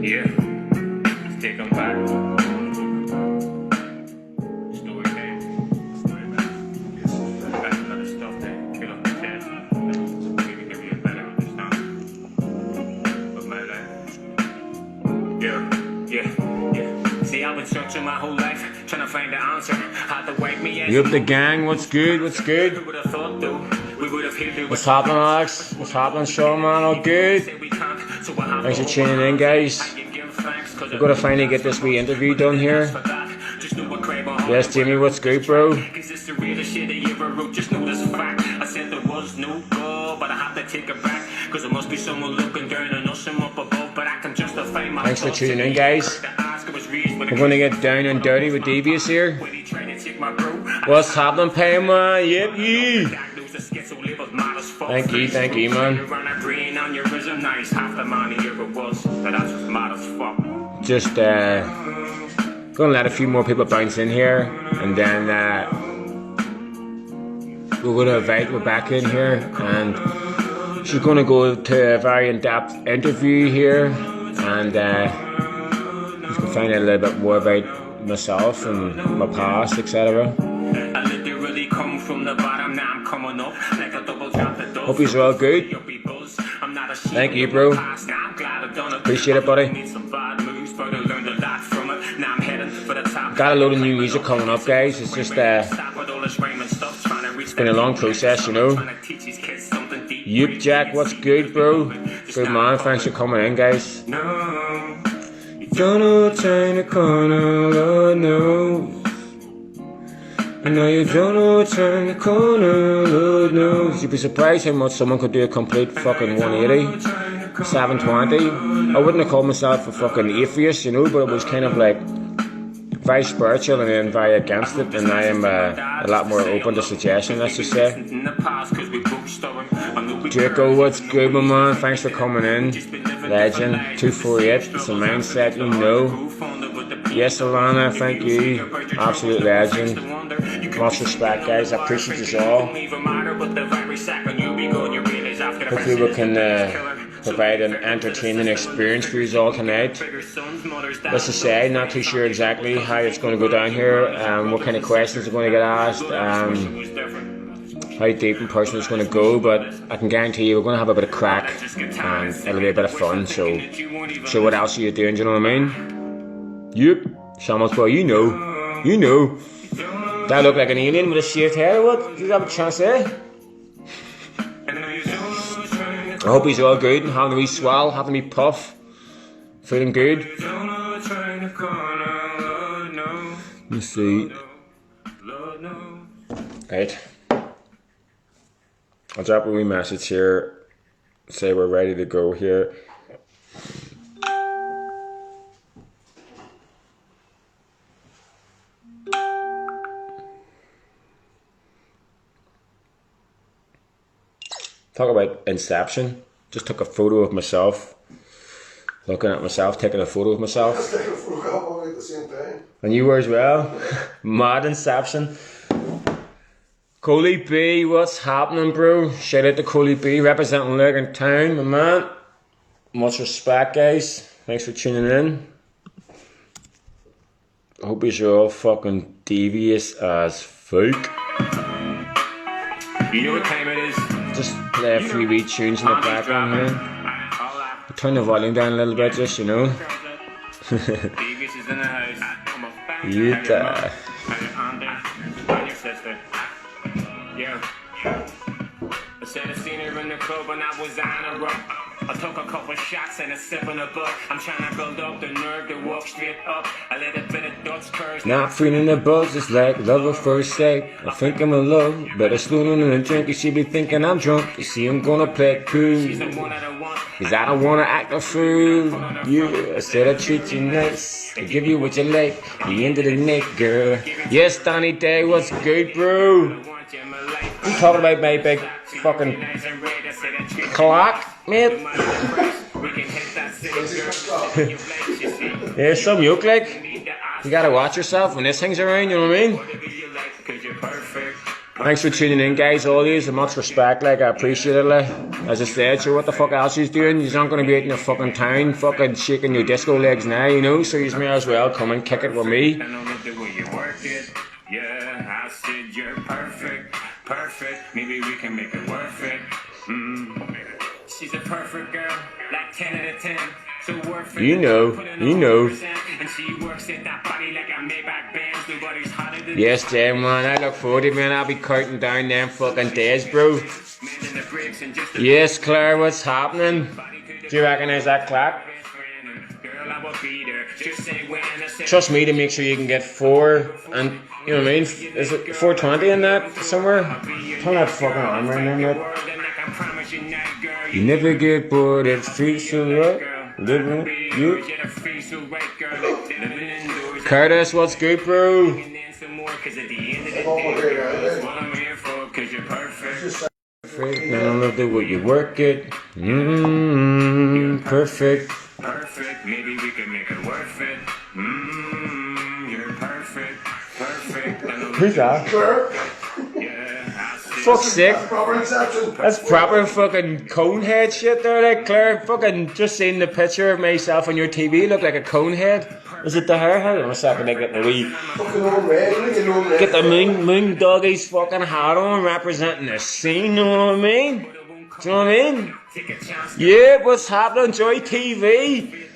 Yeah, let's take them back. Story day. Story back. Back to other stuff that kill off the chest. Maybe give you a better understanding of my life. Yeah. See, I've been searching my whole life, trying to find the answer. How to wake me. You up the gang? What's good? What's good? Who would have thought though? We would have hit. What's happening, Alex? What's happening, Sean, man? All good? Thanks for tuning in, guys. We're gonna finally get this wee interview done here. Yes, Jimmy, what's good, bro? I said there was no goal, but I have to take it back. Cause there must be someone looking down and us from up above. But I can justify my. Thanks for tuning in, guys. We're gonna get down and dirty with Devious here. What's happening, Payma? Yep, you. Thank you, man. Just gonna let a few more people bounce in here, and then we're gonna invite Rebecca in here, and she's gonna go to a very in-depth interview here, and you can find out a little bit more about myself and my past, etc. Hope you're all good. Thank you, bro. Appreciate it, buddy. Got a load of new music coming up, guys. It's just it's been a long process, you know. Yup, Jack, what's good, bro? Good man, thanks for coming in, guys. Don't know turn the corner, Lord knows. I know you don't know turn the corner, Lord knows. You'd be surprised how much someone could do a complete fucking 180, 720. I wouldn't have called myself a fucking atheist, you know, but it was kind of like very spiritual and then very against it, and I am a lot more open to suggestion, let's just say. J.lo, what's good, my man? Thanks for coming in. Legend, 248, it's a mindset, you know. Yes, Alana, thank you. Absolute legend. Much respect, guys. I appreciate you all. Hopefully we can provide an entertaining experience for you all tonight. Let's just say, not too sure exactly how it's going to go down here, what kind of questions are going to get asked, how deep and personal it's going to go, but I can guarantee you we're going to have a bit of crack and it'll be a bit of fun. So what else are you doing, do you know what I mean? Yep, Shaman's boy, you know. That look like an alien with a shaved head or what? Do you have a chance there? I hope he's all good and having a wee swallow, having a wee puff, feeling good. Let's see. Right. I'll drop a wee message here, say we're ready to go here. Talk about inception. Just took a photo of myself, looking at myself, taking a photo of myself. I was taking a photo at the same time. And you were as well. Mad inception. Coley B, what's happening, bro? Shout out to Coley B, representing Lurgan Town, my man. Much respect, guys. Thanks for tuning in. I hope you're all fucking devious as fuck. You know what time it is? Just play a few wee tunes in the background here. Turn the volume down a little bit, just, you know. Devious is in the house. You die. Yeah. I said I seen her in the club and I was on a rock. I took a couple shots and a sip in a book. I'm trying to build up the nerve to walk straight up. A little bit of Dutch curse. Not feeling the buzz, it's like love at first sight. I think I'm in love, better slow down and drink. You should be thinking I'm drunk. You see I'm gonna play cool, cause I don't wanna act a fool. Yeah, I said I treat you nice, I give you what you like, the end of the night, girl. Yes, Donny Day, what's good, bro? I'm talking about my big fucking clock, mate. There's some yoke, like. You gotta watch yourself when this thing's around, you know what I mean? Thanks for tuning in, guys. All these, and much respect. Like, I appreciate it. Like, as I said, so what the fuck else he's doing? He's not going to be out in your fucking town, fucking shaking your disco legs now, you know. So you may as well come and kick it with me. Yeah, I said you're perfect, perfect. Maybe we can make it worth it. She's a perfect girl, like 10 out of 10. So worth it. You know. And she works at that body like a Maybach Benz. Nobody's hotter than Yes, Jay, man. I look forward to it, man. I'll be counting down them fucking days, bro. Yes, Claire, what's happening? Do you recognize that clock? Trust me to make sure you can get 4 and, you know what I mean? Is it 420 in that somewhere? Turn that fucking arm right now, mate. You never get bored, it feels so right. Living you. Curtis, what's good, bro? Perfect, I don't love the way you work it. Perfect. Perfect, maybe we can make it worth it. You're perfect, perfect. Who's that? Yeah, Fuck's sake. Proper inception. That's proper fucking conehead shit there, like Claire. Fucking just seeing the picture of myself on your TV look like a conehead. Is it the hair? Hold on a second, I get the wee. Fucking old man. Get the moon doggy's fucking hat on representing the scene, you know what I mean? Do you know what I mean? Yeah, what's happening? Joy TV.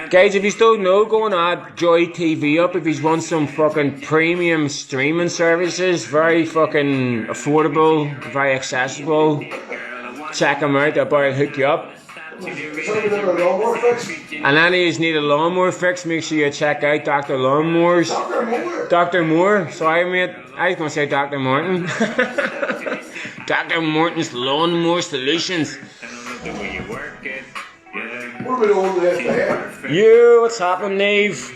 Guys, if you don't know, go and add Joy TV up if you want some fucking premium streaming services. Very fucking affordable, very accessible. Check them out, they'll probably hook you up. And any of you need a lawnmower fix, make sure you check out Dr. Lawnmowers. Dr. Moore. Sorry, mate. I was going to say Dr. Morton. Dr. Morton's Lawnmower Solutions. You, what's happening, Neve?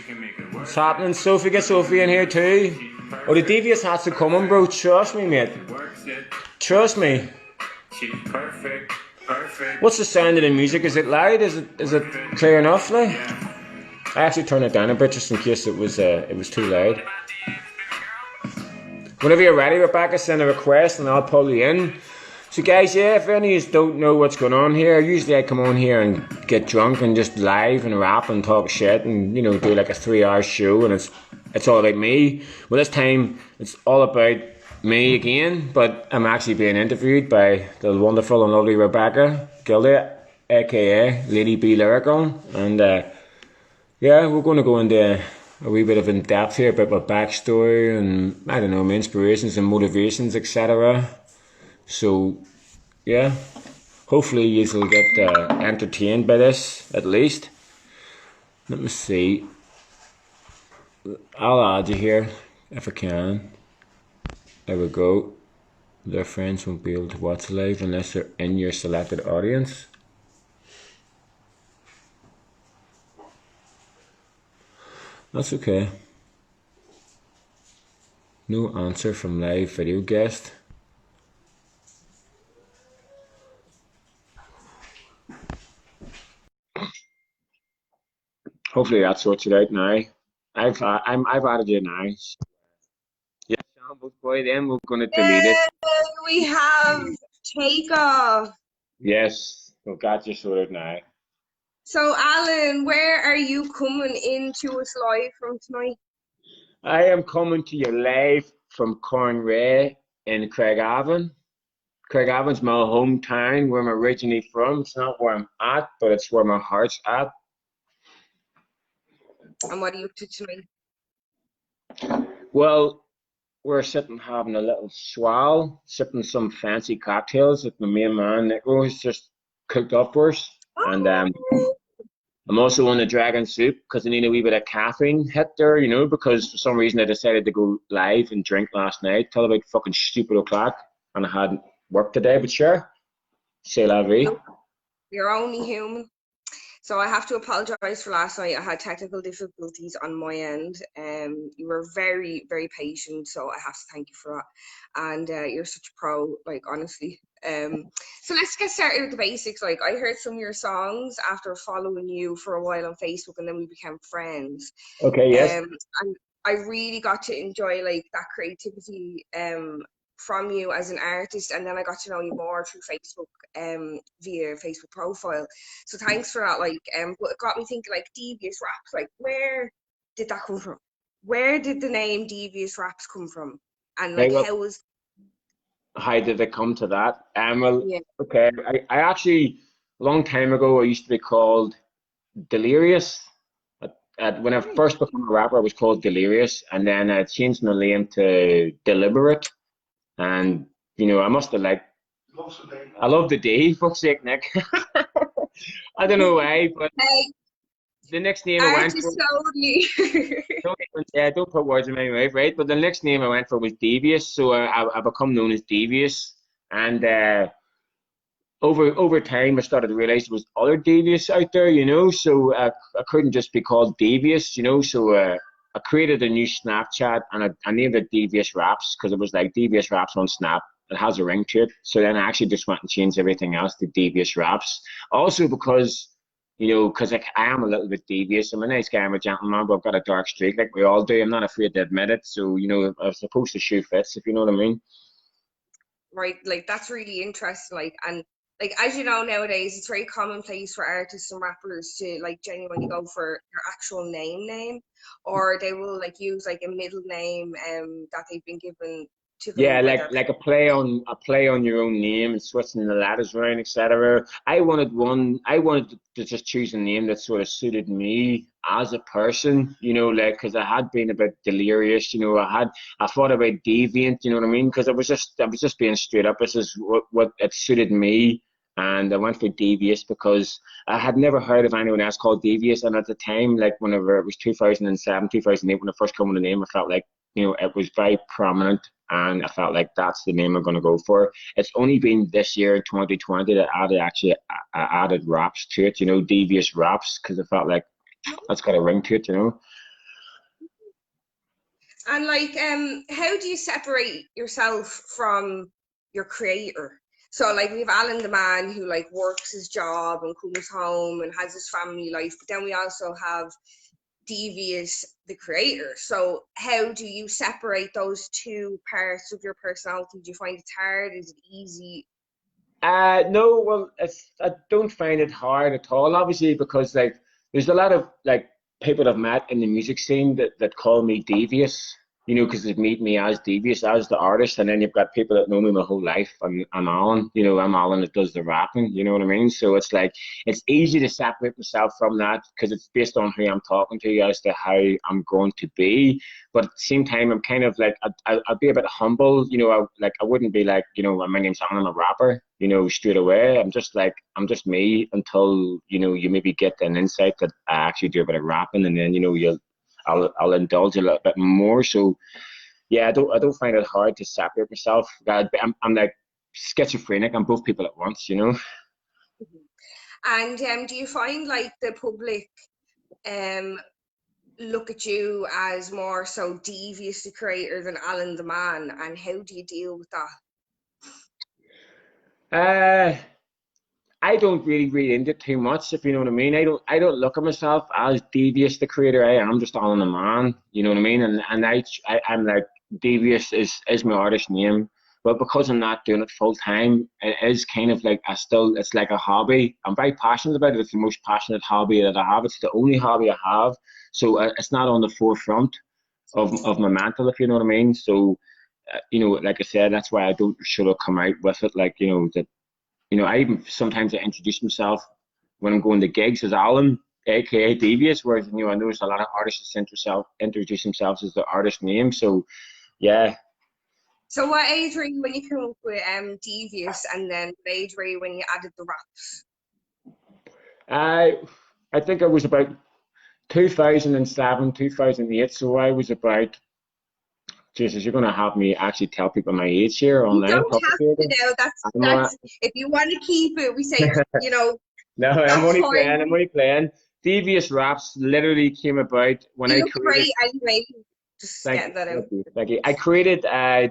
What's happening? Sophie, get Sophie in here too. Oh, the Devious has to come on, bro. Trust me, mate. Trust me. she's perfect. What's the sound of the music? Is it loud? Is it clear enough, like? Yeah. I actually turned it down a bit just in case it was too loud. Whenever you're ready, Rebecca, send a request and I'll pull you in. So guys, yeah, if any of you don't know what's going on here, usually I come on here and get drunk and just live and rap and talk shit and, you know, do like a 3-hour show and it's all about me. Well, this time it's all about me again, but I'm actually being interviewed by the wonderful and lovely Rebecca Gilda, aka Lady B Lyrical, and yeah, we're going to go into a wee bit of in depth here about my backstory and I don't know, my inspirations and motivations, etc. So yeah, hopefully you'll get entertained by this at least. Let me see. I'll add you here if I can. There we go. Their friends won't be able to watch live unless they're in your selected audience. That's okay. No answer from live video guest. Hopefully that sorts it out now. I've added you now. Yeah, Shambles boy, then we're gonna delete it. We have takeoff. Yes, we've got you sorted now. So Alan, where are you coming into us live from tonight? I am coming to you live from Cornray in Craigavon. Craigavon's my hometown, where I'm originally from. It's not where I'm at, but it's where my heart's at. And what are you up to tonight? Well, we're sitting having a little swell, sipping some fancy cocktails that my main man Nico has just cooked up for us. And I'm also on the dragon soup because I need a wee bit of caffeine hit there, you know, because for some reason I decided to go live and drink last night till about fucking stupid o'clock and I hadn't worked today, but sure, c'est la vie. You're only human. So I have to apologize for last night. I had technical difficulties on my end. You were very, very patient, so I have to thank you for that. And you're such a pro, like, honestly. So let's get started with the basics. Like, I heard some of your songs after following you for a while on Facebook, and then we became friends. Okay, yes. And I really got to enjoy like that creativity from you as an artist, and then I got to know you more through Facebook, via Facebook profile. So thanks for that. Like, but it got me thinking, like, Devious Raps, like, where did that come from? Where did the name Devious Raps come from? And Right, like, well, how was how did it come to that? Well, yeah, okay, I actually, a long time ago, I used to be called Delirious. When I right. first became a rapper, I was called Delirious, and then I changed my name to Deliberate. And I must have like I love the day, fuck's sake, Nick. I don't know why, but Hey, the next name I went for, artist only. don't put words in my mouth, right? But the next name I went for was Devious, so I become known as Devious, and over time I started to realize there was other Devious out there, so I couldn't just be called Devious, so I created a new Snapchat and I named it Devious Raps because it was like Devious Raps on Snap. It has a ring to it. So then I actually just went and changed everything else to Devious Raps. Also because, because like, I am a little bit devious. I'm a nice guy, I'm a gentleman, but I've got a dark streak like we all do. I'm not afraid to admit it. So, I suppose the shoe fits, if you know what I mean. Right, like, that's really interesting. Like, and like, as you know, nowadays it's very commonplace for artists and rappers to like genuinely go for their actual name, or they will like use like a middle name that they've been given to them Yeah, by like their like a play on your own name and switching the letters around, etc. I wanted to just choose a name that sort of suited me as a person, like because I had been a bit delirious, I thought about deviant, you know what I mean? Because I was just being straight up. This is what it suited me, and I went for devious because I had never heard of anyone else called devious, and at the time, like whenever it was 2007, 2008, when I first came with the name, I felt like it was very prominent, and I felt like that's the name I'm going to go for. It's only been this year, 2020, that I added raps to it, devious raps, because I felt like that's got a ring to it. And like, how do you separate yourself from your creator? So like, we have Alan the man who like works his job and comes home and has his family life, but then we also have Devious the creator. So how do you separate those two parts of your personality? Do you find it hard? Is it easy? No, well, I don't find it hard at all, obviously, because like there's a lot of like people that I've met in the music scene that call me devious, because they meet me as devious as the artist, and then you've got people that know me my whole life. I'm Alan, I'm Alan that does the rapping, you know what I mean? So it's like it's easy to separate myself from that because it's based on who I'm talking to as to how I'm going to be. But at the same time, I'm kind of like I'd be a bit humble, I wouldn't be like, my name's Alan, I'm a rapper, straight away. I'm just me until you maybe get an insight that I actually do a bit of rapping, and then I'll indulge a little bit more. So yeah, I don't find it hard to separate myself. I'm like schizophrenic. I'm both people at once. And do you find like the public um look at you as more so Devious the creator than Alan the man, and how do you deal with that? Uh, I don't really read into it too much, if you know what I mean. I don't look at myself as Devious the creator. I am just on the man, you know what I mean. And I'm like Devious is my artist name, but because I'm not doing it full time, it is kind of like it's like a hobby. I'm very passionate about it. It's the most passionate hobby that I have. It's the only hobby I have, so it's not on the forefront of my mantle, if you know what I mean. So like I said, that's why I don't sort of come out with it like that. I even sometimes I introduce myself when I'm going to gigs as Alan, aka Devious, whereas I notice a lot of artists introduce themselves as their artist name. So yeah. So what age were you when you came up with Devious, and then what age were you when you added the raps? I think I was about 2007, 2008. So I was about, Jesus, you're gonna have me actually tell people my age here You online. don't have to now. That's if you want to keep it. We say, No, I'm that's only fine. playing. I'm only playing. Devious Raps literally came about when You I look created. great anyway. Just Thank getting you, that out. thank you, thank you. I created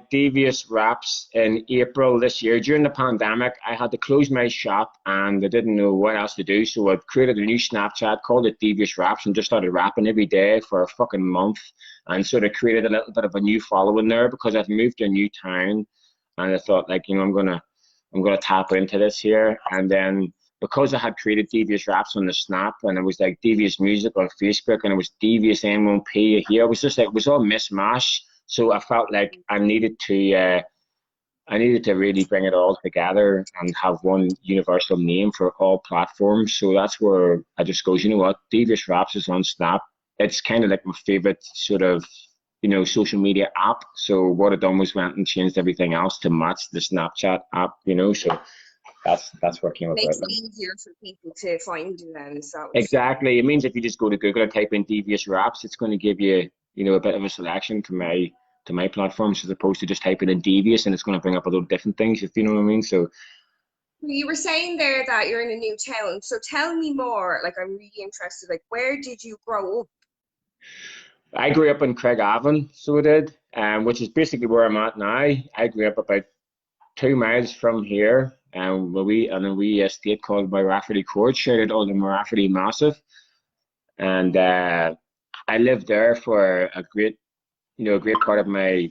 Devious Raps in April this year. During the pandemic, I had to close my shop and I didn't know what else to do. So I created a new Snapchat, called it Devious Raps, and just started rapping every day for a fucking month, and sort of created a little bit of a new following there because I've moved to a new town. and I thought, like, I'm gonna tap into this here. And then because I had created Devious Raps on the Snap, and it was like Devious Music on Facebook, and it was Devious M1P here, it was just like, it was all mishmash. So I felt like I needed to really bring it all together and have one universal name for all platforms. So that's where I just goes, you know what, Devious Raps is on Snap. It's kind of like my favorite sort of, social media app. So what I done was went and changed everything else to match the Snapchat app, So that's what came about. Makes it easier for people to find you then. Exactly. It means if you just go to Google and type in Devious Raps, it's going to give you, a bit of a selection to my platforms, as opposed to just typing in Devious and it's going to bring up a lot of different things, if you know what I mean. So you were saying there that you're in a new town. So tell me more. Like, I'm really interested. Like, where did you grow up? I grew up in Craigavon, so I did, which is basically where I'm at now. I grew up about 2 miles from here, we on a wee estate called Rafferty Court, shared all the Rafferty Massive, and I lived there for a great part of my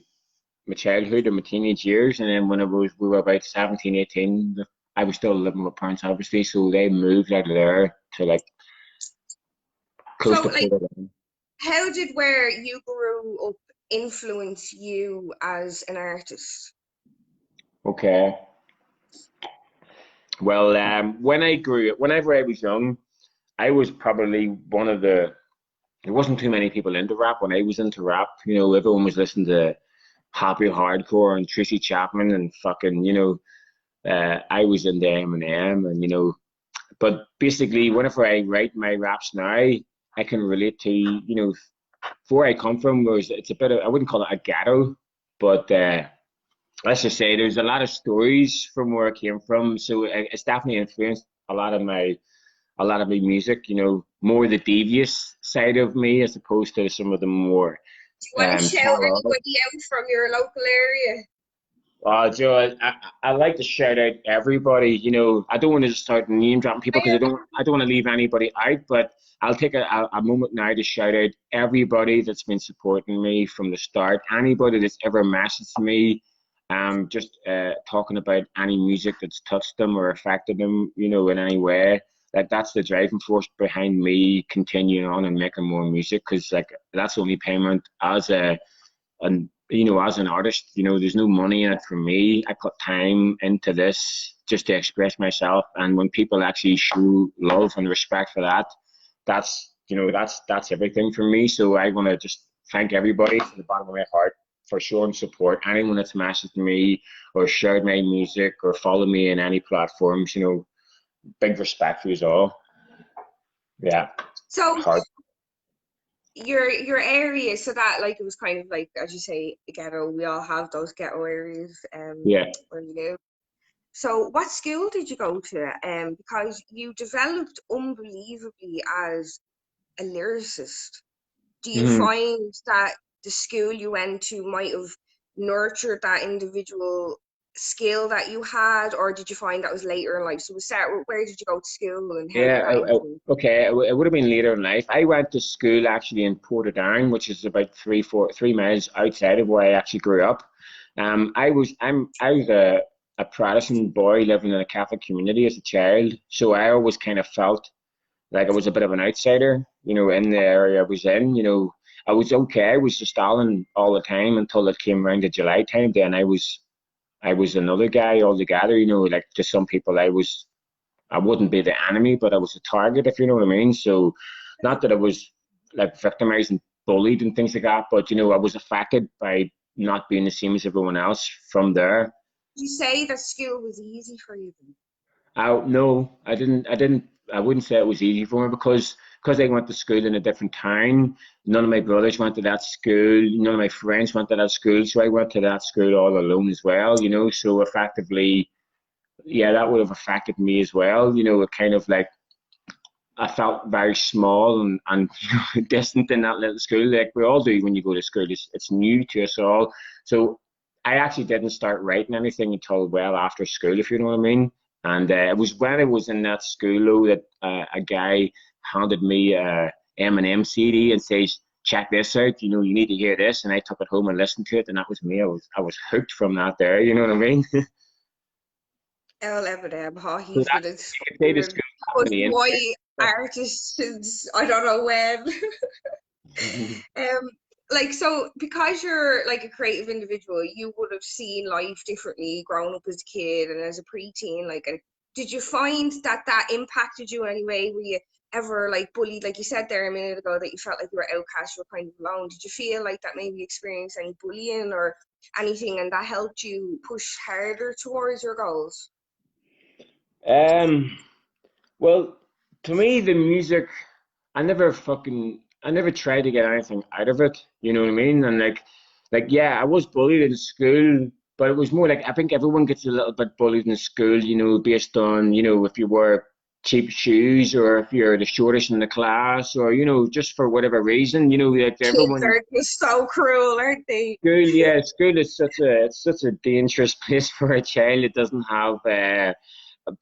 childhood and my teenage years. And then when we were about 17, 18, I was still living with parents, obviously, so they moved out of there to like close to Portadown. How did where you grew up influence you as an artist? Okay. Well, whenever I was young, I was probably one of there wasn't too many people into rap when I was into rap. Everyone was listening to Happy Hardcore and Tracy Chapman and fucking, I was into Eminem and, but basically whenever I write my raps now, I can relate to, where I come from, it's a bit of, I wouldn't call it a ghetto, but let's just say there's a lot of stories from where I came from. So it's definitely influenced a lot of my music, more the devious side of me as opposed to some of the more. Do you want to shout anybody out from your local area? Joe, I like to shout out everybody. I don't want to just start name dropping people because I don't want to leave anybody out. But I'll take a moment now to shout out everybody that's been supporting me from the start. Anybody that's ever messaged me, just talking about any music that's touched them or affected them, in any way. Like, that's the driving force behind me continuing on and making more music, because like that's only payment as an artist. There's no money in it for me. I put time into this just to express myself, and when people actually show love and respect for that, that's everything for me. So I want to just thank everybody from the bottom of my heart for showing support. Anyone that's messaged me or shared my music or followed me in any platforms, big respect for you all. Yeah. So your area, so that like it was kind of like, as you say, a ghetto. We all have those ghetto areas yeah. where you live. So what school did you go to? Because you developed unbelievably as a lyricist. Do you find that the school you went to might have nurtured that individual skill that you had, or did you find that was later in life? So where did you go to school and how okay, it would have been later in life. I went to school actually in Portadown, which is about 3 miles outside of where I actually grew up. I was a Protestant boy living in a Catholic community as a child, so I always kind of felt like I was a bit of an outsider, in the area I was in. I was okay. I was just Stalin all the time until it came around to July time. Then I was another guy altogether. Like, to some people I wouldn't be the enemy, but I was a target, if you know what I mean. So not that I was like victimized and bullied and things like that, but I was affected by not being the same as everyone else from there. You say that school was easy for you then? No, I didn't. I wouldn't say it was easy for me because I went to school in a different town. None of my brothers went to that school. None of my friends went to that school. So I went to that school all alone as well. So effectively, yeah, that would have affected me as well. It kind of like, I felt very small and distant in that little school, like we all do when you go to school. It's new to us all. So I actually didn't start writing anything until well after school, if you know what I mean. And it was when I was in that school, though, that a guy handed me a Eminem CD and says, check this out, you know, you need to hear this. And I took it home and listened to it, and that was me. I was hooked from that there, you know what I mean? I'll ever have So he's that, been you could say the inspired. school But taught me the why artists since I don't know when. interest. Um, like so because you're like a creative individual, you would have seen life differently growing up as a kid and as a preteen. Like, and did you find that that impacted you in any way? Were you ever like bullied, like you said there a minute ago, that you felt like you were outcast, you were kind of alone? Did you feel like that maybe experienced any bullying or anything, and that helped you push harder towards your goals? Um, well, to me, the music, I never tried to get anything out of it. You know what I mean? And yeah, I was bullied in school, but it was more like I think everyone gets a little bit bullied in school. You know, based on if you wear cheap shoes or if you're the shortest in the class or just for whatever reason. You know, like Kids everyone. are just so cruel, aren't they? School, yeah, school is such a dangerous place for a child that doesn't have a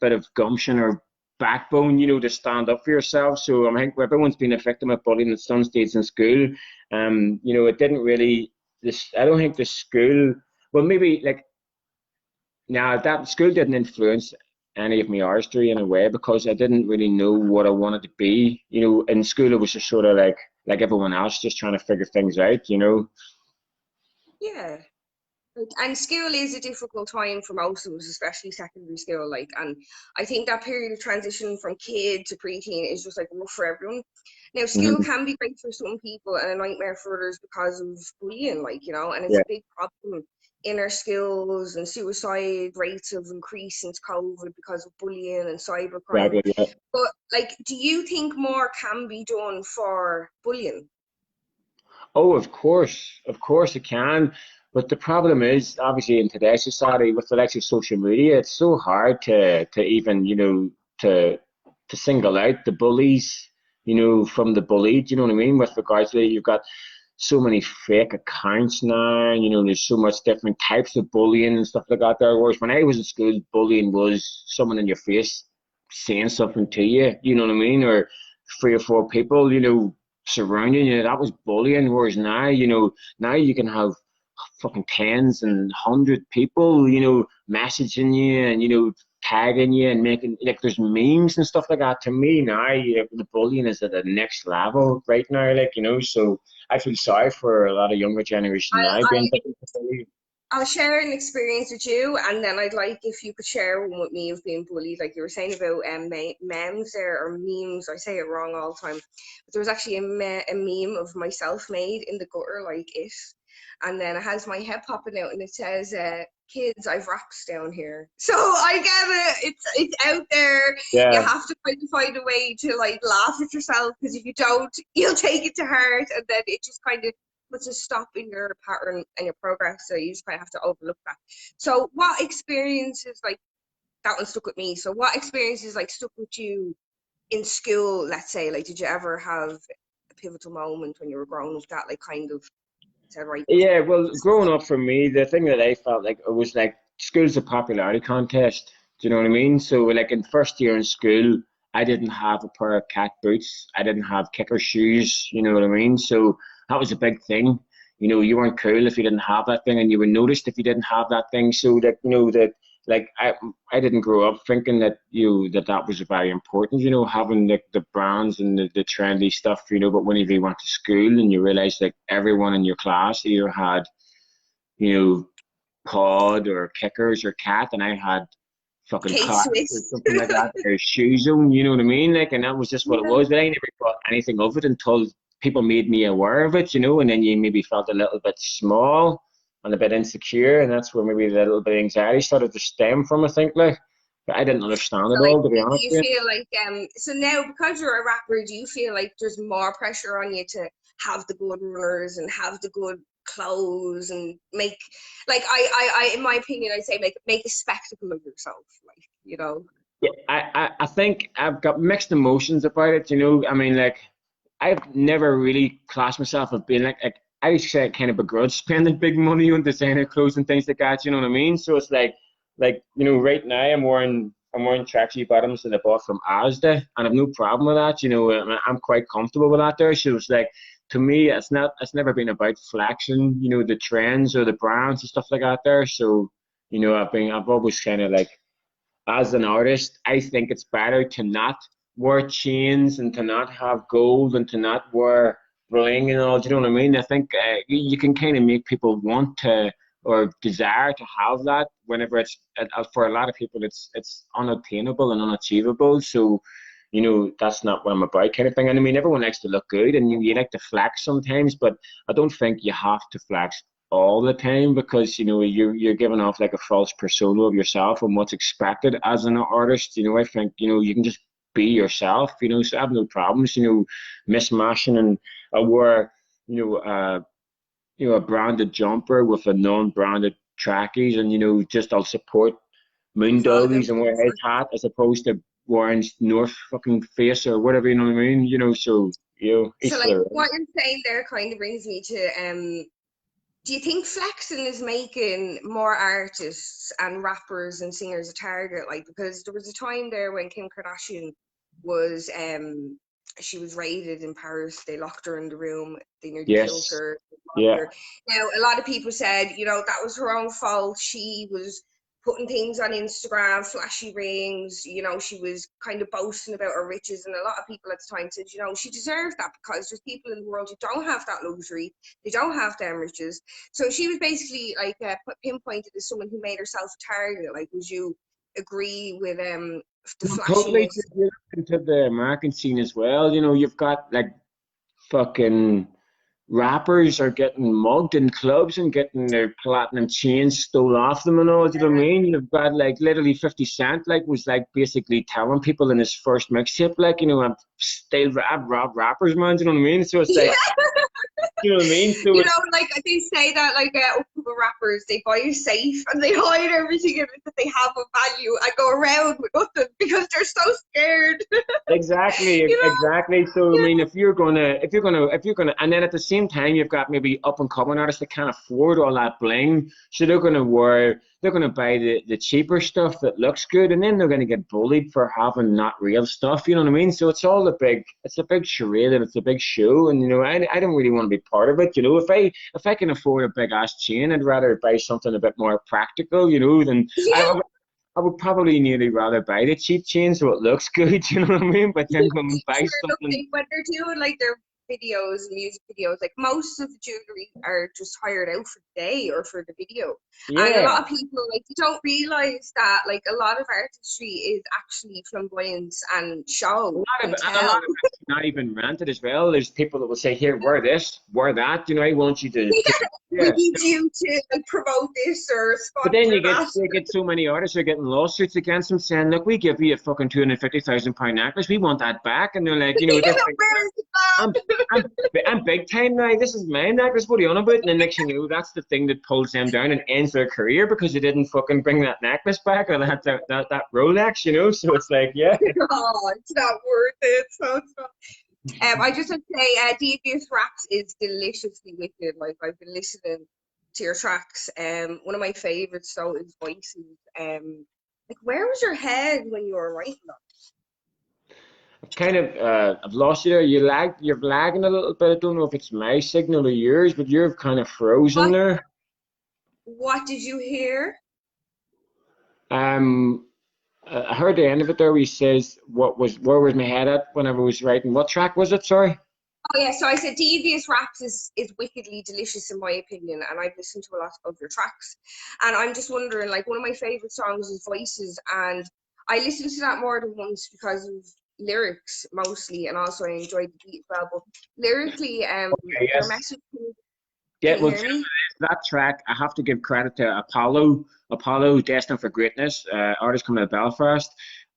bit of gumption or backbone, to stand up for yourself. So I think everyone's been a victim of bullying at some stage in school. It didn't really. This I don't think the school. Well, maybe like now that school didn't influence any of my artistry in a way because I didn't really know what I wanted to be. In school it was just sort of like everyone else, just trying to figure things out. Yeah. And school is a difficult time for most of us, especially secondary school. Like, and I think that period of transition from kid to preteen is just like rough for everyone. Now, school Mhm. can be great for some people and a nightmare for others because of bullying, like, and it's Yeah, a big problem. Inner skills and suicide rates have increased since COVID because of bullying and cybercrime. exactly. Yeah. But, like, do you think more can be done for bullying? Oh, of course it can. But the problem is, obviously, in today's society, with the likes of social media, it's so hard to even, to to single out the bullies, from the bullied. You know what I mean? With regards to you've got so many fake accounts now. There's so much different types of bullying and stuff like that there. Whereas when I was in school, bullying was someone in your face saying something to you. You know what I mean? Or three or four people, surrounding you. That was bullying. Whereas now you can have fucking tens and hundred people, messaging you and tagging you and making like there's memes and stuff like that. To me now, the bullying is at the next level right now. So I feel sorry for a lot of younger generation I, now being I victims of bullying. I'll share an experience with you, and then I'd like if you could share one with me of being bullied, like you were saying about memes there or memes. I say it wrong all the time, but there was actually a meme of myself made in the gutter like it, and then it has my head popping out, and it says, "Kids, I've raps down here." So I get it. It's out there. You Yeah. have to find a way to like laugh at yourself because if you don't, you'll take it to heart, and then it just kind of puts a stop in your pattern and your progress. So you just kind of have to overlook that. So what experiences like that one stuck with me? So what experiences like stuck with you in school? Let's say, like, did you ever have a pivotal moment when you were growing up that like kind of said, right, Yeah, well, growing up for me, the thing that I felt like it was like school's a popularity contest. Do you know what I mean? So, like in first year in school, I didn't have a pair of cat boots. I didn't have kicker shoes. You know what I mean? So that was a big thing. You weren't cool if you didn't have that thing, and you were noticed if you didn't have that thing. So that that like I didn't grow up thinking that that was very important. Having the brands and the trendy stuff. But whenever you went to school and you realized like everyone in your class either had you know pod or kickers or cat, and I had fucking K cars or Swiss? something like that, or shoes on. You know what I mean? Like, and that was just what it Yeah. was. But I never thought anything of it until people made me aware of it. And then you maybe felt a little bit small and a bit insecure, and that's where maybe the little bit of anxiety started to stem from. I think, like, but I didn't understand So, it like, all, to be do honest you with feel like so now because you're a rapper, do you feel like there's more pressure on you to have the good runners and have the good clothes and make like I in my opinion I'd say make a spectacle of yourself, like, you. Yeah, I think I've got mixed emotions about it. I mean, like, I've never really classed myself as being like I say kind of begrudge spending big money on designer clothes and things like that. You know what I mean? So it's like right now I'm wearing tracksuit bottoms that I bought from Asda, and I've no problem with that. I'm quite comfortable with that there. So it's like to me, it's never been about flexing, you know, the trends or the brands and stuff like that there. So, you know, I've always kind of like, as an artist, I think it's better to not wear chains and to not have gold and to not wear bling and all. Do you know what I mean? I think you can kind of make people want to or desire to have that whenever it's for a lot of people it's unattainable and unachievable. So, you know, that's not what I'm about, kind of thing. And I mean, everyone likes to look good and you like to flex sometimes, but I don't think you have to flex all the time because, you know, you're giving off like a false persona of yourself and what's expected as an artist. You know, I think, you know, you can just be yourself, you know, so I have no problems, you know, mismashing. And I wear, you know, a branded jumper with a non-branded trackies, and, you know, just I'll support It's all about Moondoggies and wear his hat as opposed to wearing North fucking Face or whatever, you know what I mean? You know, so, you know, so each like their own. what you're saying there kind of brings me to do you think flexing is making more artists and rappers and singers a target? Like, because there was a time there when Kim Kardashian was she was raided in Paris. They locked her in the room. They nearly killed Yes. her. Yeah. Now, a lot of people said, you know, that was her own fault. She was putting things on Instagram, flashy rings. You know, she was kind of boasting about her riches, and a lot of people at the time said, you know, she deserved that because there's people in the world who don't have that luxury. They don't have them riches. So she was basically like pinpointed as someone who made herself a target. Like, would you agree with the Well, totally. flashiness? You're into the American scene as well. You know, you've got like fucking rappers are getting mugged in clubs and getting their platinum chains stole off them and all. Do you know what I mean? You've got like literally 50 Cent like was like basically telling people in his first mixtape, like, you know, I've robbed rappers, man. Do you know what I mean? So it's like, you know what I mean? So You it's know, like they say that like Oklahoma rappers, they buy a safe and they hide everything in it that they have of value and go around with nothing because they're so scared. exactly, You know? exactly. So I Yeah. mean, if you're gonna, and then at the same time, you've got maybe up and coming artists that can't afford all that bling, so they're gonna buy the cheaper stuff that looks good, and then they're gonna get bullied for having not real stuff. You know what I mean? So it's a big charade and it's a big show, and you know, I don't really want to be part of it. You know, if I can afford a big ass chain, I'd rather buy something a bit more practical. You know, than Yeah. I would probably nearly rather buy the cheap chain so it looks good, you know what I mean? But then come and buy Sure, look, something. when they're doing like their videos, music videos, like most of the jewelry are just hired out for the day or for the video. And a Yeah, lot of people like you don't realize that like a lot of artistry is actually flamboyance and show and and a lot tell. of it's not even rented as well. There's people that will say, "Here, wear this, wear that." You know, I want you to We yeah. need you to like, promote this or But then sponsor that. you get so many artists are getting lawsuits against them saying, "Look, we give you a fucking £250,000 necklace. We want that back." And they're like, you know, You this know, thing, where is the I'm, band? I'm big time now. This is my necklace. What are you on about? And then next thing you know, that's the thing that pulls them down and ends their career because they didn't fucking bring that necklace back or that Rolex, you know. So it's like, yeah. Oh, it's not worth it. So it's not. I just want to say, Devious Raps is deliciously wicked. Like I've been listening to your tracks. One of my favorites though is Voices. Like where was your head when you were writing them? Kind of I've lost you there. You're lagging a little bit. I don't know if it's my signal or yours, but you're kind of frozen What there. What did you hear? Um, I heard the end of it there where he says where was my head at whenever I was writing. What track was it? Sorry. Oh yeah, so I said Devious Raps is wickedly delicious in my opinion, and I've listened to a lot of your tracks, and I'm just wondering, like one of my favorite songs is Voices, and I listened to that more than once because of lyrics mostly, and also I enjoyed the beat as well. But lyrically, Okay, your yes. message. Yeah, Can you well, hear me? that track, I have to give credit to Apollo, Destined for Greatness, artist coming out of Belfast.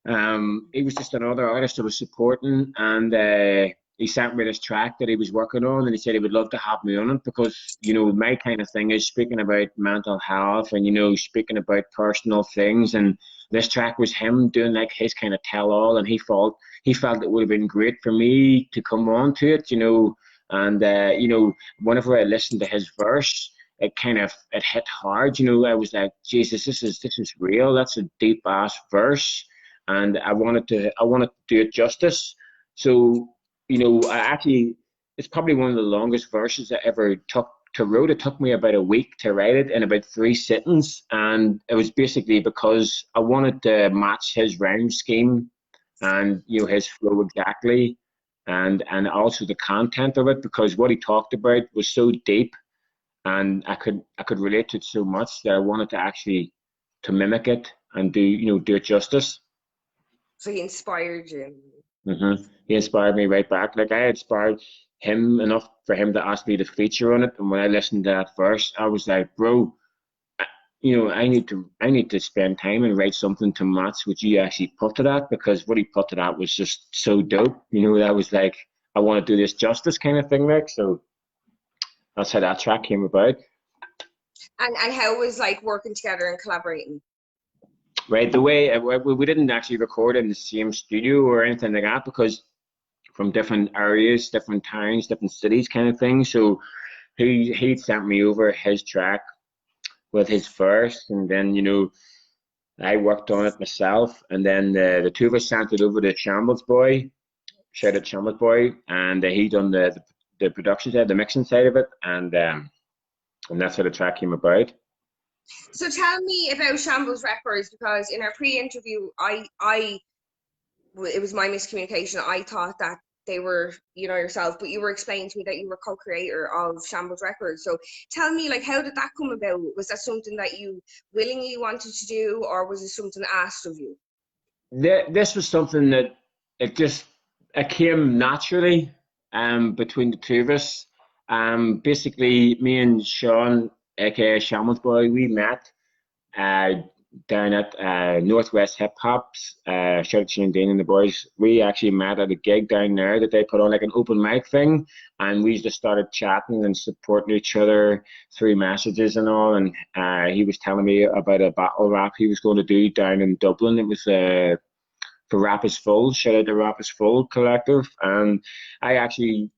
He was just another artist I was supporting, and he sent me this track that he was working on, and he said he would love to have me on it because, you know, my kind of thing is speaking about mental health and, you know, speaking about personal things. And this track was him doing like his kind of tell all, and he felt it would have been great for me to come on to it, you know. And you know, whenever I listened to his verse, it hit hard. You know, I was like, Jesus, this is real. That's a deep ass verse, and I wanted to do it justice. So, you know, I actually it's probably one of the longest verses I ever took to write. It took me about a week to write it in about 3 sittings, and it was basically because I wanted to match his rhyme scheme and his flow exactly, and also the content of it, because what he talked about was so deep, and I could relate to it so much that I wanted to actually to mimic it and do it justice. So he inspired you. He inspired me right back. Like, I inspired him enough for him to ask me to feature on it. And when I listened to that verse, I was like, bro, I need to spend time and write something to match what you actually put to that, because what he put to that was just so dope. That was like, I want to do this justice kind of thing, like. So that's how that track came about. And how was like working together and collaborating? Right, the way we didn't actually record in the same studio or anything like that, because from different areas, different towns, different cities, kind of thing. So he sent me over his track with his verse, and then I worked on it myself, and then the two of us sent it over to Shambles Boy, shout out Shambles Boy, and he done the production side, the mixing side of it, and that's how the track came about. So tell me about Shambles Records, because in our pre-interview, it was my miscommunication. I thought that they were, yourself, but you were explaining to me that you were co-creator of Shambles Records. So tell me, like, how did that come about? Was that something that you willingly wanted to do, or was it something asked of you? This was something that it came naturally between the two of us. Basically, me and Sean, aka Shambles Boy, we met uh, down at Northwest Hip Hop's. Shout out to Shane Dean and the boys. We actually met at a gig down there that they put on, like an open mic thing, and we just started chatting and supporting each other through messages and all. And he was telling me about a battle rap he was going to do down in Dublin. It was for Rap is Full. Shout out to Rap is Full Collective. And I actually,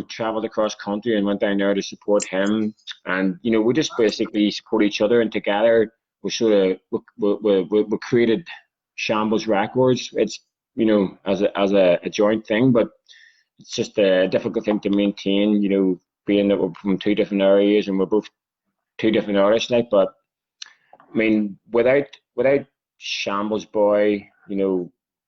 traveled across country and went down there to support him. And we just basically support each other, and together we sort of we created Shambles Records. It's as a joint thing, but it's just a difficult thing to maintain. Being that we're from 2 different areas and we're both 2 different artists, like. But I mean, without Shambles Boy,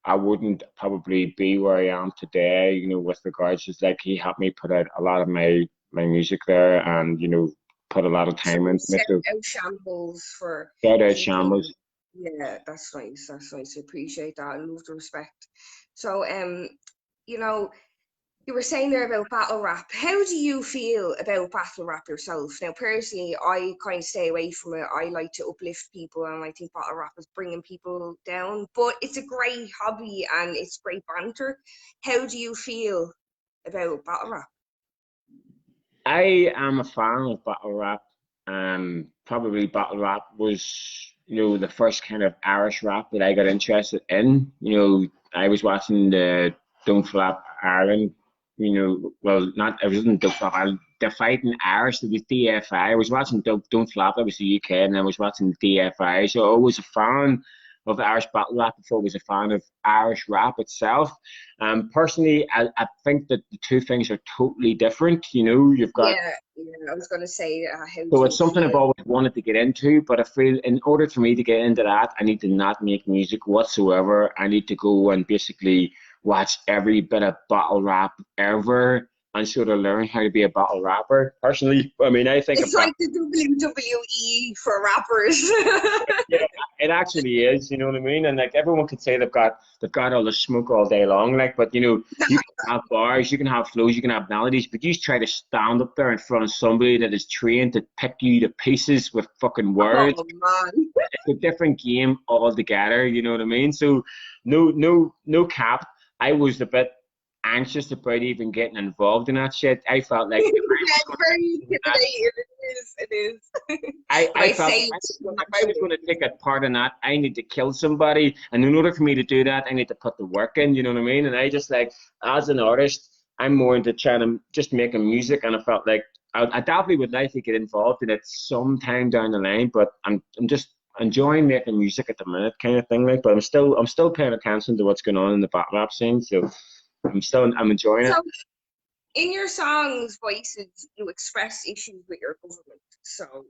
I wouldn't probably be where I am today. With regards to, like, he helped me put out a lot of my music there, and put a lot of time into it. Shout out Shambles for Shout out Shambles. Yeah, that's nice. That's nice. I appreciate that. I love the respect. So, you were saying there about battle rap. How do you feel about battle rap yourself? Now, personally, I kind of stay away from it. I like to uplift people, and I think battle rap is bringing people down. But it's a great hobby and it's great banter. How do you feel about battle rap? I am a fan of battle rap. Probably battle rap was, the first kind of Irish rap that I got interested in. I was watching the Don't Flap Ireland. Well, not, it wasn't Don't Flap Ireland. The Fighting Irish, it was DFI. I was watching Don't Flap, that was the UK, and I was watching DFI. So I was a fan of Irish battle rap before I was a fan of Irish rap itself. Personally, I think that the two things are totally different. You've got. I was going to say So it's something I've always wanted to get into, but I feel in order for me to get into that, I need to not make music whatsoever. I need to go and basically watch every bit of battle rap ever and sort of learn how to be a battle rapper. Personally, I mean, I think it's like the WWE for rappers. Yeah, it actually is. You know what I mean? And like, everyone could say they've got all the smoke all day long, like, but you can have bars, you can have flows, you can have melodies, but you just try to stand up there in front of somebody that is trained to pick you to pieces with fucking words. Oh man, it's a different game altogether. You know what I mean? So no cap. I was a bit anxious about even getting involved in that shit. I felt like very intimidating. It is. I felt if I was going to take a part in that, I need to kill somebody, and in order for me to do that, I need to put the work in. You know what I mean? And I just, like, as an artist, I'm more into trying to just making music, and I felt like I definitely would like to get involved in it sometime down the line, but I'm just enjoying making music at the minute, kind of thing, like. But I'm still paying attention to what's going on in the battle rap scene, so I'm enjoying it. in your songs, voices, you express issues with your government. So,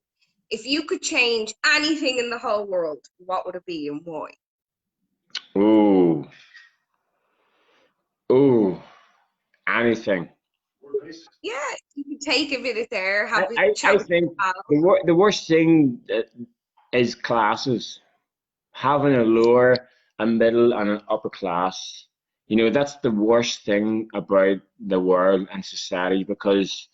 if you could change anything in the whole world, what would it be and why? Ooh, ooh, anything. Yeah, you could take a minute there, I, have a I, chat I with think your pal. the worst thing is classes. Having a lower, a middle, and an upper class. You know, that's the worst thing about the world and society because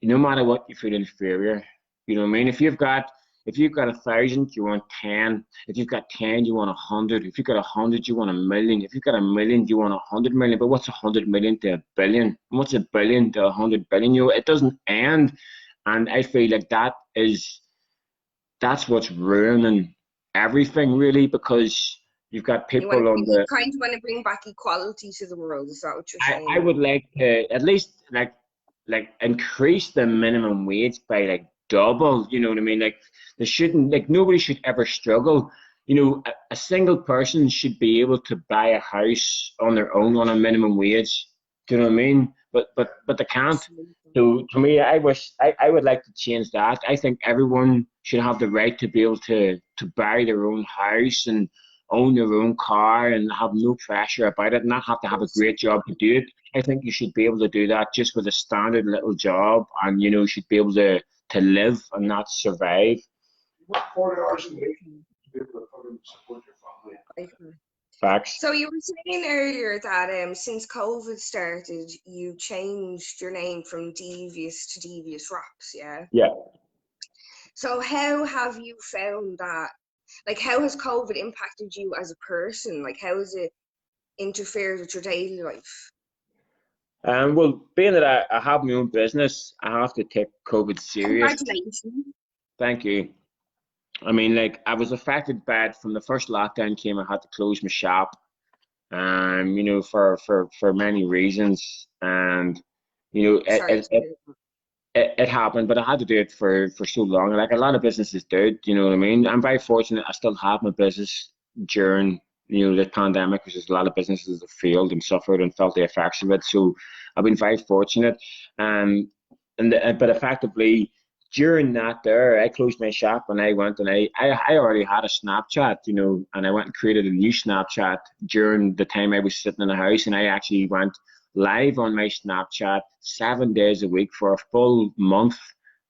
no matter what, you feel inferior. You know what I mean? If you've got 1,000, you want 10. If you've got 10, you want 100. If you've got 100, you want 1,000,000. If you've got 1,000,000, you want 100 million. But what's 100 million to 1 billion? And what's 1 billion to 100 billion? You know, it doesn't end. And I feel like that's what's ruining everything really because you've got people on You the kind of want to bring back equality to the world. Is that what you're I saying? would like to at least like increase the minimum wage by like double, you know what I mean? Like there shouldn't like nobody should ever struggle. You know, a single person should be able to buy a house on their own on a minimum wage. Do you know what I mean? But they can't. Absolutely. So to me, I would like to change that. I think everyone should have the right to be able to buy their own house and own their own car and have no pressure about it, and not have to have a great job to do it. I think you should be able to do that just with a standard little job, and you know, you should be able to live and not survive. Work 40 hours a week to be able to fucking support your family. Okay. Facts. So you were saying earlier that since COVID started, you changed your name from Devious to Devious Raps, yeah? Yeah. So how have you found that? Like, how has COVID impacted you as a person? Like, how has it interfered with your daily life? Well, being that I have my own business, I have to take COVID serious. Congratulations. Thank you. I mean, like I was affected bad from the first lockdown came. I had to close my shop, you know, for many reasons, and you know, Sorry to hear that. it happened, but I had to do it for so long. Like a lot of businesses did, you know what I mean? I'm very fortunate. I still have my business during, you know, the pandemic, because there's a lot of businesses that failed and suffered and felt the effects of it. So I've been very fortunate. Um, but effectively during that there, I closed my shop and I went and I already had a Snapchat, you know, and I went and created a new Snapchat during the time I was sitting in the house, and I actually went live on my Snapchat 7 days a week for a full month,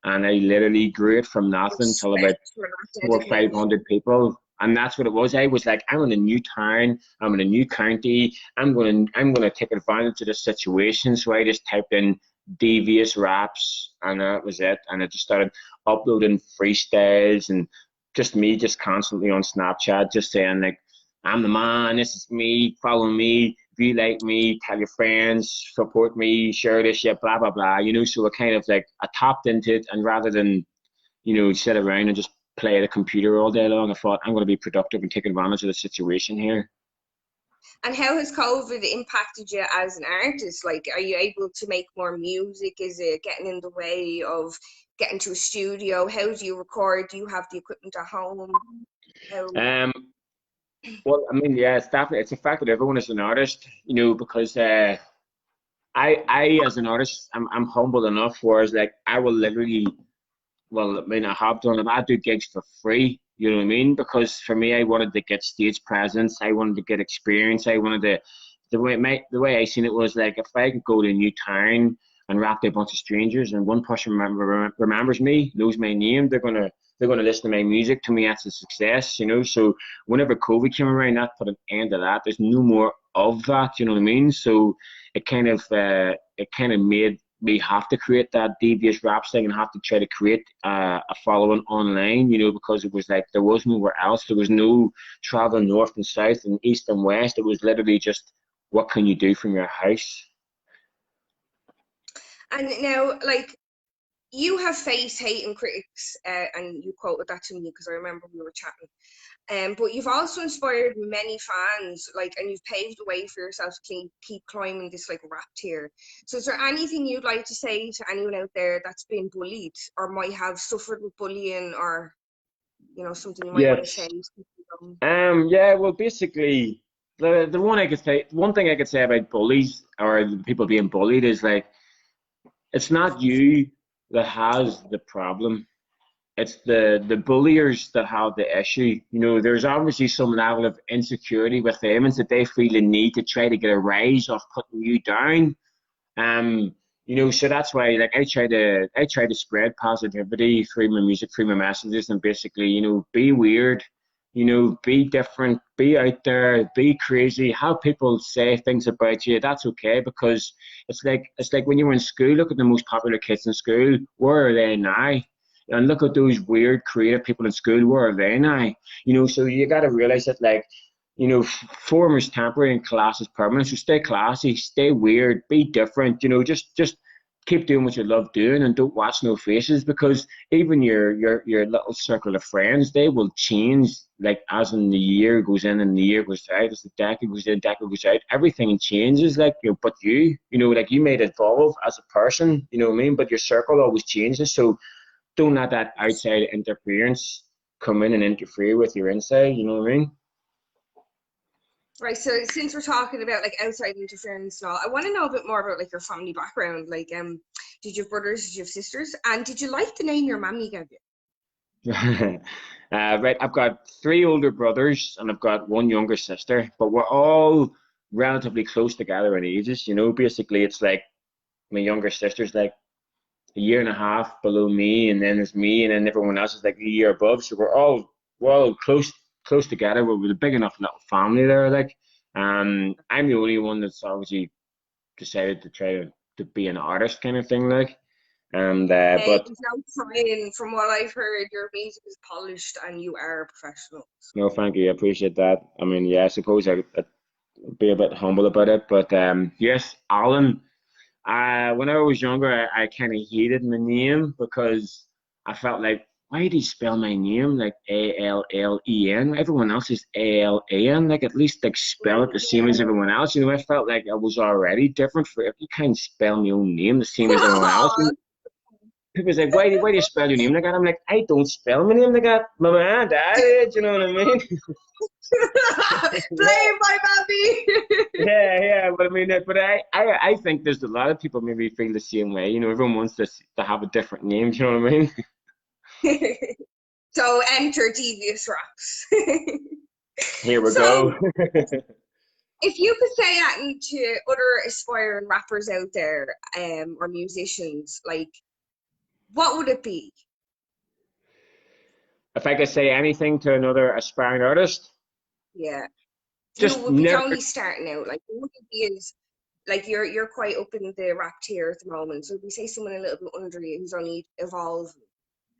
and I literally grew it from nothing till about Respect for that four or five dedication. hundred people. And that's what it was. I was like, I'm in a new town, I'm in a new county, I'm gonna take advantage of this situation. So I just typed in devious raps and that was it. And I just started uploading freestyles and just me just constantly on Snapchat, just saying like, I'm the man, this is me, follow me. If you like me, tell your friends, support me, share this shit, blah blah blah. You know, so I kind of like I tapped into it, and rather than you know sit around and just play at a computer all day long, I thought I'm going to be productive and take advantage of the situation here. And how has COVID impacted you as an artist? Like, are you able to make more music? Is it getting in the way of getting to a studio? How do you record? Do you have the equipment at home? How? Um, well, I mean, yeah, it's definitely it's a fact that everyone is an artist, you know, because I as an artist, I'm humble enough, whereas like I will literally well, I mean, I have done them. I do gigs for free. You know what I mean? Because for me, I wanted to get stage presence. I wanted to get experience. I wanted to. The way I seen it was like if I could go to a new town and rap to a bunch of strangers, and one person remembers me, knows my name, they're gonna listen to my music. To me, that's a success. You know. So whenever COVID came around, that put an end to that. There's no more of that. You know what I mean? So it kind of made we have to create that devious rap thing and have to try to create a following online, you know, because it was like there was nowhere else. There was no traveling north and south and east and west. It was literally just what can you do from your house? And now, like, you have faced hate and critics, and you quoted that to me because I remember we were chatting. But you've also inspired many fans, like, and you've paved the way for yourself to keep climbing this like rap tier. So, is there anything you'd like to say to anyone out there that's been bullied or might have suffered with bullying, or something you might want to say? Yes. Yeah, well basically the one thing I could say about bullies or the people being bullied is like it's not you that has the problem. It's the bulliers that have the issue. You know, there's obviously some level of insecurity with them, and that they feel the need to try to get a rise off putting you down. Um, you know, so that's why, like, I try to spread positivity through my music, through my messages, and basically, you know, be weird, you know, be different, be out there, be crazy. Have people say things about you. That's okay, because it's like when you were in school. Look at the most popular kids in school. Where are they now? And look at those weird creative people in school. Where are they now? You know, so you got to realize that, like, you know, form is temporary and class is permanent. So stay classy, stay weird, be different. You know, just keep doing what you love doing, and don't watch no faces, because even your little circle of friends, they will change, like, as in the year goes in and the year goes out, as the decade goes in, decade goes out, everything changes, like, you know, but you know, like, you may evolve as a person, you know what I mean, but your circle always changes. So don't let that outside interference come in and interfere with your inside, you know what I mean? Right, so since we're talking about like outside interference and all, I want to know a bit more about like your family background. Like, did you have brothers, did you have sisters, and did you like the name your mammy gave you? Right, I've got three older brothers and I've got one younger sister, but we're all relatively close together in ages. You know, basically, it's like my younger sister's like a year and a half below me, and then there's me, and then everyone else is like a year above. So we're all close together. We're with a big enough little family there. Like, I'm the only one that's obviously decided to try to be an artist kind of thing. Like, and Hey, but there's no trying. From what I've heard, your music is polished and you are a professional. no, thank you. I appreciate that. I mean, yeah, I suppose I'd be a bit humble about it, but yes, Alan. When I was younger, I kind of hated my name because I felt like, why do you spell my name like Allen? Everyone else is Alan. Like, at least, like, spell it the same as everyone else. You know, I felt like I was already different. For if you can't spell my own name the same as everyone else. Aw, People was like, why do you spell your name like that? I'm like, I don't spell my name like that. My man, dad did, you know what I mean? blame my mammy. Yeah, but I mean, but I think there's a lot of people maybe feel the same way. You know, everyone wants to have a different name. Do you know what I mean? So enter Devious Raps. Here we So go. if you could say that to other aspiring rappers out there, or musicians, like, what would it be? If I could say anything to another aspiring artist, Yeah, who just would be never. only starting out? Like, who would it be as like you're quite up in the rap tier at the moment. So if we say someone a little bit under you who's only evolving.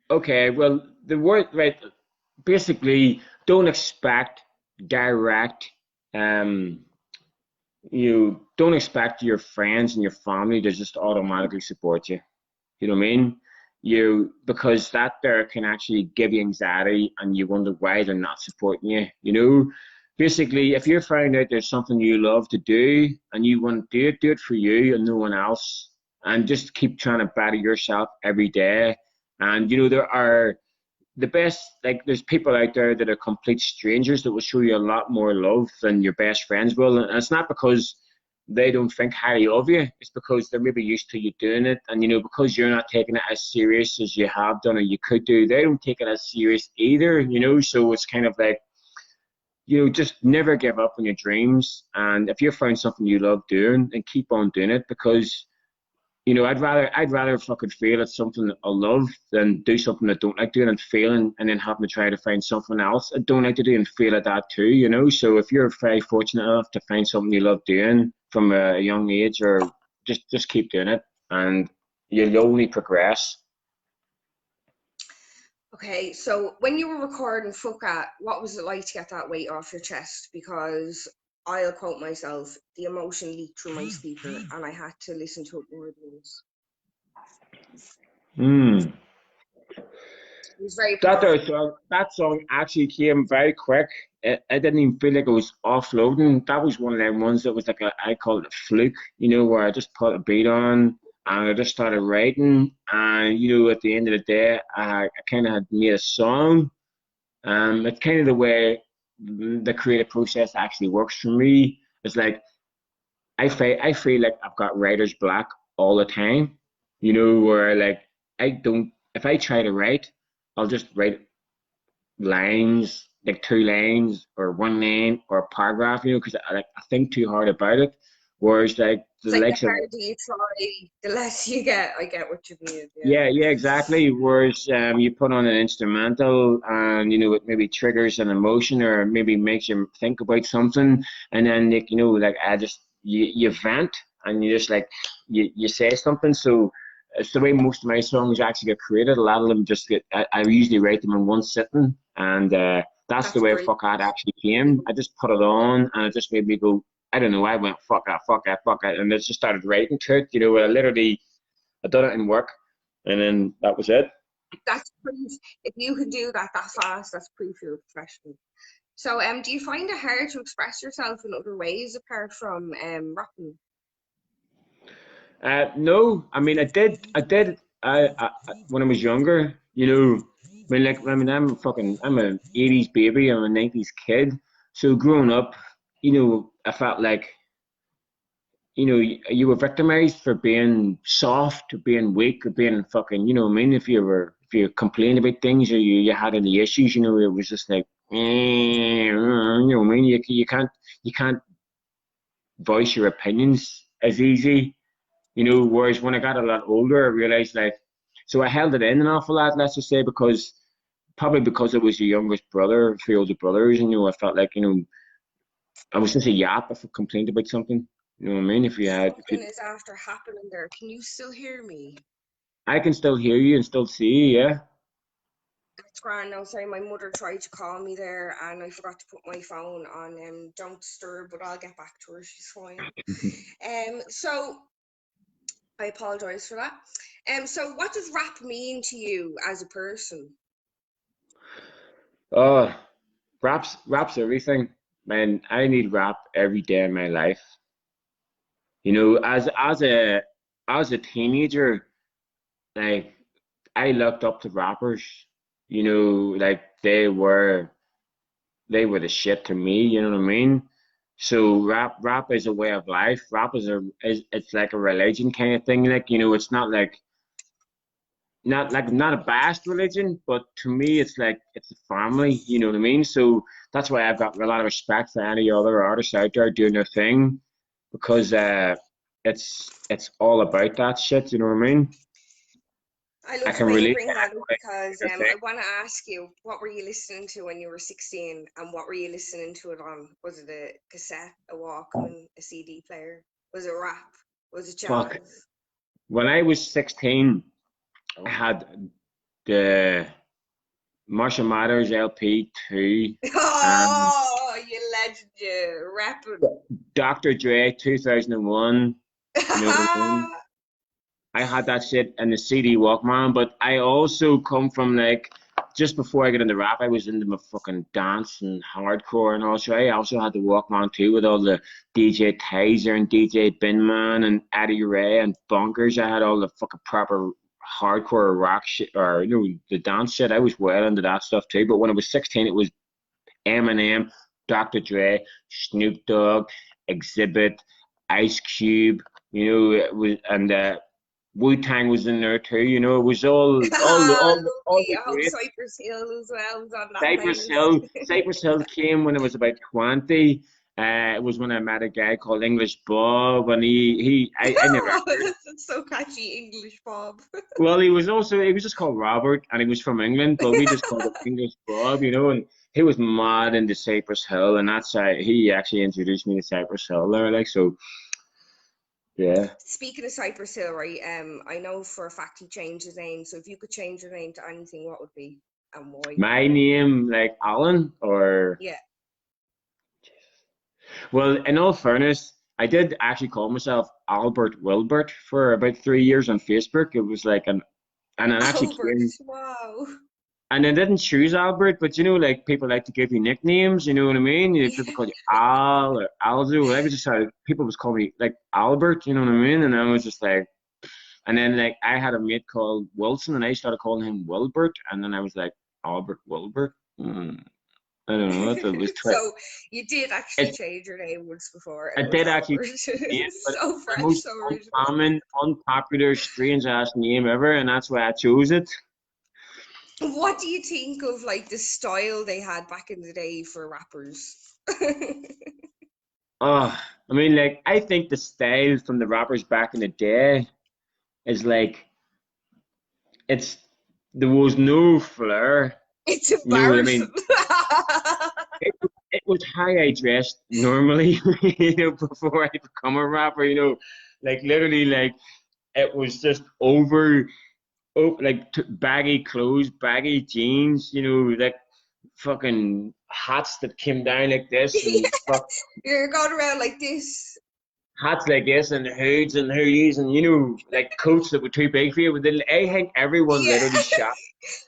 Okay, well, the word, right, basically, don't expect direct. Um, you don't expect your friends and your family to just automatically support you. You know what I mean? Because that there can actually give you anxiety, and you wonder why they're not supporting you. You know, basically, if you're finding out there's something you love to do and you want to do it for you and no one else, and just keep trying to better yourself every day. And you know, there are the best, like, there's people out there that are complete strangers that will show you a lot more love than your best friends will, and it's not because they don't think highly of you. It's because they're maybe used to you doing it, and you know, because you're not taking it as serious as you have done or you could do, they don't take it as serious either, you know. So it's kind of like, you know, just never give up on your dreams, and if you find something you love doing, then keep on doing it, because you know, I'd rather fucking fail at something that I love than do something I don't like doing and failing, and then having to try to find something else I don't like to do and fail at that too, you know. So if you're very fortunate enough to find something you love doing from a young age, or just keep doing it, and you'll only progress. Okay, so when you were recording Fuck At, what was it like to get that weight off your chest? Because I'll quote myself, the emotion leaked through my speaker and I had to listen to it word once. Hmm. It was very That powerful. that song actually came very quick. I didn't even feel like it was offloading. That was one of them ones that was like I call it a fluke, you know, where I just put a beat on and I just started writing. And you know, at the end of the day, I kind of had made a song. It's kind of the way the creative process actually works for me. It's like I feel like I've got writer's block all the time. You know, where like if I try to write, I'll just write lines, like two lines or one line or a paragraph, you know, because I think too hard about it. Whereas like the It's like the likes of harder you try, the less you get. I get what you mean. Yeah. yeah, yeah, exactly. Whereas you put on an instrumental and you know it maybe triggers an emotion or maybe makes you think about something, and then like, you know, like I just you vent and you just like you say something. So it's the way most of my songs actually get created. A lot of them just get I usually write them in one sitting, and that's the That's way brilliant. Fuck That actually came. I just put it on and it just made me go. I don't know. I went fuck that, fuck that, fuck that, and I just started writing to it. You know, I literally I done it in work, and then that was it. That's proof. If you can do that that fast, that's proof you're a professional. So, do you find it hard to express yourself in other ways apart from rapping? No, I mean I did. When I was younger, you know, I mean, I'm a '80s baby, I'm a '90s kid. So growing up, you know, I felt like, you know, you were victimized for being soft, or being weak, or being fucking, you know what I mean? If you complained about things or you had any issues, you know, it was just like, you know what I mean? You can't voice your opinions as easy, you know. Whereas when I got a lot older, I realized like, so I held it in an awful lot, let's just say, because probably because I was the youngest brother, three older brothers, and you know, I felt like, you know, I was just a yap if I complained about something. You know what I mean? If Something you, is after happening there. Can you still hear me? I can still hear you and still see you, yeah. That's grand. No, sorry, my mother tried to call me there and I forgot to put my phone on don't disturb, but I'll get back to her. She's fine. So I apologize for that. So what does rap mean to you as a person? Oh, rap's everything, man. I need rap every day in my life. You know, as a teenager, like I looked up to rappers. You know, like they were the shit to me. You know what I mean? So rap is a way of life. Rap is it's like a religion kind of thing. Like, you know, it's not a based religion, but to me it's like it's a family. You know what I mean? So that's why I've got a lot of respect for any other artists out there doing their thing, because it's all about that shit. You know what I mean? I I love the can way you relate bring to that up because anyone. I want to ask you, what were you listening to when you were 16 and what were you listening to it on? Was it a cassette, a Walkman, a CD player? Was it rap? Was it Fuck. jazz? When I was 16, I had the Marshall Mathers LP 2 and Oh, you legend, you rapping. Dr. Dre 2001. You know what I mean? I had that shit in the CD Walkman, but I also come from like just before I got into rap, I was into my fucking dance and hardcore, and also I also had the Walkman too with all the DJ Tizer and DJ Binman and Eddie Ray and Bonkers. I had all the fucking proper hardcore rock shit, or you know, the dance shit. I was well into that stuff too. But when I was 16, it was Eminem, Dr. Dre, Snoop Dogg, Exhibit, Ice Cube. You know, it was, and Wu Tang was in there too. You know, it was all Lovely. the I hope great. Cypress Hill as well was on that playlist. Cypress Hill came when I was about 20. It was when I met a guy called English Bob, and I never Oh, heard. that's so catchy, English Bob. Well, he was just called Robert, and he was from England, but we just called him English Bob, you know. And he was mad into Cypress Hill, and that's how he actually introduced me to Cypress Hill there, like so. Yeah. Speaking of Cypress Hill, right? I know for a fact he changed his name. So if you could change your name to anything, what would be and why? My name, like Alan, or Yeah. well, in all fairness, I did actually call myself Albert Wilbert for about 3 years on Facebook. It was like and it actually Albert. came, Wow. and I didn't choose Albert, but you know, like people like to give you nicknames, you know what I mean? People call you Al or Aldo. Well, I was just people was calling me like Albert, you know what I mean? And I was just like, and then like I had a mate called Wilson, and I started calling him Wilbert, and then I was like Albert Wilbert. Hmm. I don't know. It was So you did actually it, change your name once before, I and it was did actually awkward. name, but So the fresh, most so original. uncommon, unpopular, strange ass name ever, and that's why I chose it. What do you think of like the style they had back in the day for rappers? Oh, I mean, like, I think the style from the rappers back in the day is like, it's, there was no flair. It's You know what I embarrassing. mean? It was how I dressed normally, before I become a rapper, like literally, like, it was just like baggy clothes, baggy jeans, like fucking hats that came down like this, and You're going around like this. hats like this, and hoods and hoodies, and like coats that were too big for you. But then I think everyone Yeah. literally shot.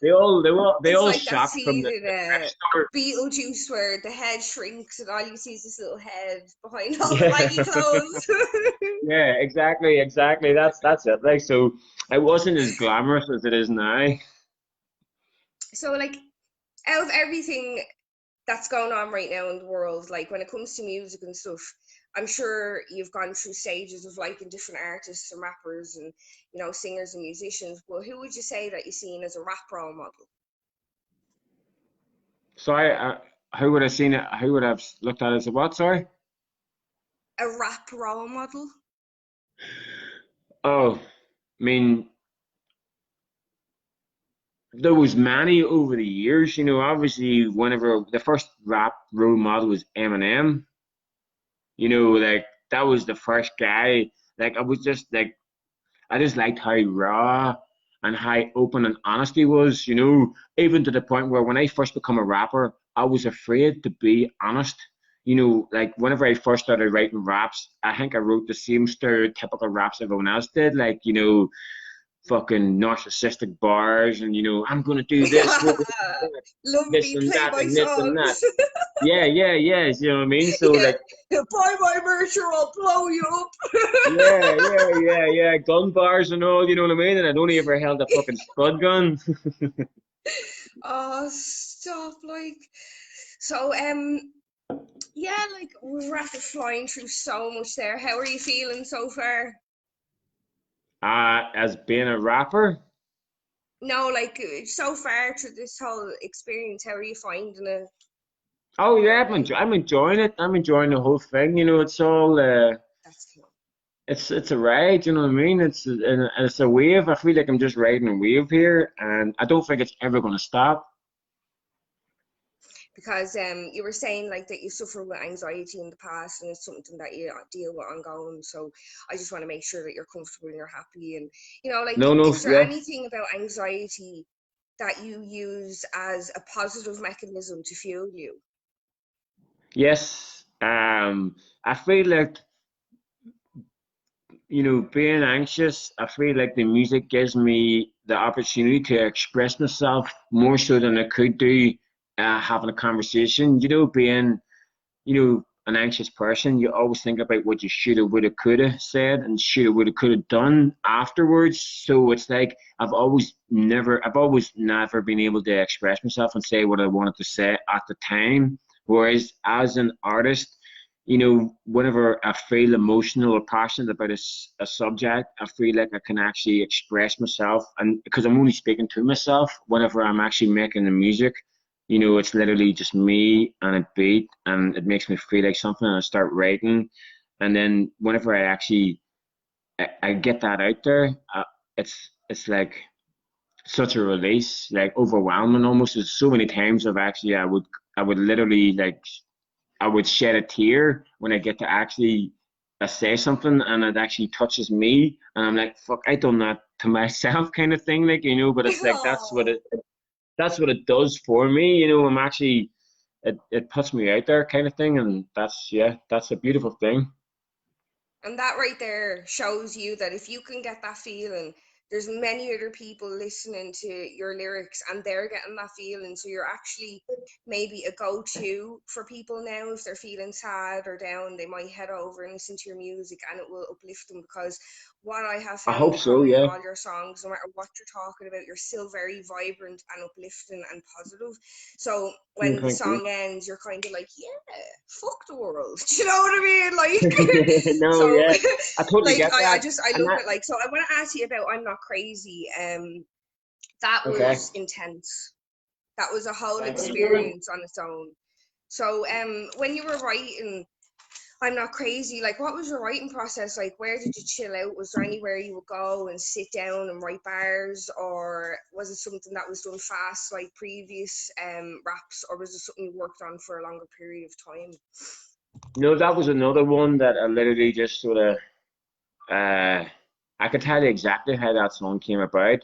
They all It's like that shocked from scene the in thrift store. Beetlejuice where the head shrinks and all you see is this little head behind all the Yeah, baggy clothes. yeah, exactly. That's it. Like, so, it wasn't as glamorous as it is now. So, like, out of everything that's going on right now in the world, like when it comes to music and stuff, I'm sure you've gone through stages of liking different artists and rappers and singers and musicians. But who would you say that you've seen as a rap role model? So how would I seen it? How would I have looked at it as a what? Sorry. A rap role model? Oh, I mean, there was many over the years. Obviously, whenever the first rap role model was Eminem, like, that was the first guy. Like, I was just like, I just liked how raw and how open and honest he was. Even to the point where when I first become a rapper, I was afraid to be honest. Like, whenever I first started writing raps, I think I wrote the same stereotypical raps everyone else did. Like, fucking narcissistic bars, and I'm gonna do this, Love this me, and play that, my and this and that. songs. Yeah, yeah, yeah. You know what I mean? So, Yeah, like, buy my merch or I'll blow you yeah, up. yeah, yeah, yeah. Gun bars and all. You know what I mean? And I'd only ever held a fucking spud gun. Oh, stop! Like, so yeah, like we're after flying through so much there. How are you feeling so far? As being a rapper. No, like so far to this whole experience, how are you finding it? Oh yeah, I'm enjoying it. I'm enjoying the whole thing. It's all That's cool. it's a ride. You know what I mean? It's a wave. I feel like I'm just riding a wave here, and I don't think it's ever gonna stop. Because you were saying like that you suffer with anxiety in the past and it's something that you deal with ongoing, so I just want to make sure that you're comfortable and you're happy, and like, No, no, is there yeah, anything about anxiety that you use as a positive mechanism to fuel you? yes. I feel like, being anxious. I feel like the music gives me the opportunity to express myself more so than I could do having a conversation. Being an anxious person, you always think about what you shoulda, woulda, coulda said, and shoulda, woulda, coulda done afterwards. So it's like I've always never been able to express myself and say what I wanted to say at the time. Whereas as an artist, whenever I feel emotional or passionate about a subject, I feel like I can actually express myself, and because I'm only speaking to myself whenever I'm actually making the music. It's literally just me and a beat, and it makes me feel like something, and I start writing. And then whenever I get that out there, it's like such a release, like overwhelming almost. There's so many times I would literally, like, I would shed a tear when I get to actually say something, and it actually touches me, and I'm like, fuck, I done that to myself, kind of thing, like, but it's like Oh, that's what it does for me. I'm actually, it puts me out there, kind of thing, and that's a beautiful thing. and that right there shows you that if you can get that feeling, there's many other people listening to your lyrics and they're getting that feeling. So you're actually maybe a go-to for people now. If they're feeling sad or down, they might head over and listen to your music and it will uplift them, because what I have I found hope so, from yeah. all your songs, no matter what you're talking about, you're still very vibrant and uplifting and positive. So Oh, when the thank you. song ends, you're kind of like, yeah, fuck the world. Do you know what I mean? Like, No, so, yeah, I totally like, get I that. just, I And love that, it. Like, so I want to ask you about I'm Not Crazy. That okay. was intense. That was a whole Thank you. experience on its own. So, when you were writing I'm Not Crazy, like, what was your writing process like? Where did you chill out? Was there anywhere you would go and sit down and write bars, or was it something that was done fast like previous raps, or was it something you worked on for a longer period of time? No, that was another one that I literally just sort of, I could tell you exactly how that song came about.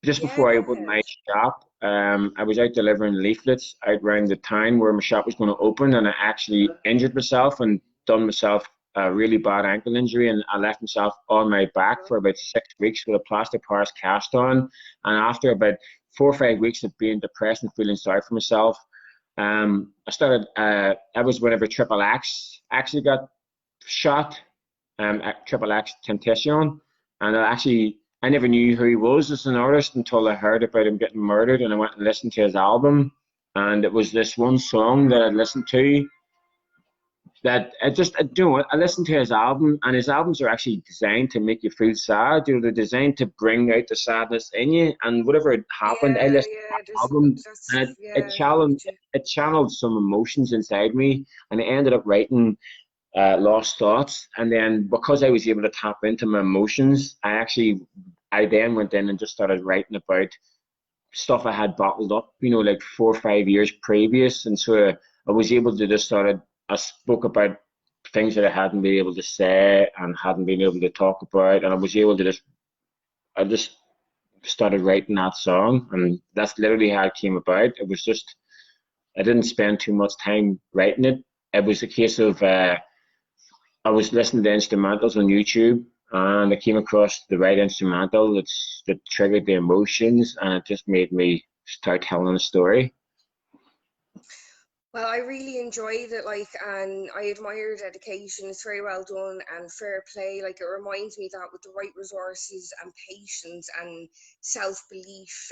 Just Yeah, before I go opened ahead. my shop, I was out delivering leaflets out around the town where my shop was going to open, and I actually injured myself and done myself a really bad ankle injury, and I left myself on my back for about 6 weeks with a plaster Paris cast on. And after about 4 or 5 weeks of being depressed and feeling sorry for myself, I started. That was whenever Triple X actually got shot, at Triple X Temptation, and I never knew who he was as an artist until I heard about him getting murdered, and I went and listened to his album, and it was this one song that I'd listened to that I do know what, I listened to his album, and his albums are actually designed to make you feel sad. You know, they're designed to bring out the sadness in you, and whatever had happened, I Yeah, listened to yeah, that album, and yeah, I get you. it channeled some emotions inside me, and I ended up writing lost thoughts. And then because I was able to tap into my emotions, I then went in and just started writing about stuff I had bottled up, like 4 or 5 years previous. And so I was able to I spoke about things that I hadn't been able to say and hadn't been able to talk about. And I was able to I just started writing that song. And that's literally how it came about. I didn't spend too much time writing it. It was a case of, I was listening to instrumentals on YouTube, and I came across the right instrumental that triggered the emotions, and it just made me start telling a story. Well, I really enjoyed it, like, and I admire your dedication. It's very well done and fair play. Like, it reminds me that with the right resources and patience and self-belief,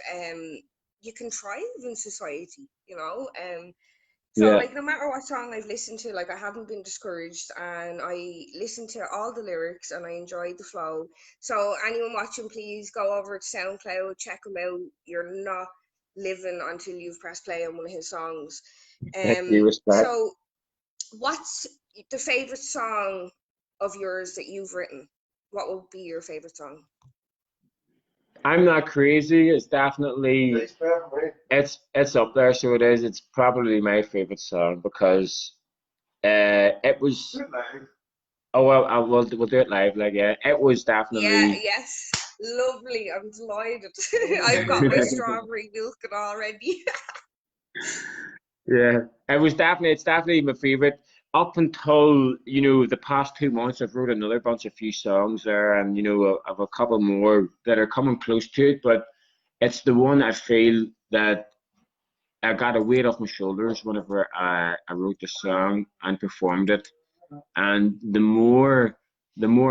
you can thrive in society, you know? So, Yeah, like, no matter what song I've listened to, like, I haven't been discouraged, and I listened to all the lyrics and I enjoyed the flow. So, anyone watching, please go over to SoundCloud, check him out. You're not living until you've pressed play on one of his songs. thank you, respect. So, what's the favorite song of yours that you've written? What would be your favorite song? I'm Not Crazy. It's definitely Thanks, man, for me. it's up there, so it is. It's probably my favorite song because it was. Good night. Oh well, we'll do it live. Like, yeah, it was Yeah, definitely. yes, lovely. I'm delighted. I've got my strawberry milk and already. Yeah, it's definitely my favorite. Up until, the past 2 months, I've wrote another few songs there, and I've a couple more that are coming close to it. But it's the one I feel that I got a weight off my shoulders whenever I wrote the song and performed it. And the more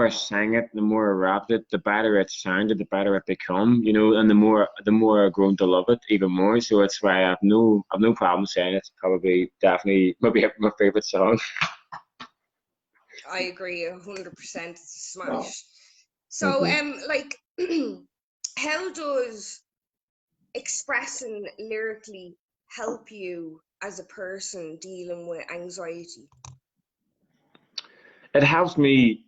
I sang it, the more I rapped it, the better it sounded, the better it become, and the more I've grown to love it even more. So it's why I've no problem saying it's probably definitely maybe my favorite song. I agree 100%. It's a No. smash. So, Hmm. like, how does expressing lyrically help you as a person dealing with anxiety? It helps me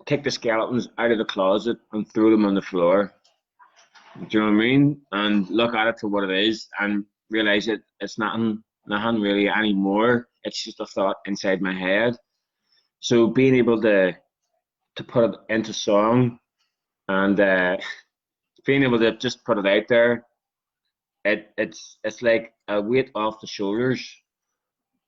take the skeletons out of the closet and throw them on the floor. Do you know what I mean? And look at it for what it is and realize it's nothing really anymore. It's just a thought inside my head. So being able to put it into song and being able to just put it out there, it's like a weight off the shoulders.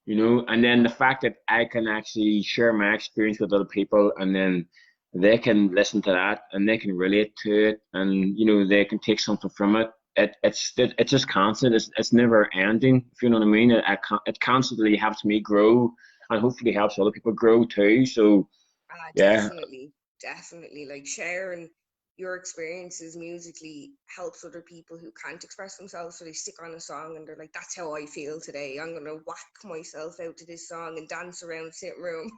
And then the fact that I can actually share my experience with other people, and then they can listen to that and they can relate to it, and they can take something from it. It's just constant. It's never ending. If you know what I mean. It constantly helps me grow, and hopefully helps other people grow too. So yeah, Definitely. definitely. Like sharing your experiences musically helps other people who can't express themselves, so they stick on a song and they're like, that's how I feel today. I'm gonna whack myself out to this song and dance around the sitting room.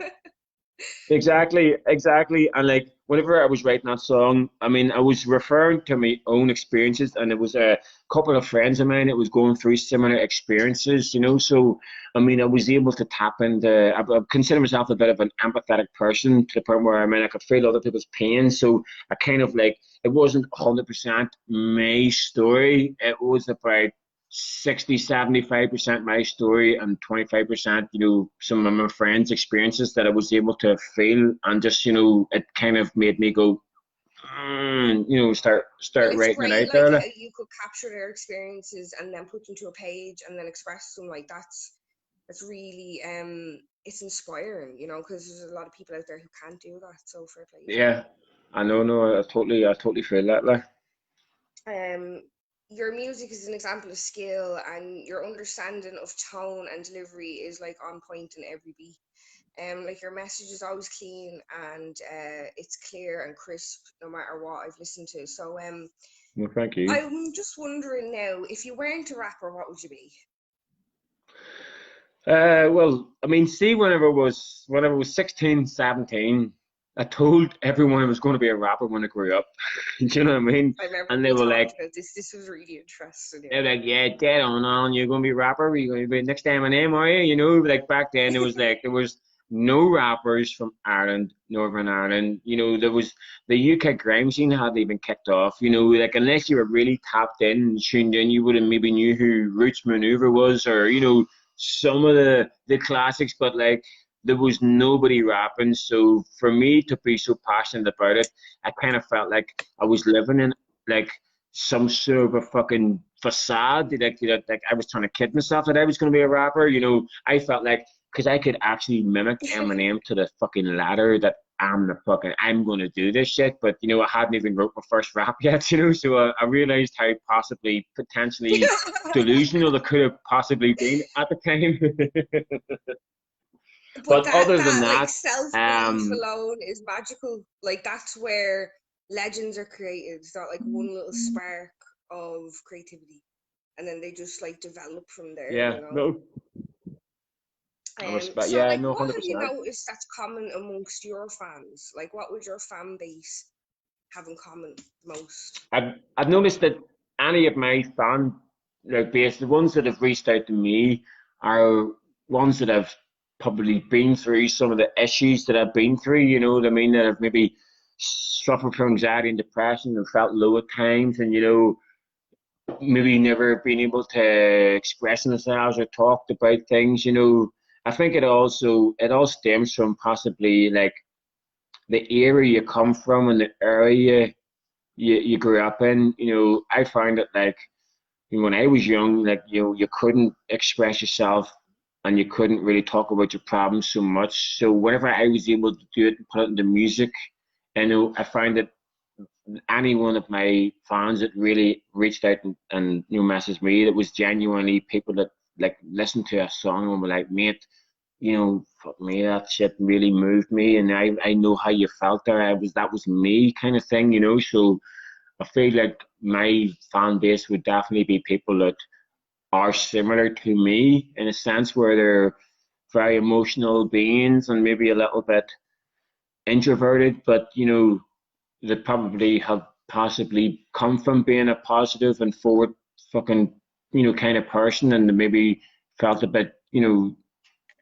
Exactly, exactly. And like whenever I was writing that song, I mean, I was referring to my own experiences, and it was a couple of friends of mine that was going through similar experiences, you know. So, I mean, I was able to tap into, I consider myself a bit of an empathetic person to the point where I mean, I could feel other people's pain. So I kind of like, it wasn't 100% my story. It was about 60, 75% my story and 25%, you know, some of my friends' experiences that I was able to feel, and just, you know, it kind of made me go, you know, Well, start it's writing it great, out like there. how Like. you could capture their experiences and then put them to a page and then express them. Like that's really it's inspiring, you know, because there's a lot of people out there who can't do that. So fair play to you. Yeah, I know, no, I totally feel that. Like, Um, your music is an example of skill, and your understanding of tone and delivery is like on point in every beat. Like your message is always clean and it's clear and crisp no matter what I've listened to. So well, thank you. I'm just wondering now, if you weren't a rapper, what would you be? Well, I mean, see, whenever I was 16, 17, I told everyone I was going to be a rapper when I grew up. Do you know what I mean? I remember And they we were talked like, about this. This was really interesting. they're like, yeah, dead on. You're going to be a rapper. You're going to be next time Eminem, are you? You know, like back then, it was like there was no rappers from Ireland, Northern Ireland. You know, there was the UK grime scene hadn't even kicked off. You know, like unless you were really tapped in and tuned in, you would have maybe knew who Roots Maneuver was, or you know, some of the classics. But like, there was nobody rapping. So for me to be so passionate about it, I kind of felt like I was living in like some sort of a fucking facade like I was trying to kid myself that I was going to be a rapper. You know, I felt like because I could actually mimic Eminem to the fucking ladder that I'm going to do this shit. But you know, I hadn't even wrote my first rap yet. You know, so I realized how possibly potentially delusional it could have possibly been at the time. But But other than that like that, self belief um, alone is magical. Like that's where legends are created. It's not like one little spark of creativity, and then they just like develop from there. yeah, You know. no, I respect. So Yeah, like, no, what hundred have you percent. noticed that's common amongst your fans? Like, what would your fan base have in common most? I've noticed that any of my fan like base, the ones that have reached out to me are ones that have probably been through some of the issues that I've been through, you know what I mean, that have maybe suffered from anxiety and depression and felt low at times and you know, maybe never been able to express themselves or talked about things, you know. I think it all stems from possibly like the area you come from and the area you grew up in. You know, I find that like when I was young, like you know, you couldn't express yourself and you couldn't really talk about your problems so much. So whenever I was able to do it and put it into music, you know, I find that any one of my fans that really reached out and you know messaged me, that was genuinely people that like listened to a song and were like, mate, you know, fuck me, that shit really moved me, and I know how you felt there. That was me kind of thing, you know. So I feel like my fan base would definitely be people that are similar to me in a sense where they're very emotional beings and maybe a little bit introverted, but you know, they probably have possibly come from being a positive and forward fucking, you know, kind of person and they maybe felt a bit, you know,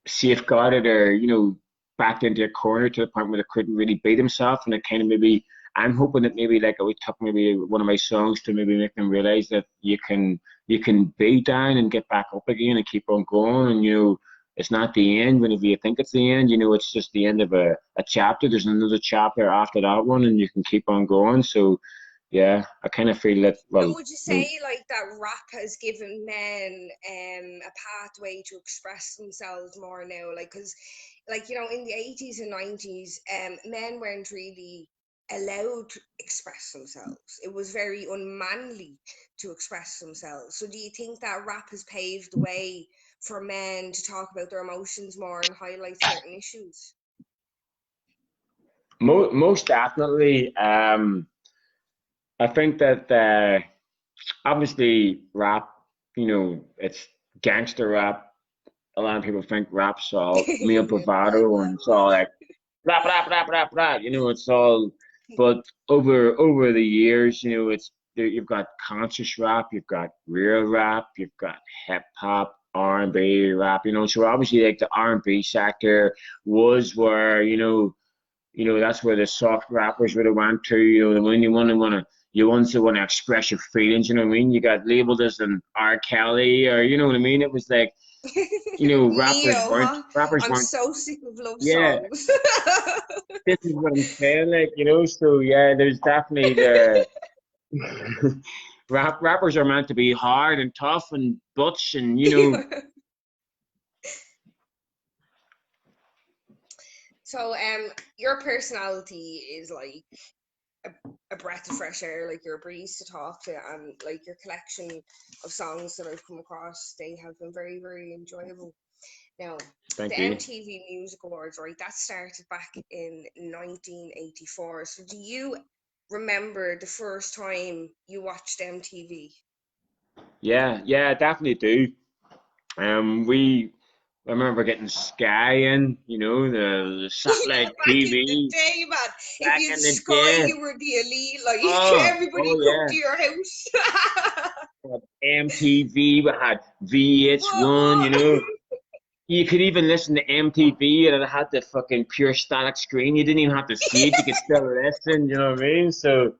safeguarded or you know backed into a corner to the point where they couldn't really be themselves and it kind of maybe I'm hoping that maybe like I would took maybe one of my songs to maybe make them realize that you can be down and get back up again and keep on going and you know it's not the end whenever you think it's the end, you know, it's just the end of a chapter. There's another chapter after that one and you can keep on going. So yeah, I kind of feel that And well would you say like that rap has given men a pathway to express themselves more now? Like, because like you know, in the 80s and 90s, men weren't really allowed to express themselves. It was very unmanly to express themselves. So, do you think that rap has paved the way for men to talk about their emotions more and highlight certain issues? Most definitely. I think that obviously rap, it's gangster rap. A lot of people think rap's all male bravado and it's all like rap, rap, rap, rap, rap. It's all. But over the years, you've got conscious rap, you've got real rap, you've got hip hop, R&B rap. So obviously like the R&B sector was where that's where the soft rappers would have went to. When you want to express your feelings. You know what I mean? You got labeled as an R. Kelly, or you know what I mean? It was like, rappers Neo, weren't huh? rappers I'm weren't. so sick of love Yeah, songs. this is what I'm saying. Like, so yeah, there's definitely the rappers are meant to be hard and tough and butch and So, your personality is like a breath of fresh air. Like, you're a breeze to talk to, and like your collection of songs that I've come across, they have been very, very enjoyable. Now, the Thank you. MTV Music Awards, right? That started back in 1984. So, do you remember the first time you watched MTV? Yeah, I definitely do. We I remember getting Sky in, the satellite Back in the TV day, man. If back you in the Sky, day. you were the elite. Like, Oh everybody come yeah. to your house. We had MTV, we had VH1, What? You could even listen to MTV and it had the fucking pure static screen. You didn't even have to see it, you could still listen, you know what I mean? So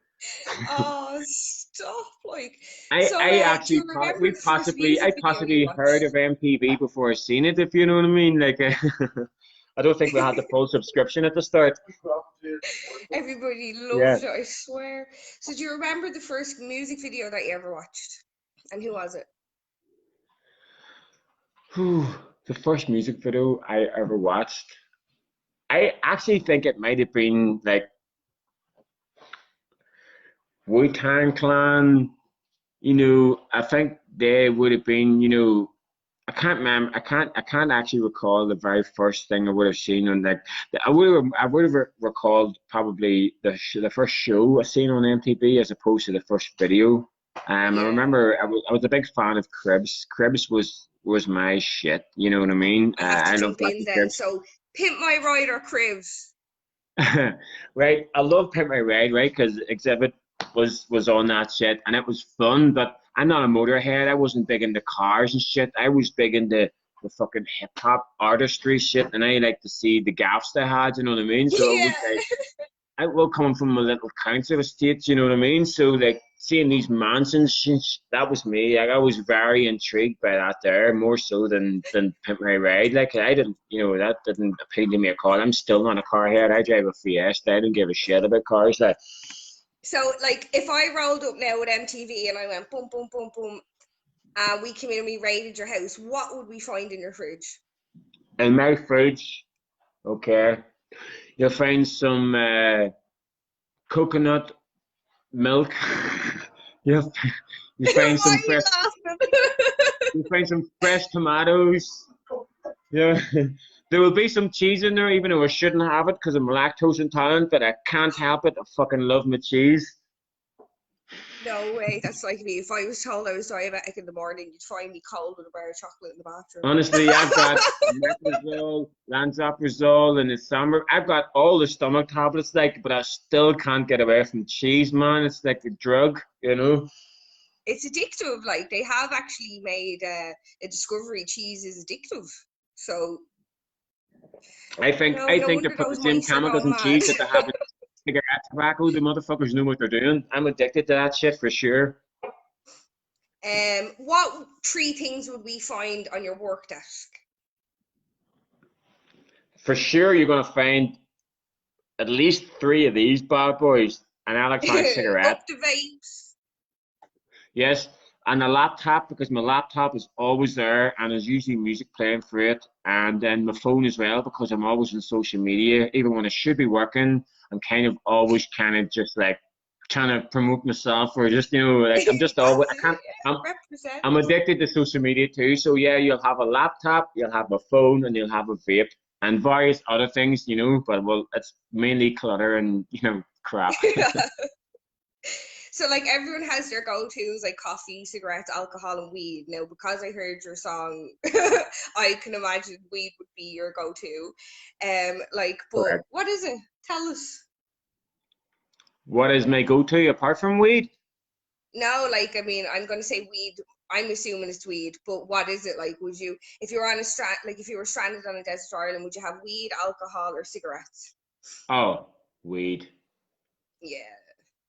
Oh, stop! Like, I so, I do actually you remember the first I music video you possibly heard watched? of MTV before I seen it, if you know what I mean. Like I don't think we had the full subscription at the start. Everybody Yeah. loved it, I swear. So, do you remember the first music video that you ever watched? And who was it? Whew, the first music video I ever watched. I actually think it might have been like Wu-Tang Clan. I think they would have been, I can't remember. I can't actually recall the very first thing I would have seen on like. I would have recalled probably the first show I seen on MTV as opposed to the first video. I Yeah, remember I was a big fan of Cribs. Cribs was my shit. You know what I mean? I have to I love jump in watching then. Cribs. So, Pimp My Ride or Cribs? Right, I love Pimp My Ride, right? Because Exhibit was on that shit, and it was fun. But I'm not a motorhead. I wasn't big into cars and shit. I was big into the fucking hip hop artistry shit, and I like to see the gaps they had. You know what I mean? So it was Yeah. like I will coming from a little council estate, you know what I mean? So like seeing these mansions, that was me. Like I was very intrigued by that there, more so than Pimp My Ride. Like I didn't, that didn't appeal to me at all. I'm still not a car head. I drive a Fiesta. I don't give a shit about cars. Like So, like, if I rolled up now with MTV and I went boom, boom, boom, boom, and we came in and we raided your house, what would we find in your fridge? in my fridge, okay, you'll find some coconut milk. you you find Why some are you fresh. laughing? You find some fresh tomatoes. Yeah, there will be some cheese in there, even though I shouldn't have it because I'm lactose intolerant, but I can't help it. I fucking love my cheese. No way, that's like me. If I was told I was diabetic in the morning, you'd find me cold with a bar of chocolate in the bathroom. Honestly, I've got omeprazole, lansoprazole, and the summer. I've got all the stomach tablets, like, but I still can't get away from cheese, man. It's like a drug. It's addictive. Like, they have actually made a discovery cheese is addictive. So, I no think they wonder put the those same mice are chemicals going in mad. cheese that they have in cigarette tobacco. The motherfuckers know what they're doing. I'm addicted to that shit for sure. What three things would we find on your work desk? For sure, you're gonna find at least three of these bad boys. An electronic cigarette, Up the vapes. yes, and a laptop because my laptop is always there and there's usually music playing for it. And then my phone as well because I'm always on social media. Even when I should be working, I'm kind of always kind of just like trying to promote myself or just, like I'm just always, That's I can't, it, I'm, yeah, represent. I'm addicted to social media too. So yeah, you'll have a laptop, you'll have a phone, and you'll have a vape. and various other things, you know, but well, it's mainly clutter and, you know, crap. So like everyone has their go-tos like coffee, cigarettes, alcohol, and weed. Now, because I heard your song, I can imagine weed would be your go-to. Like, but Correct. what is it? Tell us. What is my go-to apart from weed? No, like I mean, I'm gonna say weed. I'm assuming it's weed, but what is it like? Would you, if you were on a like if you were stranded on a desert island, would you have weed, alcohol, or cigarettes? Oh, weed. Yeah.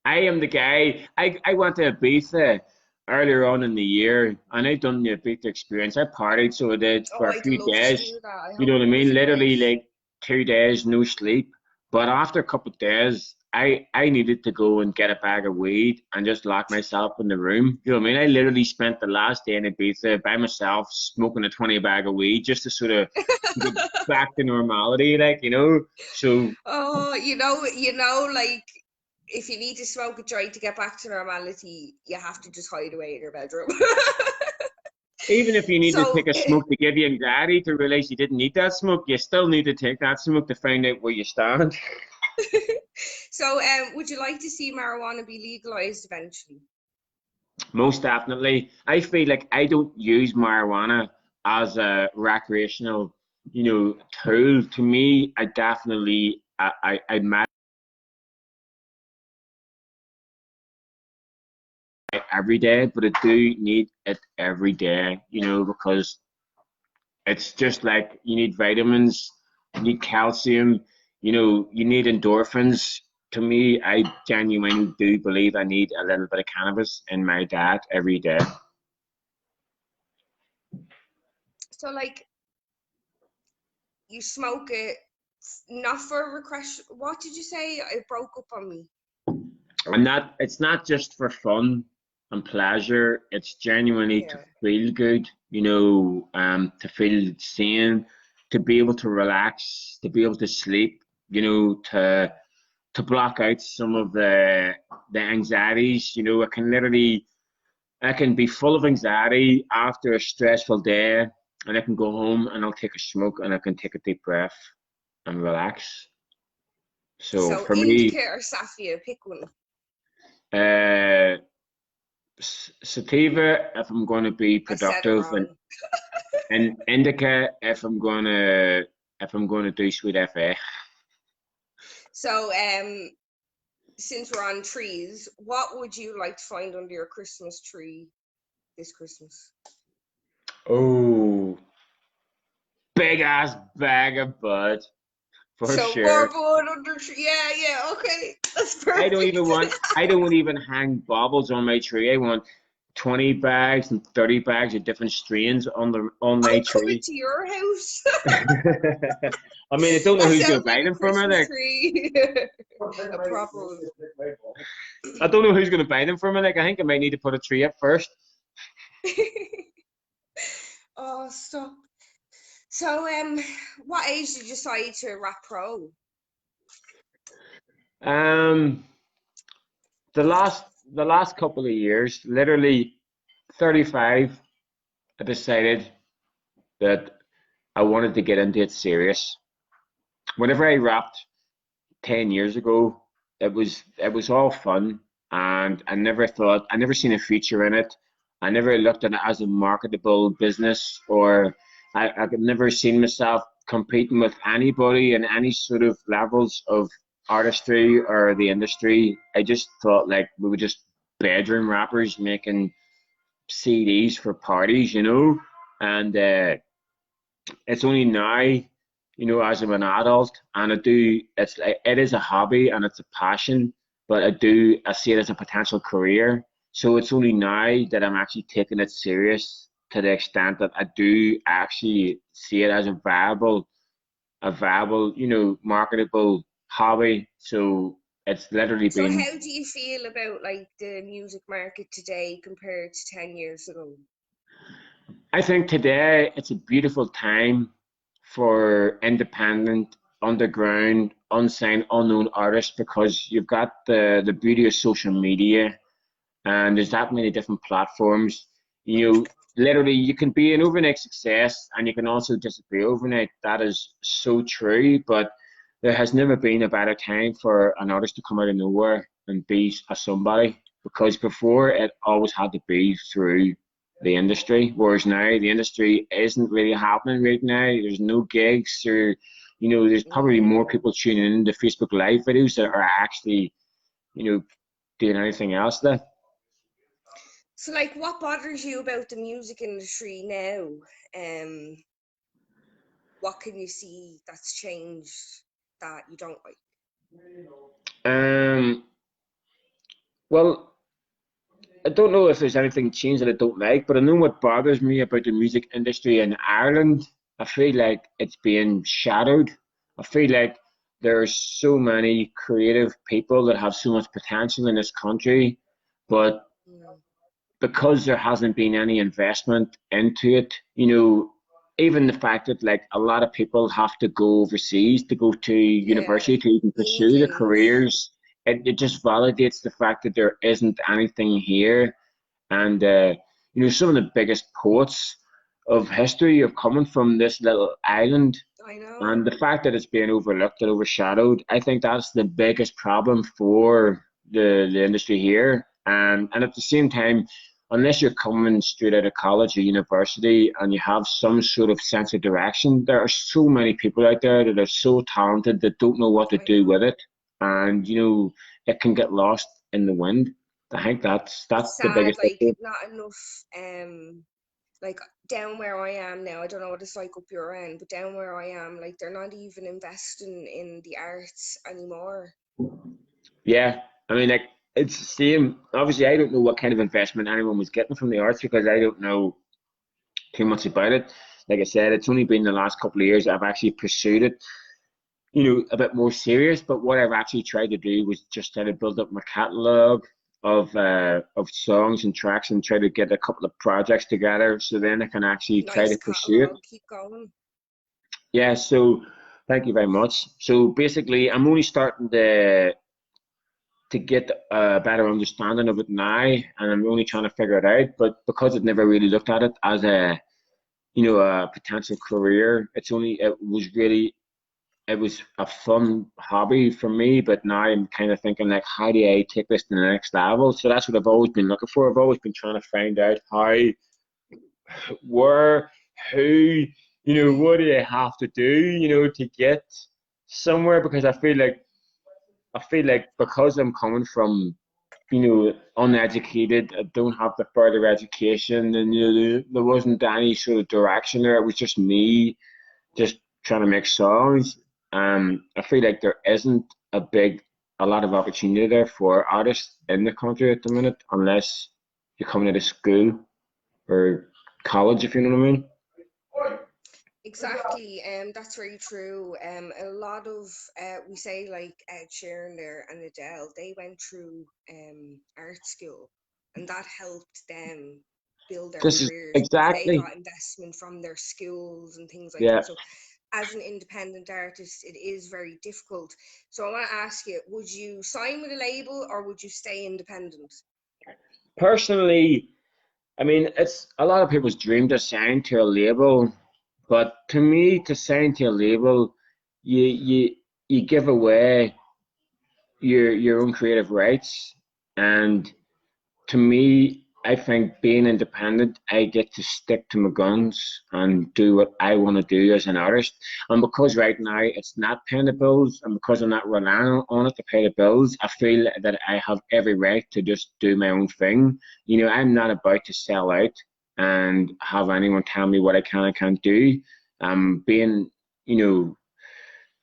I am the guy. I went to Ibiza earlier on in the year, and I done the Ibiza experience. I partied, so I did Oh, for a I'd few love to days. do that. I You know hope what I it mean? goes Literally great. like 2 days, no sleep. But after a couple of days, I needed to go and get a bag of weed and just lock myself in the room. You know what I mean? I literally spent the last day in Ibiza by myself smoking a 20 bag of weed just to sort of get back to normality, like, you know. So Oh, like if you need to smoke a joint to get back to normality, you have to just hide away in your bedroom. even if you need to So, take a smoke to give you anxiety to realize you didn't need that smoke, you still need to take that smoke to find out where you stand. would you like to see marijuana be legalized eventually? Most definitely. I feel like I don't use marijuana as a recreational, you know, tool. To me, I definitely I meditate every day, but I do need it every day, you know, because it's just like you need vitamins, you need calcium, you know, you need endorphins. To me, I genuinely do believe I need a little bit of cannabis in my diet every day. So, like, you smoke it not for recreation. What did you say? It broke up on me. And that it's not just for fun and pleasure, it's genuinely to Yeah. feel good, you know, to feel sane, to be able to relax, to be able to sleep, you know, to block out some of the anxieties. You know, I can be full of anxiety after a stressful day, and I can go home and I'll take a smoke and I can take a deep breath and relax. So So, for me, indica or sativa, pick one. uh, sativa if I'm going to be I said it productive, wrong. and indica if I'm going to do sweet FA. So, since we're on trees, what would you like to find under your Christmas tree this Christmas? Oh, big ass bag of bud for So more sure. bud under tree. Yeah, yeah, okay. That's I perfect. don't even hang baubles on my tree. I want 20 bags and 30 bags of different strains on my I'm coming tree. to your house. I mean, I don't know That who's gonna sounds like buy a them for me. Christmas Like, tree. A proper one. I don't know who's gonna buy them for me. Like, I think I might need to put a tree up first. Oh, stop. So, what age did you decide to rap pro? Um, the last the last couple of years, literally 35, I decided that I wanted to get into it serious. Whenever I rapped 10 years ago, it was all fun, and I never seen a future in it. I never looked at it as a marketable business, or I could never seen myself competing with anybody in any sort of levels of artistry or the industry. I just thought like we were just bedroom rappers making CDs for parties, you know, and it's only now, you know, as I'm an adult, and I do, it's like, it is a hobby and it's a passion, but I see it as a potential career. So it's only now that I'm actually taking it serious to the extent that I do actually see it as a viable, you know, marketable hobby. So it's literally So, been, how do you feel about like the music market today compared to 10 years ago? I think today it's a beautiful time for independent, underground, unsigned, unknown artists because you've got the beauty of social media and there's that many different platforms. You know, literally, you can be an overnight success and you can also disappear overnight. That is so true. But there has never been a better time for an artist to come out of nowhere and be a somebody, because before it always had to be through the industry, whereas now the industry isn't really happening right now. There's no gigs, or there's probably more people tuning into Facebook Live videos that are actually doing anything else there. So, like, what bothers you about the music industry now? What can you see that's changed that you don't like? Well, I don't know if there's anything changed that I don't like, but I know what bothers me about the music industry in Ireland. I feel like it's being shadowed. I feel like there's so many creative people that have so much potential in this country, but because there hasn't been any investment into it, even the fact that like a lot of people have to go overseas to go to university to even pursue their England. careers, it just validates the fact that there isn't anything here. And some of the biggest poets of history are coming from this little island. I know. And the fact that it's being overlooked and overshadowed, I think that's the biggest problem for the industry here. And at the same time, unless you're coming straight out of college or university and you have some sort of sense of direction, there are so many people out there that are so talented that don't know what to do with it. And, it can get lost in the wind. I think that's It's the sad, biggest like issue. not enough. Like down where I am now, I don't know what it's like up your end, but down where I am, like they're not even investing in the arts anymore. Yeah, I mean, like it's the same. Obviously, I don't know what kind of investment anyone was getting from the arts because I don't know too much about it. Like I said, it's only been the last couple of years I've actually pursued it, a bit more serious. But what I've actually tried to do was just try to build up my catalog of songs and tracks and try to get a couple of projects together so then I can actually try Nice to pursue it. catalog, keep going. Yeah, so thank you very much. So basically, I'm only starting to get a better understanding of it now, and I'm only trying to figure it out. But because I've never really looked at it as a potential career, it was a fun hobby for me. But now I'm kind of thinking like, how do I take this to the next level? So that's what I've always been looking for. I've always been trying to find out how, where, who, what do I have to do, to get somewhere, because I feel like because I'm coming from, uneducated, I don't have the further education, and there wasn't any sort of direction there. It was just me just trying to make songs. I feel like there isn't a lot of opportunity there for artists in the country at the minute, unless you're coming out of school or college, if you know what I mean. Exactly, that's very true. A lot of we say like Ed Sheeran there and Adele, they went through art school, and that helped them build their This is careers because they exactly, got investment from their schools and things like yeah. that. So, as an independent artist, it is very difficult. So, I want to ask you: would you sign with a label or would you stay independent? Personally, I mean, it's a lot of people's dream to sign to a label, but to me, to sign to a label, you give away your own creative rights, and to me, I think being independent, I get to stick to my guns and do what I want to do as an artist. And because right now it's not paying the bills, and because I'm not relying on it to pay the bills, I feel that I have every right to just do my own thing. I'm not about to sell out and have anyone tell me what I can and can't do. Being, you know,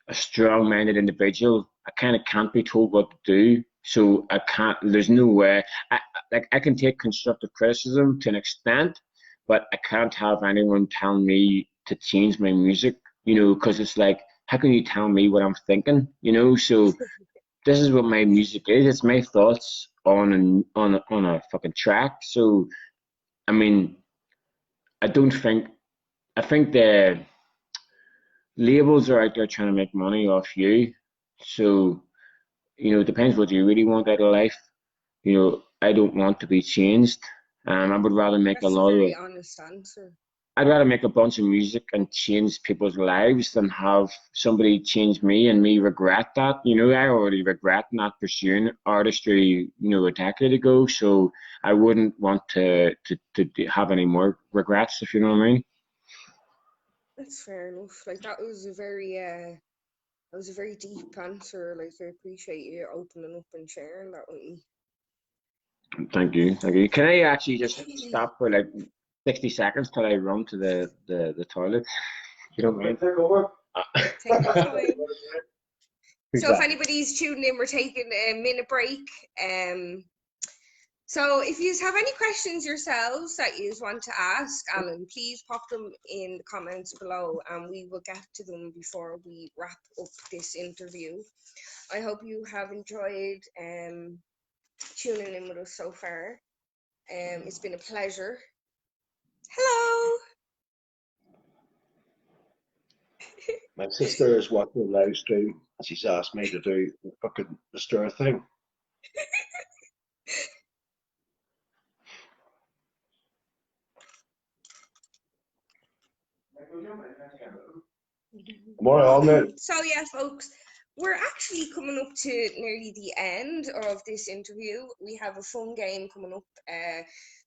a strong-minded individual, I kind of can't be told what to do. So I can't. There's no way. I can take constructive criticism to an extent, but I can't have anyone tell me to change my music. Because it's like, how can you tell me what I'm thinking? So this is what my music is. It's my thoughts on a fucking track. So I mean, I don't think. I think the labels are out there trying to make money off you. So it depends what you really want out of life. I don't want to be changed. I would rather make a That's a lot very of honest answer. I'd rather make a bunch of music and change people's lives than have somebody change me and me regret that. You know, I already regret not pursuing artistry, a decade ago. So I wouldn't want to have any more regrets, if you know what I mean. That's fair enough. Like that was a very deep answer. Like I appreciate you opening up and sharing that with me. Thank you, thank you. Can I actually just stop for like 60 seconds till I run to the toilet? If you don't mind. Take over. Take your time. So if Exactly. anybody's tuning in, we're taking a minute break. So if you have any questions yourselves that you want to ask Alan, please pop them in the comments below and we will get to them before we wrap up this interview. I hope you have enjoyed tuning in with us so far. It's been a pleasure. Hello. My sister is watching the live stream and she's asked me to do the fucking the stir thing. More on it. So yeah, folks, we're actually coming up to nearly the end of this interview. We have a fun game coming up.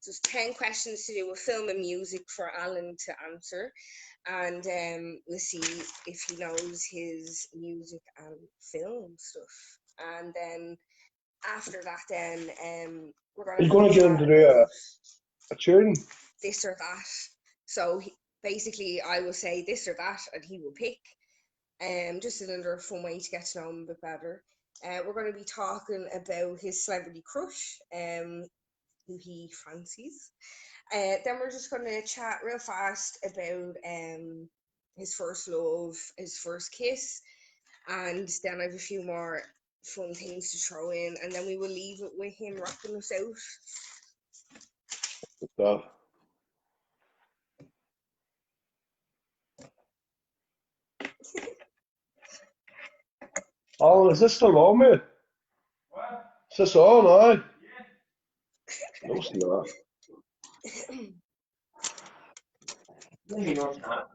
Just 10 questions to do with film and music for Alan to answer. And we'll see if he knows his music and film stuff. And then after that, then we're Are going you to going to get him to do a tune? this or that. So basically, I will say this or that, and he will pick. Just another fun way to get to know him a bit better. We're going to be talking about his celebrity crush, who he fancies. Then we're just going to chat real fast about his first love, his first kiss, and then I have a few more fun things to throw in, and then we will leave it with him wrapping us out. Stuff. Oh, is this still on, mate? What? Is this on, aye? Yeah. No, it's not.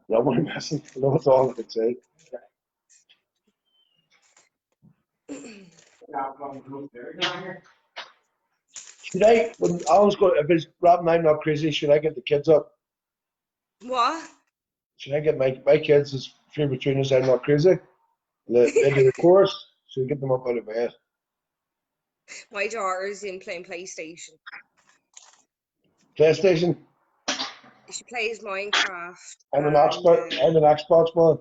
No, I'm messing. No, it's all I can say. Should I, when Alan's going, if his rap night not crazy, should I get the kids up? What? Should I get my kids' favorite tune is I'm Not Crazy? They do the chorus, so you get them up out of bed. My daughter's in playing PlayStation. PlayStation. She plays Minecraft. I'm an And Xbox man.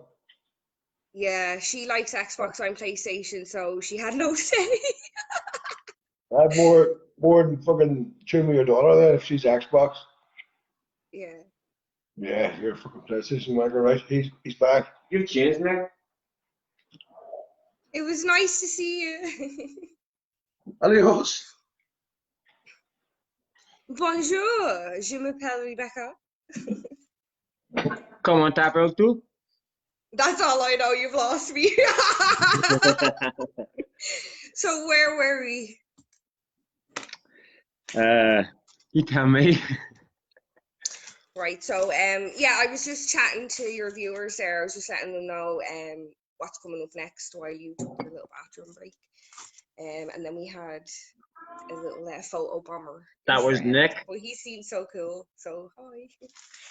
yeah, she likes Xbox, I'm PlayStation, so she had no say. I have more than fucking tune with your daughter then if she's Xbox. Yeah. Yeah, you're a fucking PlayStation maker, right? He's back. You've changed, man. It was nice to see you. Adios. Bonjour, je m'appelle Rebecca. Come on, tap out too. That's all I know, you've lost me. So where were we? You tell me. Right, so yeah, I was just chatting to your viewers there. I was just letting them know what's coming up next while you took your little bathroom break. And then we had a little photo bomber. That was Nick. But he seemed so cool. So hi.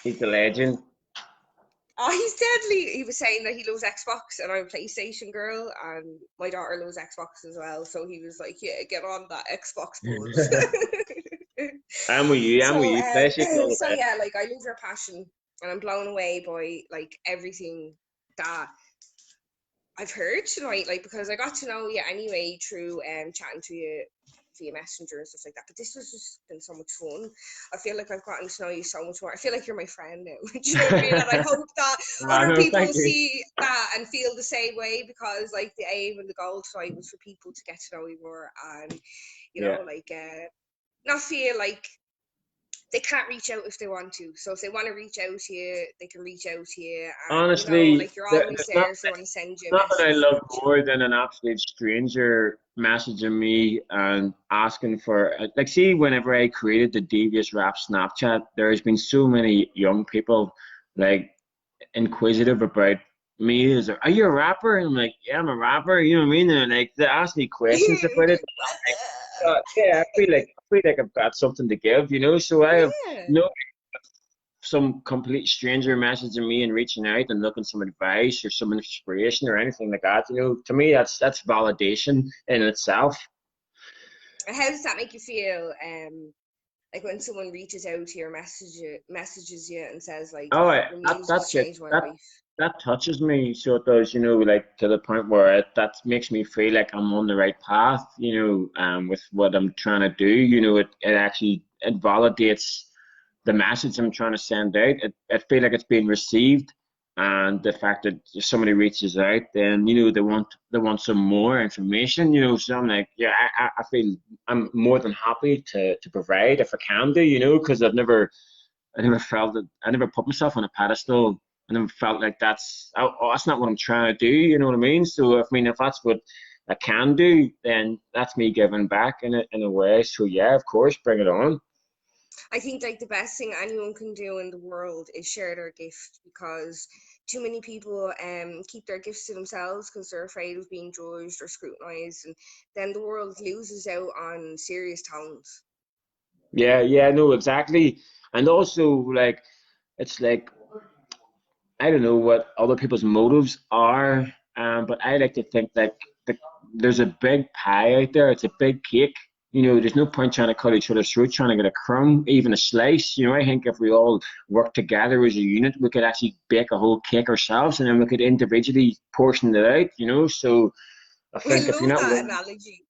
He's a legend. Oh, he's deadly. He was saying that he loves Xbox and I'm a PlayStation girl and my daughter loves Xbox as well. So he was like, yeah, get on that Xbox buzz. I'm with you. PlayStation all the So best. yeah, like I love your passion and I'm blown away by like everything that I've heard tonight, like because I got to know you anyway through chatting to you via Messenger and stuff like that. But this was just been so much fun. I feel like I've gotten to know you so much more. I feel like you're my friend now. Do you know what I mean? And I hope that other No, people thank you. see that and feel the same way because like the aim and the goal tonight was for people to get to know you more and you know like not feel like they can't reach out if they want to. So if they want to reach out to you, they can reach out to you, and you know, Honestly, like you're always there's there if they want to send you a nothing I message. love more than an absolute stranger messaging me and asking for, like, see, whenever I created the Devious Rap Snapchat, there's been so many young people, like, inquisitive about me. Is there, are you a rapper? And I'm like, yeah, I'm a rapper. You know what I mean? And like, they ask me questions about it. Yeah, I feel like I've got something to give, you know. So I have Yeah. no some complete stranger messaging me and reaching out and looking some advice or some inspiration or anything like that. You know, to me that's validation in itself. How does that make you feel? Like when someone reaches out to your messages you and says like, Oh, your that music's that's it. changed my That life. that touches me. So it does, you know, like to the point where that makes me feel like I'm on the right path. You know, with what I'm trying to do. You know, it actually it validates the message I'm trying to send out. I feel like it's being received, and the fact that if somebody reaches out, then you know they want some more information. You know, so I'm like, yeah, I feel I'm more than happy to provide if I can do. You know, because I never felt that I never put myself on a pedestal. I never felt like that's not what I'm trying to do. You know what I mean? So if that's what I can do, then that's me giving back in a way. So yeah, of course, bring it on. I think like the best thing anyone can do in the world is share their gift, because too many people keep their gifts to themselves because they're afraid of being judged or scrutinized, and then the world loses out on serious talents. Yeah, yeah, no, exactly. And also, like, it's like, I don't know what other people's motives are, but I like to think like the, there's a big pie out there. It's a big cake. You know, there's no point trying to cut each other's throat, trying to get a crumb, even a slice. You know, I think if we all work together as a unit, we could actually bake a whole cake ourselves, and then we could individually portion it out. You know, so I I think if you're love not that willing, analogy.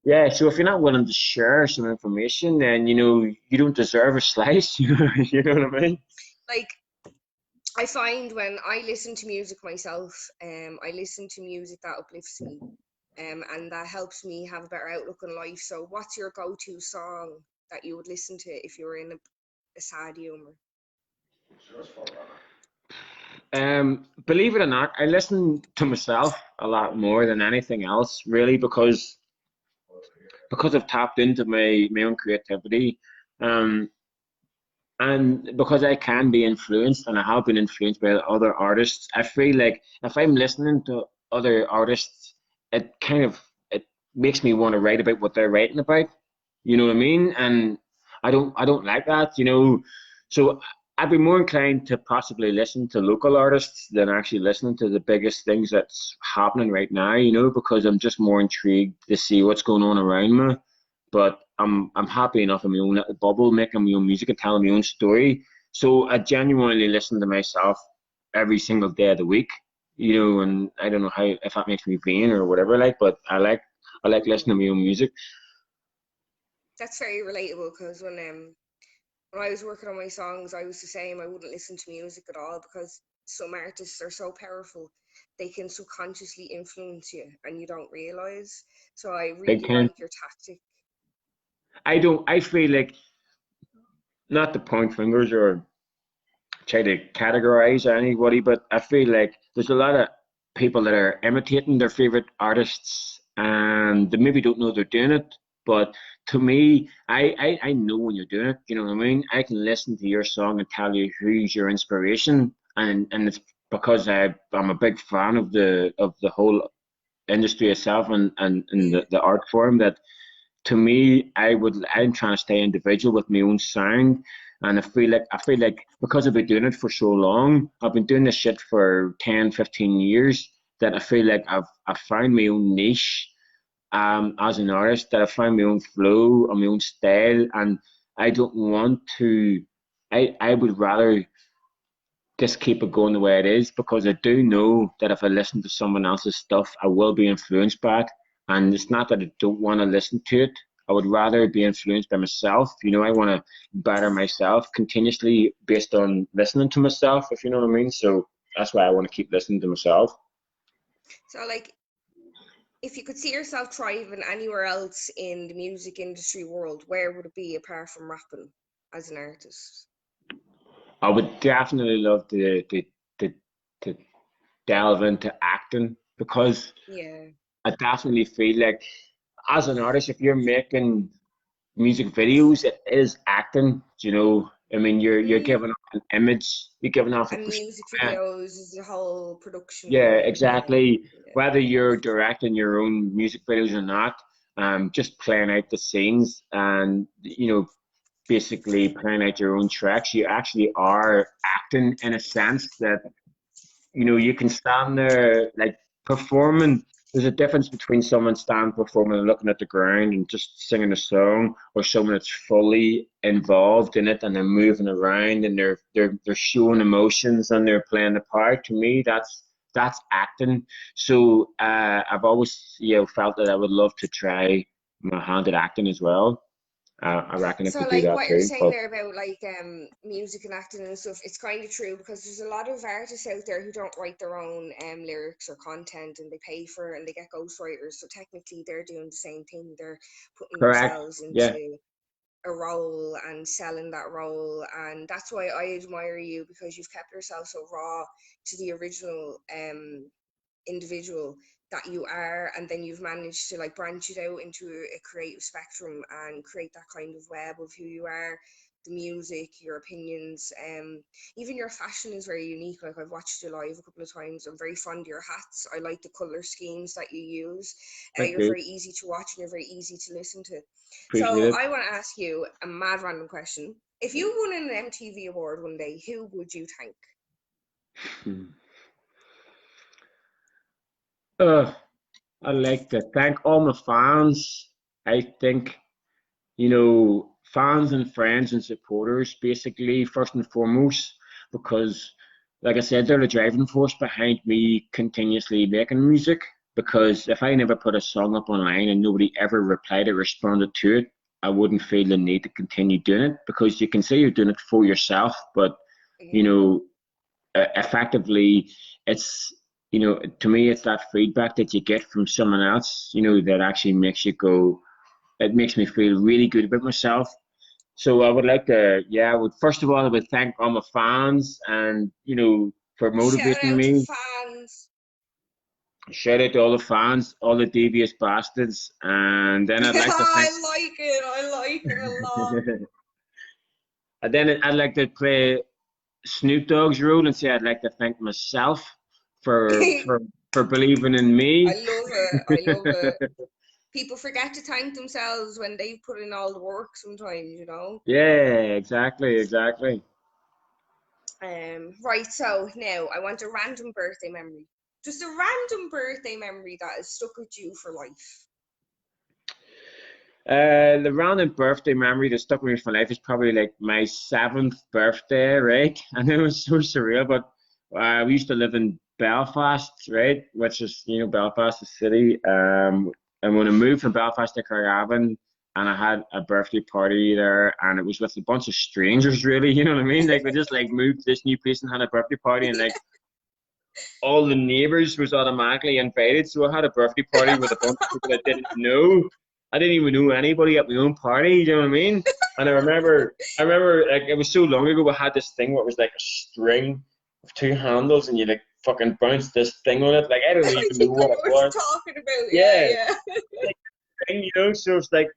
yeah, so if you're not willing to share some information, then you know you don't deserve a slice. You know what I mean? Like, I find when I listen to music myself, I listen to music that uplifts me, and that helps me have a better outlook on life. So, what's your go-to song that you would listen to if you were in a sad humor? Believe it or not, I listen to myself a lot more than anything else, really, because I've tapped into my own creativity, um, and because I can be influenced, and I have been influenced by other artists. I feel like if I'm listening to other artists, it makes me want to write about what they're writing about. You know what I mean? And I don't like that, you know. So I'd be more inclined to possibly listen to local artists than actually listening to the biggest things that's happening right now, you know, because I'm just more intrigued to see what's going on around me. But I'm happy enough in my own little bubble, making my own music and telling my own story. So I genuinely listen to myself every single day of the week, you know, and I don't know how if that makes me vain or whatever, like, but I like listening to my own music. That's very relatable, because when I was working on my songs, I was the same. I wouldn't listen to music at all because some artists are so powerful. They can subconsciously influence you and you don't realize. So I Big really time. like your tactic. I feel like not to point fingers or try to categorize anybody, but I feel like there's a lot of people that are imitating their favorite artists and they maybe don't know they're doing it. But to me, I know when you're doing it, you know what I mean? I can listen to your song and tell you who's your inspiration, and it's because I'm a big fan of the whole industry itself and the art form that to me, I'm trying to stay individual with my own sound. And I feel like because I've been doing it for so long, I've been doing this shit for 10, 15 years, that I feel like I've found my own niche as an artist, that I found my own flow and my own style. And I don't want to I would rather just keep it going the way it is, because I do know that if I listen to someone else's stuff, I will be influenced by it. And it's not that I don't want to listen to it. I would rather be influenced by myself. You know, I want to better myself continuously based on listening to myself, if you know what I mean. So that's why I want to keep listening to myself. So, like, if you could see yourself thriving anywhere else in the music industry world, where would it be apart from rapping? as an artist? I would definitely love to delve into acting because Yeah. I definitely feel like as an artist, if you're making music videos, it is acting. You know, I mean, you're Mm. giving off an image, you're giving off a And music persona. videos is the whole Yeah, production. exactly. Yeah. Whether you're directing your own music videos or not, just playing out the scenes and basically playing out your own tracks, you actually are acting in a sense that you can stand there like performing. There's a difference between someone standing performing and looking at the ground and just singing a song, or someone that's fully involved in it and they're moving around and they're showing emotions and they're playing the part. To me, that's acting. So I've always felt that I would love to try my hand at acting as well. I reckon I So could do like that what you're too. saying But there about like music and acting and stuff, it's kind of true because there's a lot of artists out there who don't write their own lyrics or content and they pay for it and they get ghostwriters. So technically they're doing the same thing. They're putting correct. themselves Yeah. into a role and selling that role, and that's why I admire you, because you've kept yourself so raw to the original individual that you are, and then you've managed to like branch it out into a creative spectrum and create that kind of web of who you are, the music, your opinions, even your fashion is very unique. Like I've watched you live a couple of times. I'm very fond of your hats. I like the color schemes that you use. Thank You're you. very easy to watch and you're very easy to listen to. Appreciate So it. I want to ask you a mad random question. If you won an MTV award one day, who would you thank? Hmm. I'd like to thank all my fans. I think, fans and friends and supporters, basically, first and foremost, because, like I said, they're the driving force behind me continuously making music. Because if I never put a song up online and nobody ever replied or responded to it, I wouldn't feel the need to continue doing it. Because you can say you're doing it for yourself, but, you Mm. know, effectively, it's to me, it's that feedback that you get from someone else, that actually makes you go. It makes me feel really good about myself. So I would like to, yeah, I would first of all, I would thank all my fans and for Shout motivating out to the me. fans. Shout out to all the fans, all the devious bastards, and then I'd like to thank. I like it. I like it a lot. And then I'd like to play Snoop Dogg's role and say I'd like to thank myself for I for for believing in me. love it. I love it. People forget to thank themselves when they put in all the work sometimes. Yeah, exactly. Right, so now I want a random birthday memory. Just a random birthday memory that has stuck with you for life. The random birthday memory that stuck with me for life is probably like my seventh birthday, right? And it was so surreal, but we used to live in Belfast, right? Which is, Belfast, the city. And when I moved from Belfast to Craigavon, and I had a birthday party there, and it was with a bunch of strangers, really, you know what I mean? Like, we just like moved to this new place and had a birthday party, and like all the neighbors was automatically invited. So I had a birthday party with a bunch of people I didn't know. I didn't even know anybody at my own party. You know what I mean? And I remember, like it was so long ago. We had this thing where it was like a string of two handles, and you like fucking bounce this thing on it. Like I don't I even know think I what know it what was. you're talking about. Yeah, Yeah, yeah. like, thing. So it's like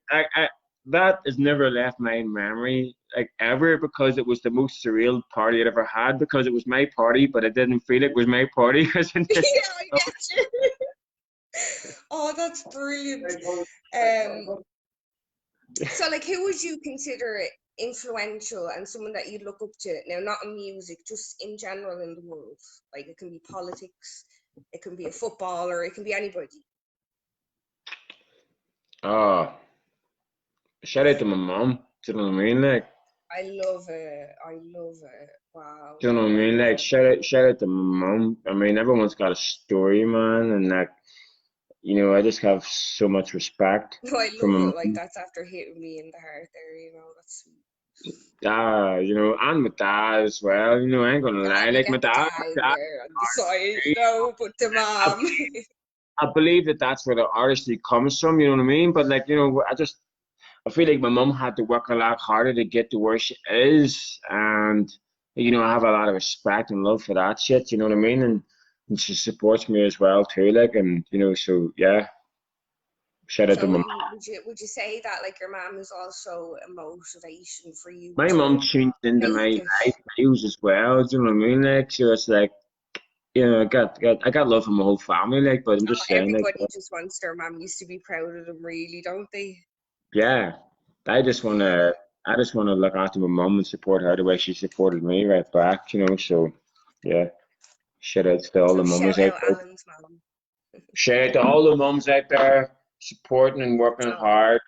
that has never left my memory like ever, because it was the most surreal party I'd ever had, because it was my party, but I didn't feel it was my party because Yeah, I get you. Oh, that's brilliant. Um, so like, who would you consider influential and someone that you look up to? Now, not in music, just in general in the world. Like, it can be politics, it can be a footballer, it can be anybody. Oh, shout out to my mom. Do you know what I mean? Like, I love it. I love it. Wow. do you know what I mean? Like, shout out to my mom. I mean, everyone's got a story, man, and like, I just have so much respect No, I for my love it. Like, mom. that's after hitting me in the heart there. That's sweet. And my dad as well. I ain't gonna lie. We Like my get the dad, dad in there on the side, no, but the I, mom. I believe that that's where the artistry comes from. You know what I mean? But like, I feel like my mum had to work a lot harder to get to where she is, and you know, I have a lot of respect and love for that shit. You know what I mean? And she supports me as well too. Like, and you know, so yeah. Shout out to So my mum. would you say that like your mom is also a motivation for you My to mum tunes into make my it? life views as well. Do you know what I mean? Like, so it's like, you know, I got love for my whole family. Like, but I'm just saying, like, Everybody just wants their mom used to be proud of them, really, don't they? yeah, I just wanna, I just wanna look after my mum and support her the way she supported me right back. You know, so yeah. Shout out to all the So mums shout out out there. Alan's mom. Shout out to all the mums out there supporting and working Oh. hard.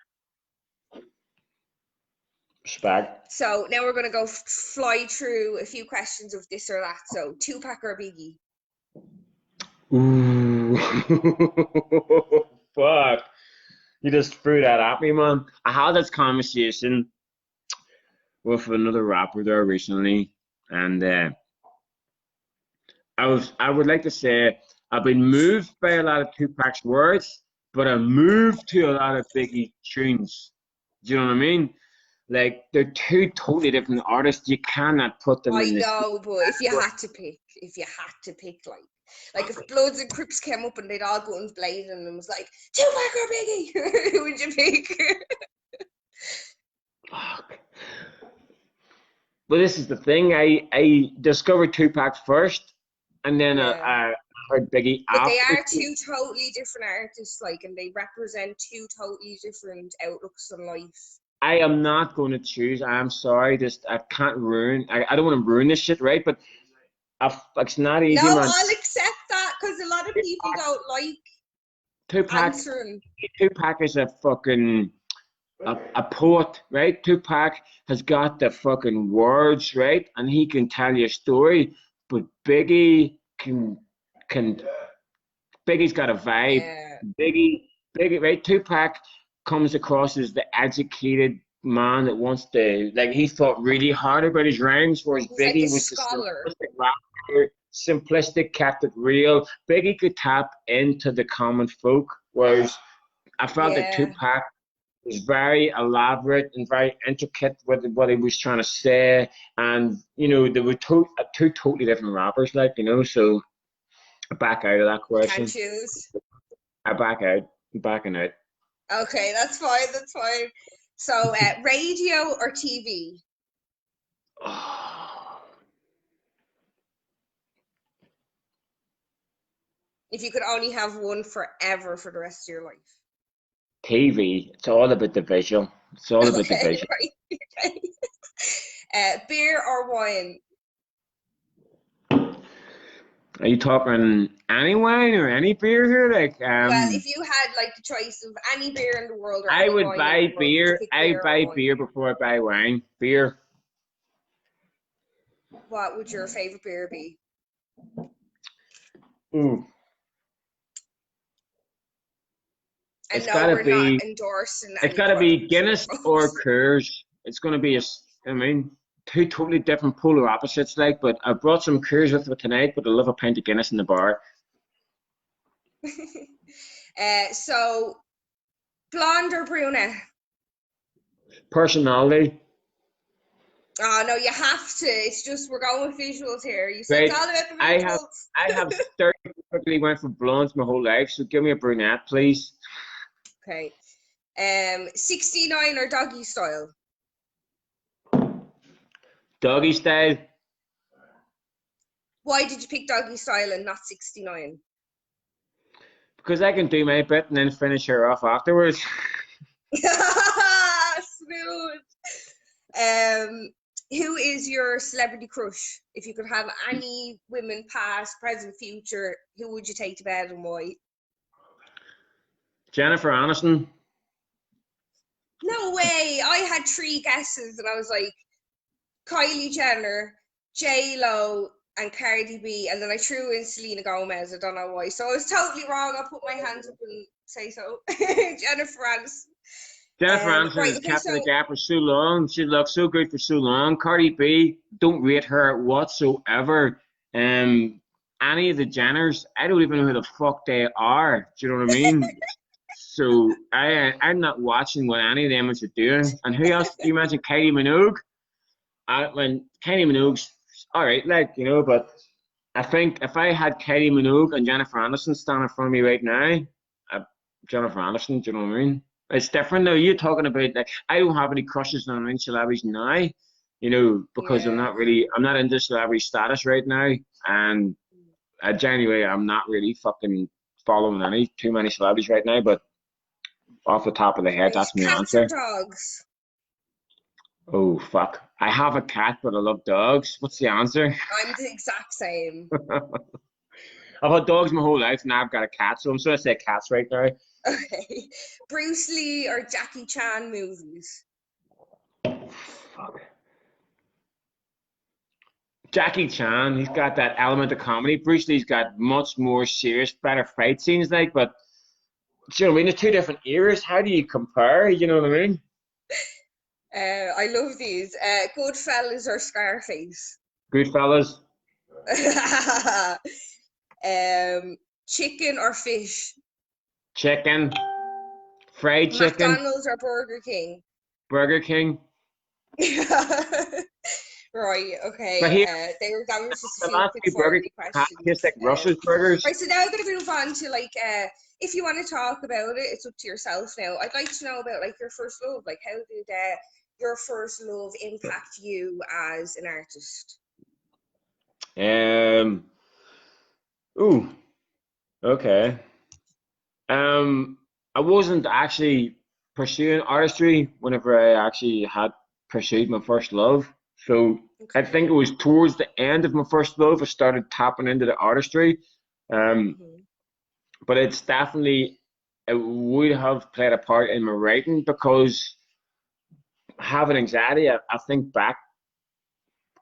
Respect. So now we're gonna go fly through a few questions of this or that. So Tupac or Biggie? Ooh. Fuck. You just threw that at me, man. I had this conversation with another rapper there recently, and I would like to say I've been moved by a lot of Tupac's words, but I'm moved to a lot of Biggie tunes. Do you know what I mean? Like they're two totally different artists. You cannot put them I in the same know, but if you had to pick, like if Bloods and Crips came up and they'd all guns blazing and was like Tupac or Biggie, who would you pick? Fuck. But this is the thing. I discovered Tupac first, and then Yeah. I heard Biggie But they after. are two totally different artists, like, and they represent two totally different outlooks on life. I am not going to choose. I'm sorry. Just I can't ruin. I don't want to ruin this shit, right? But it's not No, easy, man. I'll accept that because a lot of people don't like Tupac, answering. Tupac is a fucking a poet, right? Tupac has got the fucking words, right? And he can tell you a story. But can Biggie's got a vibe. Yeah, Biggie, right? Tupac comes across as the educated man that wants to, like, he thought really hard about his rhymes, whereas he's like a Biggie was the scholar. simplistic rapper, simplistic, kept it real. Biggie could tap into the common folk, whereas I felt that Yeah, Tupac was very elaborate and very intricate with what he was trying to say, and you know they were two totally different rappers, like you know. So I back out of that you can't question. choose. I back out. I'm backing out. Okay, that's fine. That's fine. So, radio or TV? If you could only have one forever for the rest of your life. TV. It's all about the visual. It's all about the Okay, visual. right. Okay. Beer or wine? Are you talking any wine or any beer here? Like, Well, if you had like the choice of any beer in the world or I any would wine in the buy world, would you beer. pick I beer or buy wine? beer before I buy wine. Beer. What would your favorite beer be? Ooh. And It's no, gotta we're not be. endorsing It's any gotta be products here, Guinness or folks. Coors. It's gonna be I mean, two totally different polar opposites. Like, but I brought some Coors with me tonight. But I love a pint of Guinness in the bar. So, blonde or brunette? Personality. Oh no, you have to. It's just we're going with visuals here. You said it's Right. all about the I have visuals. I have stereotypically went for blondes my whole life, so give me a brunette, please. Okay. 69 or doggy style? Doggy style. Why did you pick doggy style and not 69? Because I can do my bit and then finish her off afterwards. Smooth. Who is your celebrity crush? If you could have any women, past, present, future, who would you take to bed and why? Jennifer Aniston. No way. I had three guesses and I was like Kylie Jenner, J.lo, and Cardi B, and then I threw in Selena Gomez. I don't know why. So I was totally wrong. I'll put my hands up and say so. Jennifer Aniston. Jennifer Aniston Right, has okay, kept in the so gap for so long. She looks so good for so long. Cardi B, don't rate her whatsoever. Any of the Jenners, I don't even know who the fuck they are. Do you know what I mean? so I'm not watching what any of them are doing. And who else? Do you imagine Kylie Minogue? When Kylie Minogue's all right, like, you know, but I think if I had Kylie Minogue and Jennifer Aniston standing in front of me right now, Jennifer Aniston, do you know what I mean? It's different though. You're talking about, like, I don't have any crushes on any celebrities now, you know, because I'm Yeah. not into celebrity status right now, and genuinely I'm not really fucking following too many celebrities right now. But off the top of the head, Right. that's my Cats or answer. dogs? Oh fuck! I have a cat, but I love dogs. What's the answer? I'm the exact same. I've had dogs my whole life, now I've got a cat, so I'm sort of say cats right now. Okay. Bruce Lee or Jackie Chan movies? Fuck. Jackie Chan, he's got that element of comedy. Bruce Lee's got much more serious, better fight scenes, like, but do you know what I mean? There's two different eras. How do you compare? You know what I mean? I love these. Goodfellas or Scarface? Goodfellas, Chicken or fish? chicken, fried chicken, McDonald's or Burger King? Burger King. Right, But okay. here, That was just a the few last quick few Burger fire King questions. taste like Russia's burgers. Right, so now I'm gonna move on to like if you want to talk about it, it's up to yourself now. I'd like to know about like your first love. Like how did your first love impact you as an artist? Um, ooh, okay. Um, I wasn't actually pursuing artistry whenever I actually had pursued my first love. So I Okay. think it was towards the end of my first love I started tapping into the artistry. Um, Hmm. but it's definitely, it would have played a part in my writing because having anxiety, I think back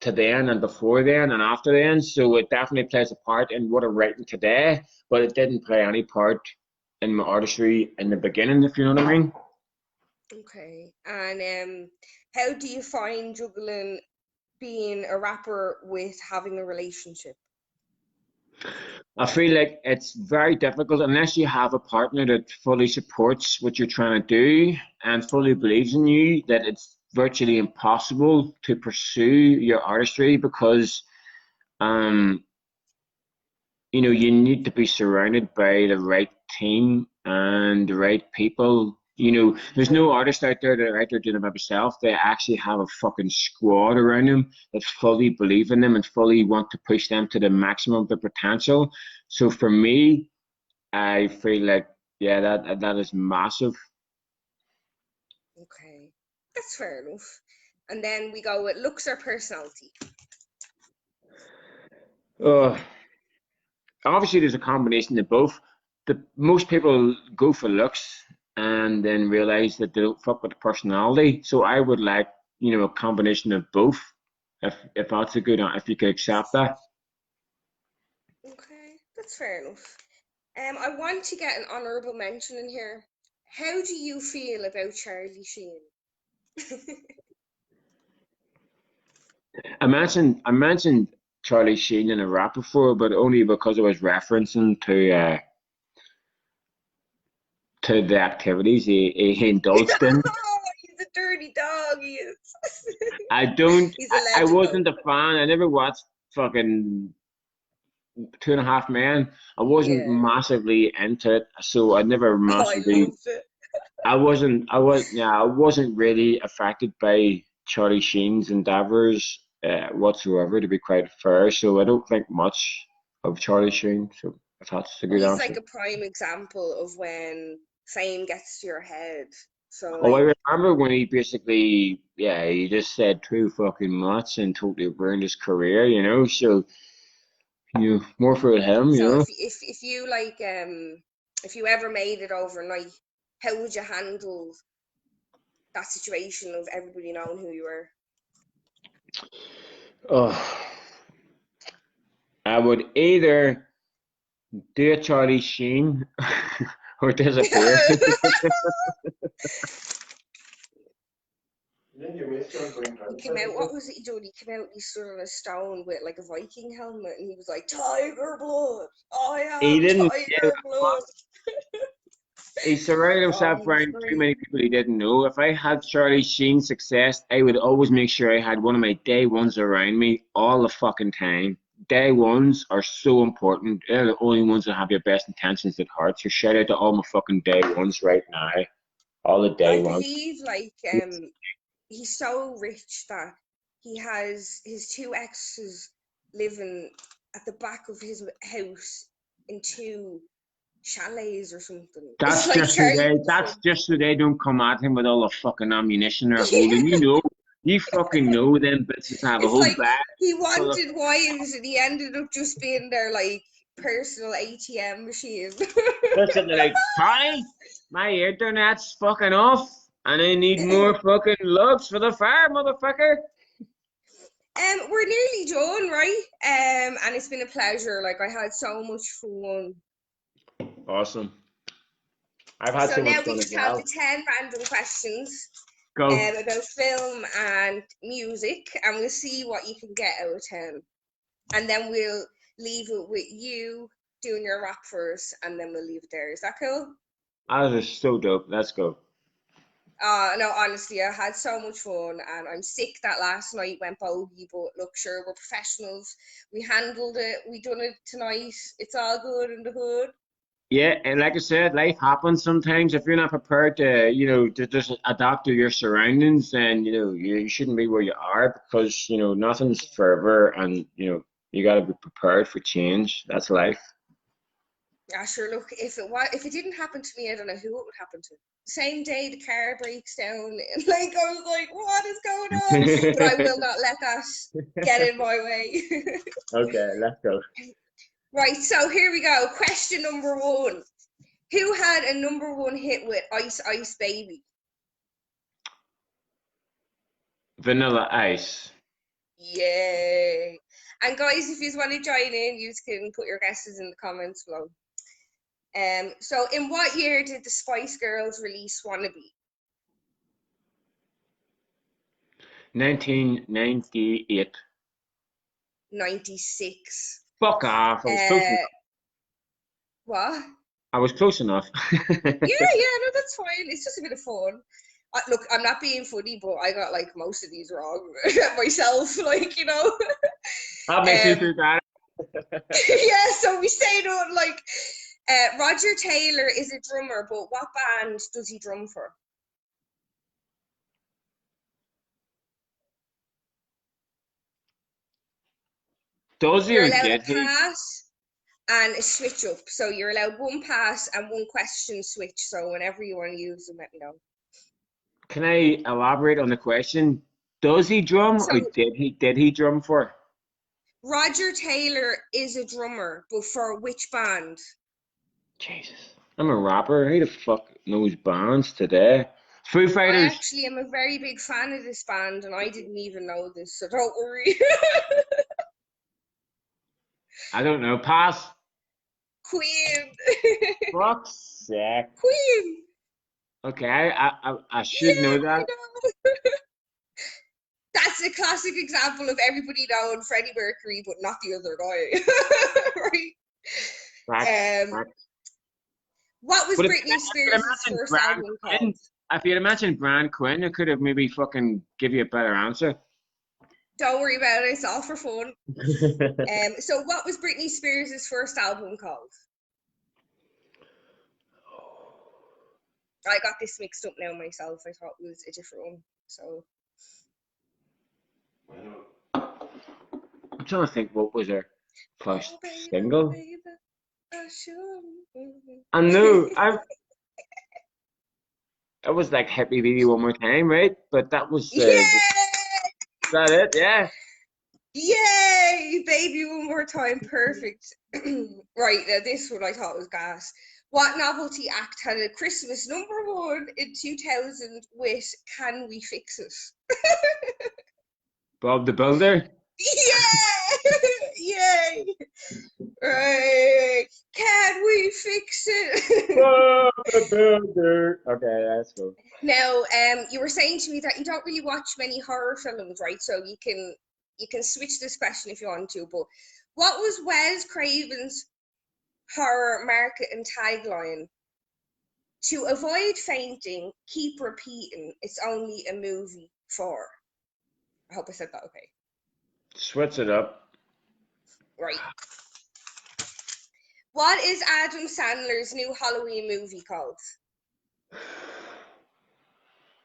to then and before then and after then. So it definitely plays a part in what I'm writing today, but it didn't play any part in my artistry in the beginning, if you know what I mean. Okay. And how do you find juggling being a rapper with having a relationship? I feel like it's very difficult unless you have a partner that fully supports what you're trying to do and fully believes in you, that it's virtually impossible to pursue your artistry because um you know, you need to be surrounded by the right team and the right people. You know, there's no artist out there that are out there doing it by themselves. They actually have a fucking squad around them that fully believe in them and fully want to push them to the maximum of their potential. So for me, I feel like, yeah, that is massive. Okay. That's fair enough. And then we go with looks or personality. Uh, Obviously, there's a combination of both. Most people go for looks and then realize that they don't fuck with the personality. So I would like, you know, a combination of both. If that's a good, if you could accept that. Okay, that's fair enough. I want to get an honourable mention in here. How do you feel about Charlie Sheen? I mentioned Charlie Sheen in a rap before, but only because I was referencing to the activities he indulged in. He's a dirty dog, he is. I don't. He's a I legend, though. wasn't a fan. I never watched fucking Two and a Half Men. I wasn't Yeah. massively into it, so I never Oh, I massively. loved it. I wasn't really affected by Charlie Sheen's endeavors whatsoever, to be quite fair. So I don't think much of Charlie Sheen. So if that's a good He's answer. like a prime example of when fame gets to your head. So, Oh, like, I remember when he basically, yeah, he just said too fucking much and totally ruined his career, you know. So, you know, more for him, you so know. if you like if you ever made it overnight, how would you handle that situation of everybody knowing who you were? Oh, I would either do a Charlie Sheen or disappear. He came out, what was it he did? He came out, he stood on a stone with like a Viking helmet and he was like, Tiger blood! I He am didn't. Yeah, Tiger blood! He surrounded himself He's around too great. many people he didn't know. If I had Charlie Sheen's success, I would always make sure I had one of my day ones around me all the fucking time. Day ones are so important. They're the only ones that have your best intentions at heart. So shout out to all my fucking day ones right now. All the day I ones. believe he's so rich that he has his two exes living at the back of his house in two chalets or something. It's That's like just so Charlie. they don't come at him with all the fucking ammunition they're holding. You fucking know them bitches have a It's whole like bag he full of. wanted wives and he ended up just being their like personal ATM machine. They're sitting there like, Tony, my internet's fucking off, and I need more fucking logs for the fire, motherfucker. We're nearly done, right? And it's been a pleasure. Like I had so much fun. Awesome. I've had So so much now we fun as just have the well. 10 random questions Go. about film and music, and we'll see what you can get out of 10. And then we'll leave it with you doing your rap first, and then we'll leave it there. Is that cool? That is so dope. Let's go. No, honestly, I had so much fun, and I'm sick that last night went bogey, but look, sure, we're professionals. We handled it. We done it tonight. It's all good in the hood. Yeah, and like I said, life happens sometimes. If you're not prepared to just adapt to your surroundings, then, you shouldn't be where you are because, nothing's forever and, you got to be prepared for change. That's life. Yeah, sure. Look, if it didn't happen to me, I don't know who it would happen to. Same day the car breaks down, and like I was like, what is going on? But I will not let that get in my way. Okay, let's go. Right, so here we go. Question number one. Who had a number one hit with Ice Ice Baby? Vanilla Ice. Yay. And guys, if you want to join in, you can put your guesses in the comments below. So in what year did the Spice Girls release Wannabe? 1998. 96. Fuck off. What? I was close enough. Yeah, no, that's fine. It's just a bit of fun. Look, I'm not being funny, but I got like most of these wrong myself, like, That makes me feel Um, bad. yeah, so we stayed on like Roger Taylor is a drummer, but what band does he drum for? Does he You're or allowed a did he? pass and a switch up. So you're allowed one pass and one question switch. So whenever you want to use them, let me know. Can I elaborate on the question? Does he drum So or did he drum for? Roger Taylor is a drummer, but for which band? Jesus. I'm a rapper. Who the fuck knows bands today? Foo I Fighters. actually am a very big fan of this band, and I didn't even know this, so don't worry. I don't know. Pass. Queen. Fuck's sake. Queen. Okay, I should Yeah, know I that. know. That's a classic example of everybody knowing Freddie Mercury, but not the other guy. Facts. Right? Facts. What was But if Britney you'd Spears' mentioned first Brian album called? Quinn, if you'd mentioned Brian Quinn, I could have maybe fucking give you a better answer. Don't worry about it. It's all for fun. So what was Britney Spears' first album called? I got this mixed up now myself. I thought it was a different one. So I'm trying to think what was her first oh baby, single. baby, I should. I knew it was like Hit Me Baby One More Time, right? But that was Yay! that it? Yeah. Yay! Baby, one more time. Perfect. Right, now this one I thought was gas. What novelty act had a Christmas #1 in 2000 with Can We Fix It? Bob the Builder. Yeah! Yay! Right. Can we fix it? Bob the Builder. Okay, let's go. Now, you were saying to me that you don't really watch many horror films, right? So you can switch this question if you want to, but what was Wes Craven's horror market and tagline? To avoid fainting, keep repeating, it's only a movie for. I hope I said that okay. Switch it up. Right. What is Adam Sandler's new Halloween movie called?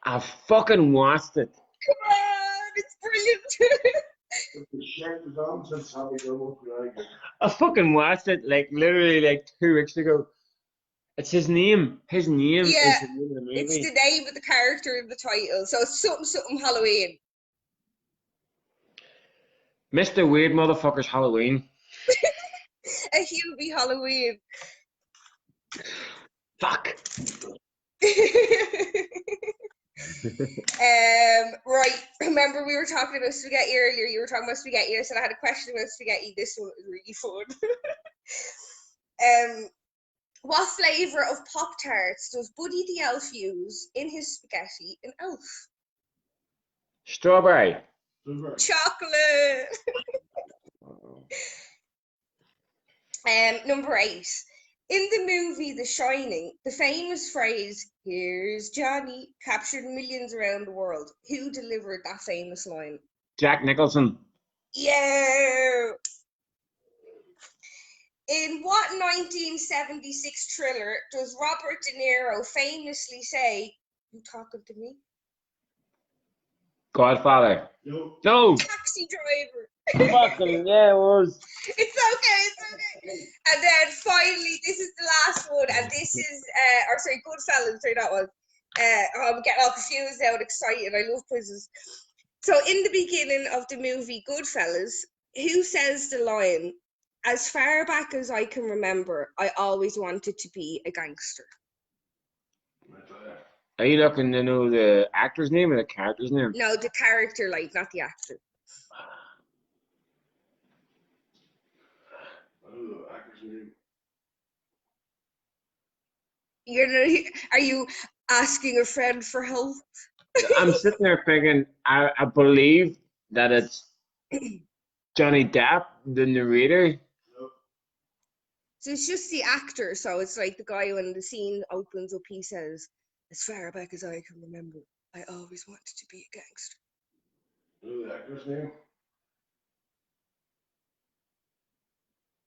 I fucking watched it. Come on, it's brilliant. I fucking watched it like literally like 2 weeks ago. It's his name. His name Yeah, is the name of the movie. it's the name of the character in the title. So it's something Halloween. Mr. Weird Motherfucker's Halloween. A Hubie Halloween. Fuck. Right. Remember we were talking about spaghetti earlier. You were talking about spaghetti. I said I had a question about spaghetti. This one is really fun. What flavour of Pop-Tarts does Buddy the Elf use in his spaghetti in Elf? Strawberry. Chocolate. Number 8. In the movie The Shining, the famous phrase, "Here's Johnny," captured millions around the world. Who delivered that famous line? Jack Nicholson. Yeah. In what 1976 thriller does Robert De Niro famously say, "You talking to me?" Godfather. No. Taxi driver. Fucking yeah, it was. It's okay. And then finally, this is the last one, and this is, Goodfellas, sorry, that one. I'm getting all confused now and excited. I love quizzes. So in the beginning of the movie Goodfellas, who says the line, "As far back as I can remember, I always wanted to be a gangster"? Are you looking to know the actor's name or the character's name? No, the character, like, not the actor. Are you asking a friend for help? I'm sitting there thinking, I believe that it's Johnny Depp, the narrator. So it's just the actor. So it's like the guy when the scene opens up, he says, "As far back as I can remember, I always wanted to be a gangster." The actor's name?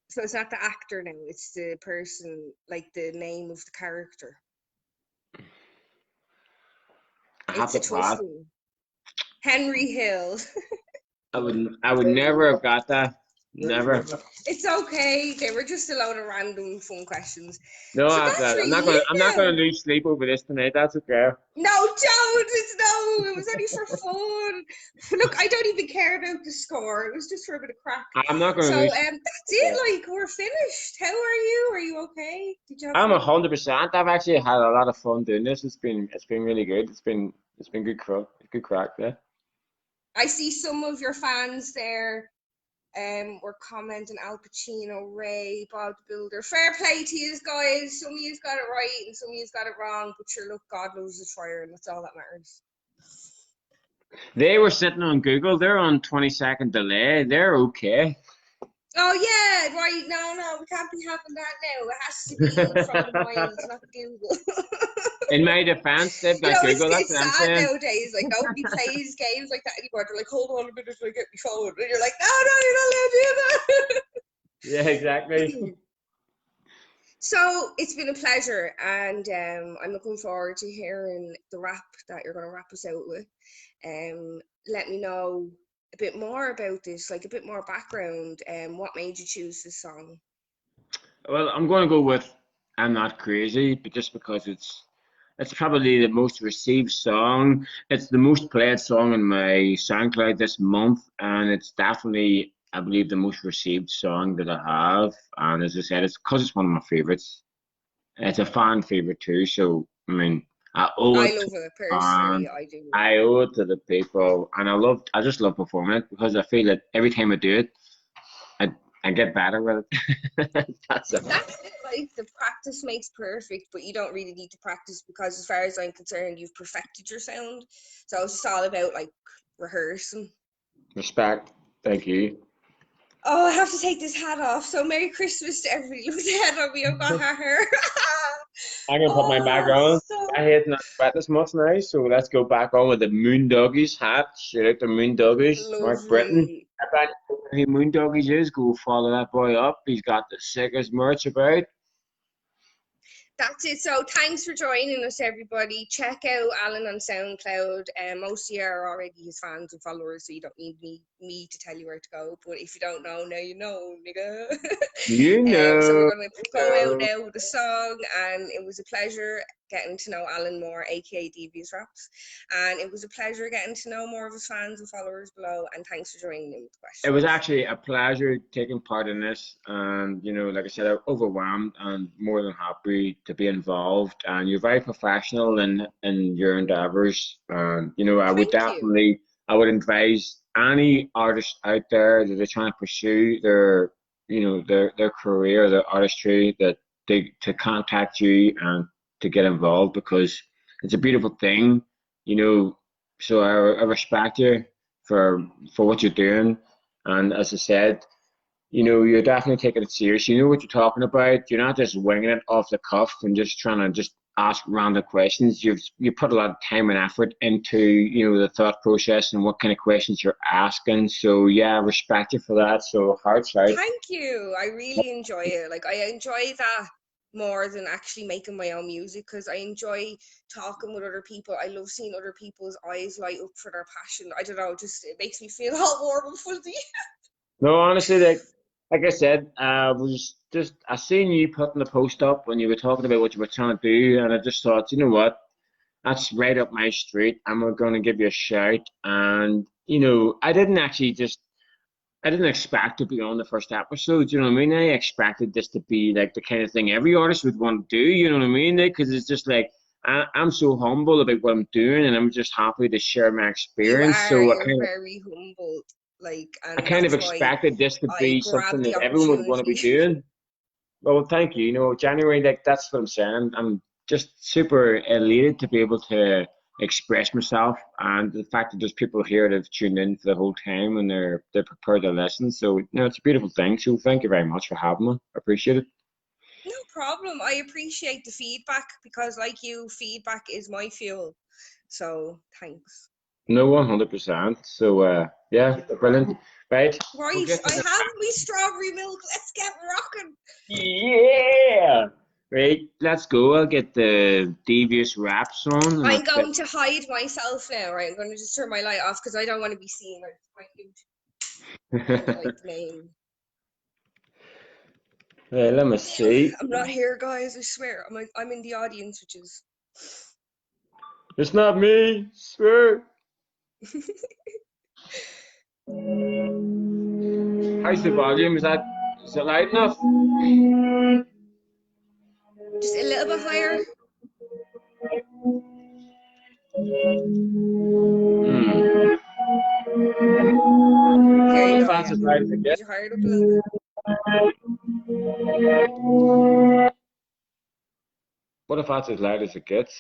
So it's not the actor now, it's the person, like the name of the character. I have It's a to tough pass. one. Henry Hill. I would never have got that. Never. It's okay. They were just a load of random fun questions. No, So that's that's I'm really not gonna. it I'm not now. gonna lose sleep over this tonight. That's okay. No, don't. No, it was only for fun. Look, I don't even care about the score. It was just for a bit of crack. I'm not gonna So lose. that's it. Like, we're finished. How are you? Are you okay? Did you have I'm fun? 100%. I've actually had a lot of fun doing this. It's been really good. It's been good crack. Good crack there. I see some of your fans there. Were commenting Al Pacino, Ray, Bob the Builder. Fair play to you guys. Some of you got it right and some of you got it wrong. But sure, look, God knows the fire, and that's all that matters. They were sitting on Google. They're on 20-second delay. They're okay. Oh yeah, right. No, we can't be having that now. It has to be from the mind, not Google. In my defense, they've got Google. That's It's what I'm sad saying. nowadays. Like, nobody plays games like that anymore. They're like, "Hold on a minute, I get my phone," and you're like, "No, you're not allowed to do that." Yeah, exactly. So it's been a pleasure, and I'm looking forward to hearing the rap that you're going to wrap us out with. Let me know a bit more about this, like a bit more background, and what made you choose this song. Well, I'm going to go with "I'm Not Crazy," but just because it's probably the most received song. It's the most played song in my SoundCloud this month, and it's definitely, I believe, the most received song that I have. And as I said, it's because it's one of my favorites. It's a fan favorite too. So I mean, I owe I it love to it the personally. fans. I do. I owe it to the people, and I just love performing it because I feel that every time I do it, I get better with it. That's it. That's it. Like, the practice makes perfect, but you don't really need to practice because, as far as I'm concerned, you've perfected your sound. So it's just all about like rehearsing. Respect. Thank you. Oh, I have to take this hat off. So Merry Christmas to everybody. Look at the head on me. I've got her hair. I'm gonna put my back on. My head's not sweat this much now, so let's go back on with the Moon Doggies hat. Shout out to Moon Doggies, Mark Britton. Lovely. If anyone knows who Moon Doggies is, go follow that boy up. He's got the sickest merch about. That's it. So thanks for joining us, everybody. Check out Alan on SoundCloud. Most of you are already his fans and followers, so you don't need me to tell you where to go. But if you don't know, now you know, nigga. You So we're know. going to go out now with a song, and it was a pleasure getting to know Alan more, aka Devious Raps, and it was a pleasure getting to know more of his fans and followers below. And thanks for joining in with the questions. It was actually a pleasure taking part in this, and you know, like I said, I'm overwhelmed and more than happy to be involved. And you're very professional in your endeavors, and you know, I would definitely, I would advise any artist out there that are trying to pursue their, you know, their career, their artistry, that they to contact you and to get involved, because it's a beautiful thing, you know. So I respect you for what you're doing. And as I said, you know, you're definitely taking it serious. You know what you're talking about. You're not just winging it off the cuff and just trying to just ask random questions. You put a lot of time and effort into, you know, the thought process and what kind of questions you're asking. So yeah, I respect you for that. So hearts out. Thank you. I really enjoy it. Like, I enjoy that more than actually making my own music, because I enjoy talking with other people. I love seeing other people's eyes light up for their passion. I don't know, just it makes me feel all warm and fuzzy. No, honestly, like I said, I seen you putting the post up when you were talking about what you were trying to do, and I just thought, you know what, that's right up my street. I'm going to give you a shout. And you know, I didn't expect to be on the first episode. You know what I mean? I expected this to be like the kind of thing every artist would want to do. You know what I mean? Because it's just like I'm so humble about what I'm doing, and I'm just happy to share my experience. You're very humble. Like, and I kind of that's why expected this to I be something grabbed the that everyone would want to be opportunity. doing. Well, thank you. You know, January, like that's what I'm saying. I'm just super elated to be able to express myself, and the fact that there's people here that have tuned in for the whole time and they're prepared to listen. So, you know, it's a beautiful thing. So, thank you very much for having me. I appreciate it. No problem. I appreciate the feedback, because, like you, feedback is my fuel. So thanks. No, 100%. So, yeah, brilliant. Right. Right, I have my strawberry milk. Let's get rocking. Yeah. Right, let's go. I'll get the Devious Rap song. I'm going to hide myself now, right? I'm going to just turn my light off because I don't want to be seen. Like name. Hey, let me see. I'm not here, guys. I swear. I'm in the audience, which is. It's not me. Swear. How's the volume? Is it loud enough? Just a little bit higher. There you go. That's as loud as it gets. Did you hire it up a little bit? What if that's as loud as it gets?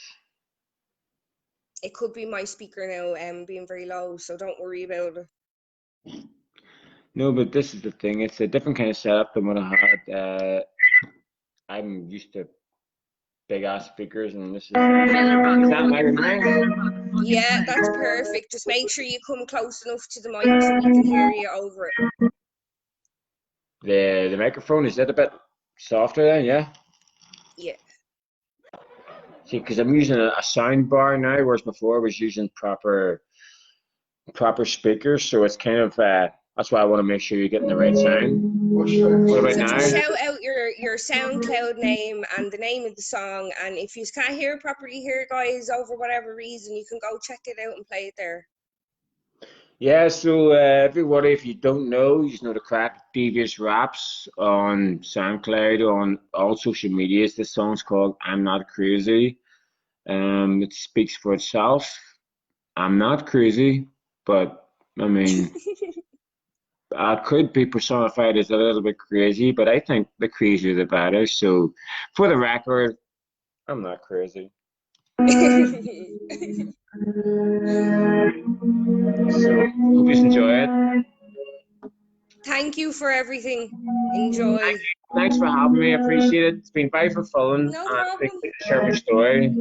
It could be my speaker now being very low, so don't worry about it. No, but this is the thing. It's a different kind of setup than what I had. I'm used to big ass speakers, and this is that loud enough? Yeah, that's perfect. Just make sure you come close enough to the mic so we can hear you over it. The microphone, is that a bit softer then? Yeah. Yeah. See, because I'm using a sound bar now, whereas before I was using proper speakers, so it's kind of that's why I want to make sure you're getting the right sound. What about now? Just shout out your SoundCloud name and the name of the song, and if you can't hear it properly here, guys, over whatever reason, you can go check it out and play it there. Yeah, so everybody, if you don't know, you know the crack. Devious Raps on SoundCloud, on all social medias. This song's called "I'm Not Crazy." It speaks for itself. I'm not crazy, but I mean, I could be personified as a little bit crazy, but I think the crazier the better. So, for the record, I'm not crazy. So, hope you enjoy it. Thank Thank you for everything. Enjoy. Thanks for having me. I appreciate it. It's been very fulfilling. No And problem. thank you to share my story.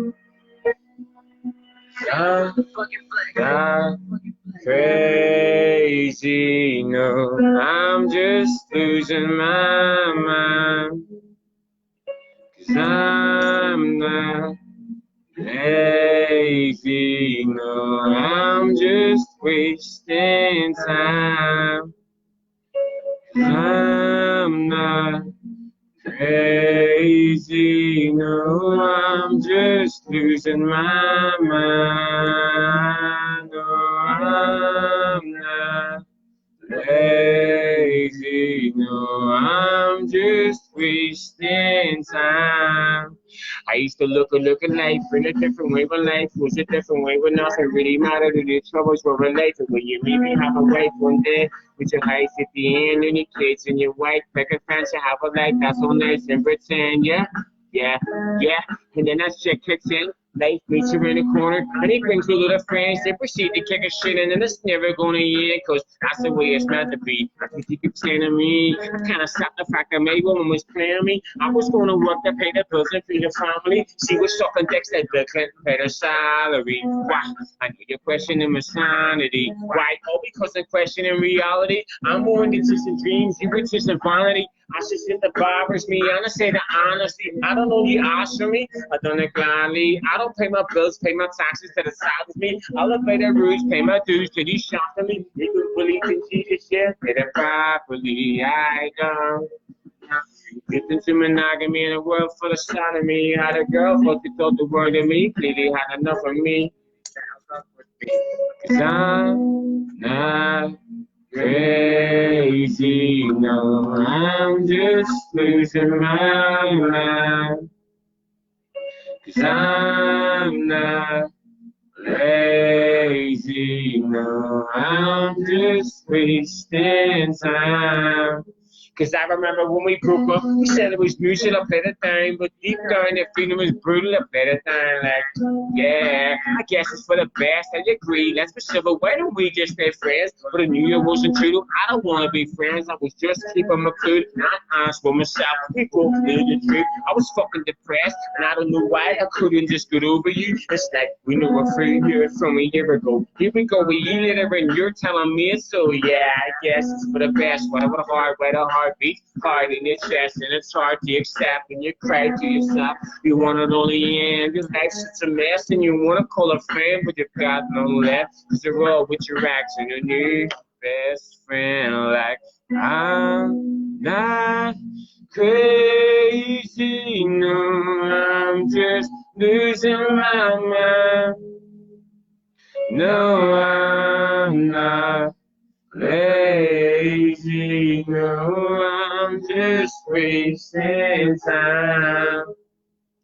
Crazy, no, I'm just losing my mind. 'Cause I'm not lazy, no, I'm just wasting time. 'Cause I'm not crazy, no, I'm just losing my mind. No, I'm not lazy, no, I'm just wasting time. I used to look at life in a different way, but life was a different way, but nothing really mattered. The troubles were related. When you maybe have a wife one day with your life at the end and your kids and your wife, picket fence, you have a life that's so nice and pretend, yeah. And then that shit kicks in. Life meets you in the corner, and he brings you little friends. They proceed to kick a shit in, and it's never gonna end, cause that's the way it's meant to be. If you keep saying to me, I kinda stopped the fact that my woman was playing me. I was gonna work to pay the bills and feed the family. She was sucking dicks that Bill Clinton paid her salary. Why? I know you're questioning my sanity. Why? Oh, because I'm questioning reality. I'm more than just in dreams, you were just in vanity. I should sit the bothers me, and I say the honesty. I don't know you ask for me, I done it gladly. I don't pay my bills, pay my taxes to the side with me. I'll obey the rules, pay my dues to these shots to me. You can believe in Jesus, yeah, pay it properly. I don't. Get into monogamy in a world full of sodomy. Had a girl, folks who told the word to me, clearly had enough of me. 'Cause I'm not crazy, no, I'm just losing my mind. 'Cause I'm not lazy, no, I'm just wasting time. 'Cause I remember when we broke up, you said it was mutual, I played a time, but deep down the feeling was brutal, I played a time, like, yeah, I guess it's for the best, I agree, that's for sure, but why don't we just stay friends? But I knew it wasn't true, I don't wanna be friends, I was just keeping my cool, not honest with myself, we both knew the truth, I was fucking depressed, and I don't know why I couldn't just get over you, it's like, we knew a free year from a year ago, here we go, a year later, and you're telling me so, yeah, I guess it's for the best, whatever hard, whatever hard, beat hard in your chest, and it's hard to accept, and you cry to yourself. You want it only end. Your life's such a mess, and you want to call a friend, but you've got no left. Cause you're all with your ex and your new best friend. Like, I'm not crazy, no, I'm just losing my mind. No, I'm not lazy, no, I'm just wasting time.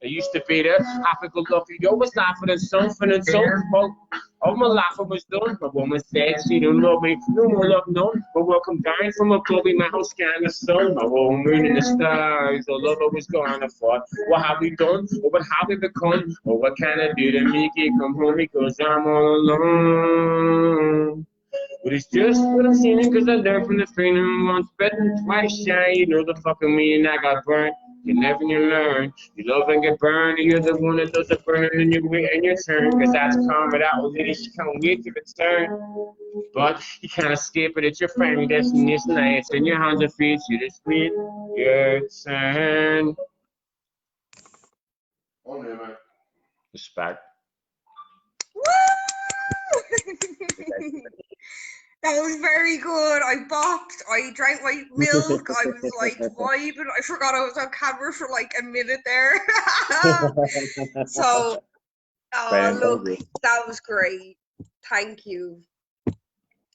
I used to be there, happy-go-lucky, always laughing and something and something. All my laughing was done. My woman said she don't love me, no more love none. But welcome down from above me, my house scan the sun, my whole moon and the stars. All love was gone, I thought. What have we done? Or what have we become? Or what can I do to make it come home? Because I'm all alone. But it's just what I'm seeing, cause I learned from the feeling once bitten, twice shy. You know the fucking me and I got burnt. You live and you learn. You love and get burned, and you're the one that does the burning, and you wait and your turn. Cause that's karma, that old lady, she can't wait to return. But you can't escape it, it's your final destination. It's in your hands and feet, you just wait your turn. Oh, no, man. Respect. That was very good. I bopped. I drank my milk. I was like vibing. I forgot I was on camera for like a minute there. So, look, that was great. Thank you.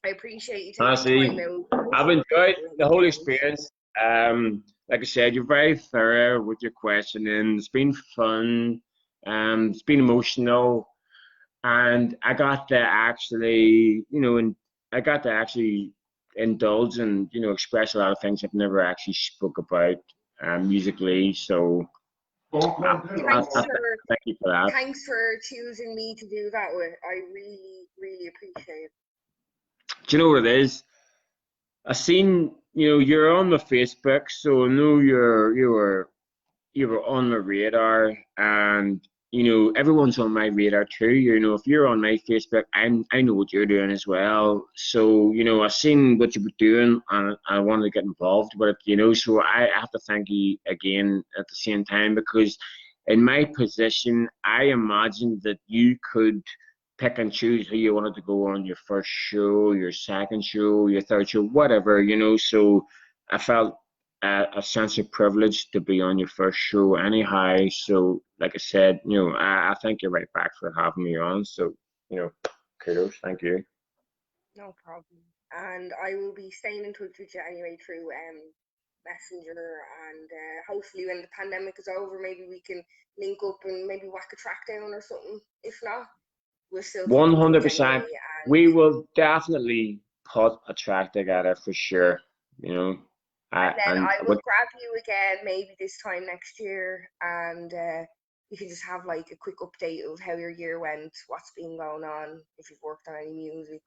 I appreciate you taking Honestly, time out. I've enjoyed the whole experience. Like I said, you're very thorough with your questioning. It's been fun. It's been emotional, and I got to actually, and I got to actually indulge and express a lot of things I've never actually spoke about musically. So thank you for that. Thanks for choosing me to do that with. I really, really appreciate it. Do you know what it is? I seen you're on the Facebook, so I know you were on the radar, and everyone's on my radar too. If you're on my Facebook, I know what you're doing as well. So I seen what you were doing, and I wanted to get involved with it. So I have to thank you again at the same time, because in my position, I imagined that you could pick and choose who you wanted to go on your first show, your second show, your third show, whatever. So I felt a sense of privilege to be on your first show anyhow. So, like I said, I thank you right back for having me on. So, kudos, thank you. No problem. And I will be staying in touch with you anyway through Messenger, and hopefully when the pandemic is over, maybe we can link up and maybe whack a track down or something. If not, we'll still keep in touch 100%. anyway. We will definitely put a track together for sure. And then And I will grab you again maybe this time next year, and you can just have like a quick update of how your year went, what's been going on, if you've worked on any music,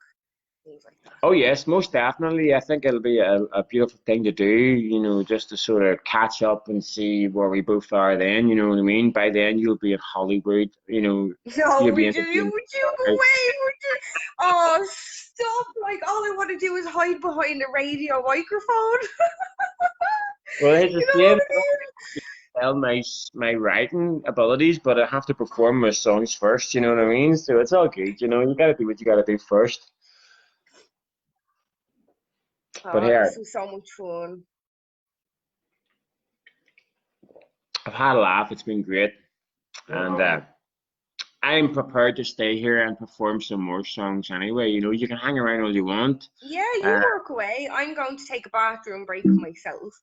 things like that. oh yes, most definitely. I think it'll be a beautiful thing to do, just to sort of catch up and see where we both are then, you know what I mean? By then you'll be in Hollywood, No, you'll be would you interviewing. go away? Would you? Oh, stop! Like all I want to do is hide behind a radio microphone. Well, it's the You know same. what I mean? Tell my writing abilities, but I have to perform my songs first, you know what I mean? So it's all good, you gotta do what you gotta do first. But Oh, this here, was so much fun. I've had a laugh, it's been great. And I'm prepared to stay here and perform some more songs anyway. You can hang around all you want. Yeah, you Uh, work away. I'm going to take a bathroom break myself.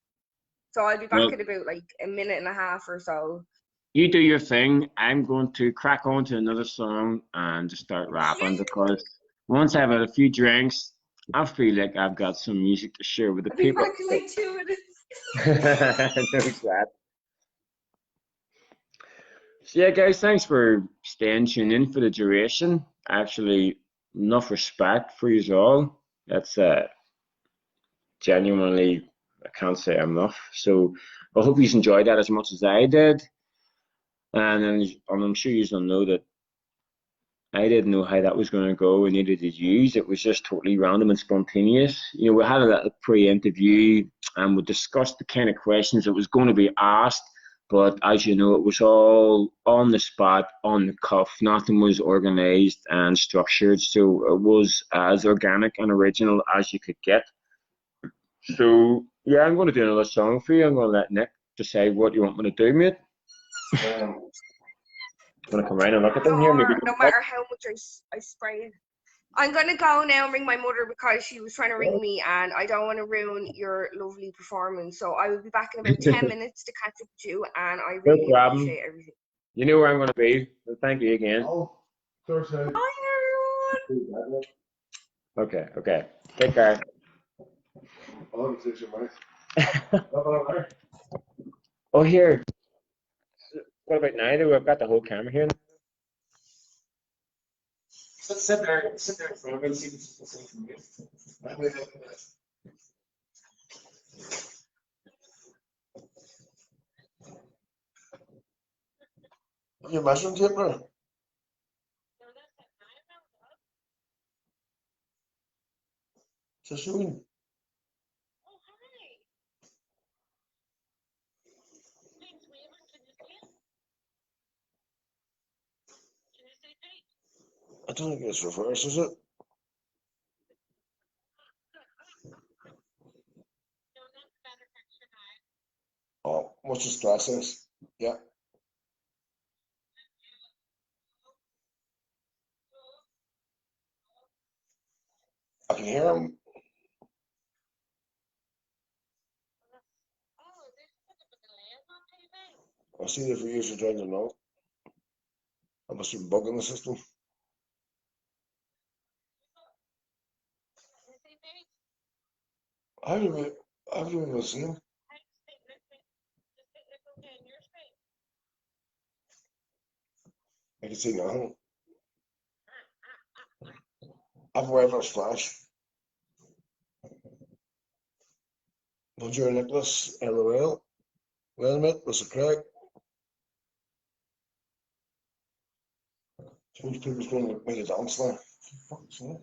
So I'll be back well, in about like a minute and a half or so. you do your thing. I'm going to crack on to another song and just start rapping, because once I've had a few drinks, I feel like I've got some music to share with the I'll be people. back in like 2 minutes. Knows that. So yeah, guys, thanks for staying tuned in for the duration. Actually, enough respect for you all. That's genuinely, I can't say enough. So I hope you enjoyed that as much as I did. And I'm sure you don't know that I didn't know how that was going to go, and neither did you. It was just totally random and spontaneous. We had a little pre-interview, and we discussed the kind of questions that was going to be asked. But as you know, it was all on the spot, on the cuff. Nothing was organized and structured. So it was as organic and original as you could get. So yeah, I'm going to do another song for you. I'm going to let Nick decide what you want me to do, mate. I'm going to come around and look at them here. Maybe No matter how much I sprayed. I'm going to go now and ring my mother because she was trying to ring me and I don't want to ruin your lovely performance. So I will be back in about 10 minutes to catch up with you, and I no really problem. appreciate everything. You know where I'm going to be. So thank you again. Oh, Thursday. Bye, everyone. Okay, okay. Take care. Oh, it's your money. Oh, here. What about now? Though? I've got the whole camera here. Sit there for a minute, see from you. Have you measuring tape now? So soon. I don't think it's reverse, is it? Oh, what's the stress is? Yeah. I can hear him. I see if we use the trying to know. I must be bugging the system. How do we see him? I can see nothing. I've wireless flash. Bonjour, Nicholas. LOL. Well, mate, what's the crack? These people's going to make a dance now. Fuck's sake.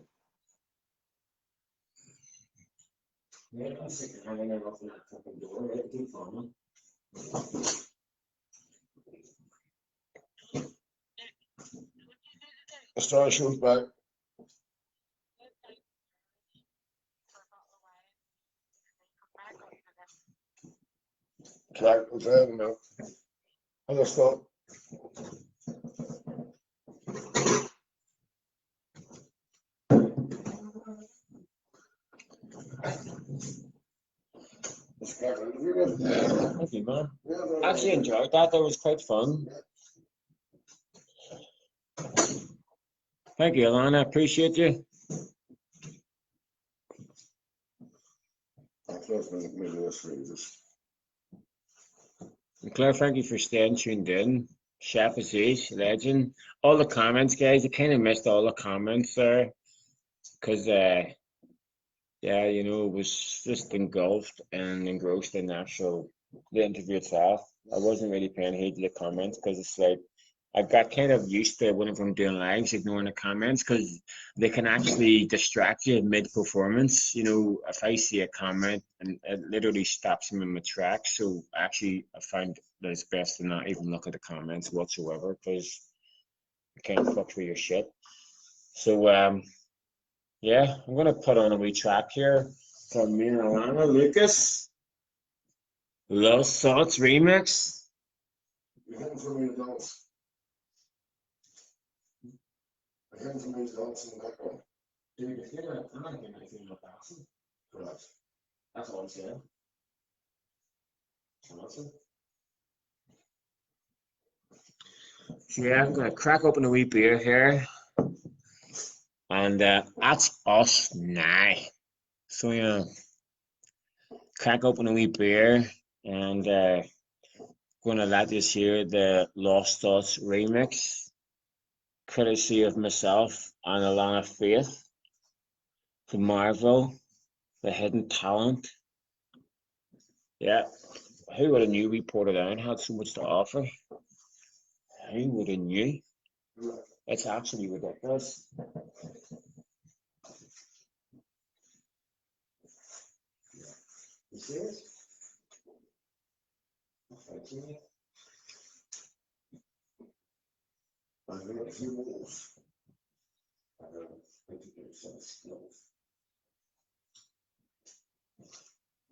Yeah, I'm sick of hanging out off that fucking door, right? Keep filming. The star show's back. Crack, okay, I don't know. I just thought. Thank you, man. I actually enjoyed that. That was quite fun. Thank you, Alana. I appreciate you. And Claire, thank you for staying tuned in. Chef Aziz, legend. All the comments, guys. I kind of missed all the comments there because, yeah, you know, it was just engulfed and engrossed in the interview itself. I wasn't really paying heed to the comments because it's like I got kind of used to whenever I'm doing lives ignoring the comments because they can actually distract you mid-performance. You know, if I see a comment and it literally stops me in my tracks. So actually, I find that it's best to not even look at the comments whatsoever because it kind of fucks with your shit. So, yeah, I'm gonna put on a wee track here from me and Alana Lucas. Lost Thoughts remix. You're hitting for me to dance. You're hitting for me to dance in the background. Dude, if you're I'm not getting anything about dancing. Correct. That's all I'm saying. So yeah, I'm gonna crack open a wee beer here. And that's us now. So yeah, crack open a wee beer and gonna let this hear the Lost Thoughts remix, courtesy of myself and Alana Faith from Marvel, the hidden talent. Yeah, who would have knew we Porter Down had so much to offer? Who would have knew? It's actually ridiculous. You serious? I've got a few walls. I think you get some skills.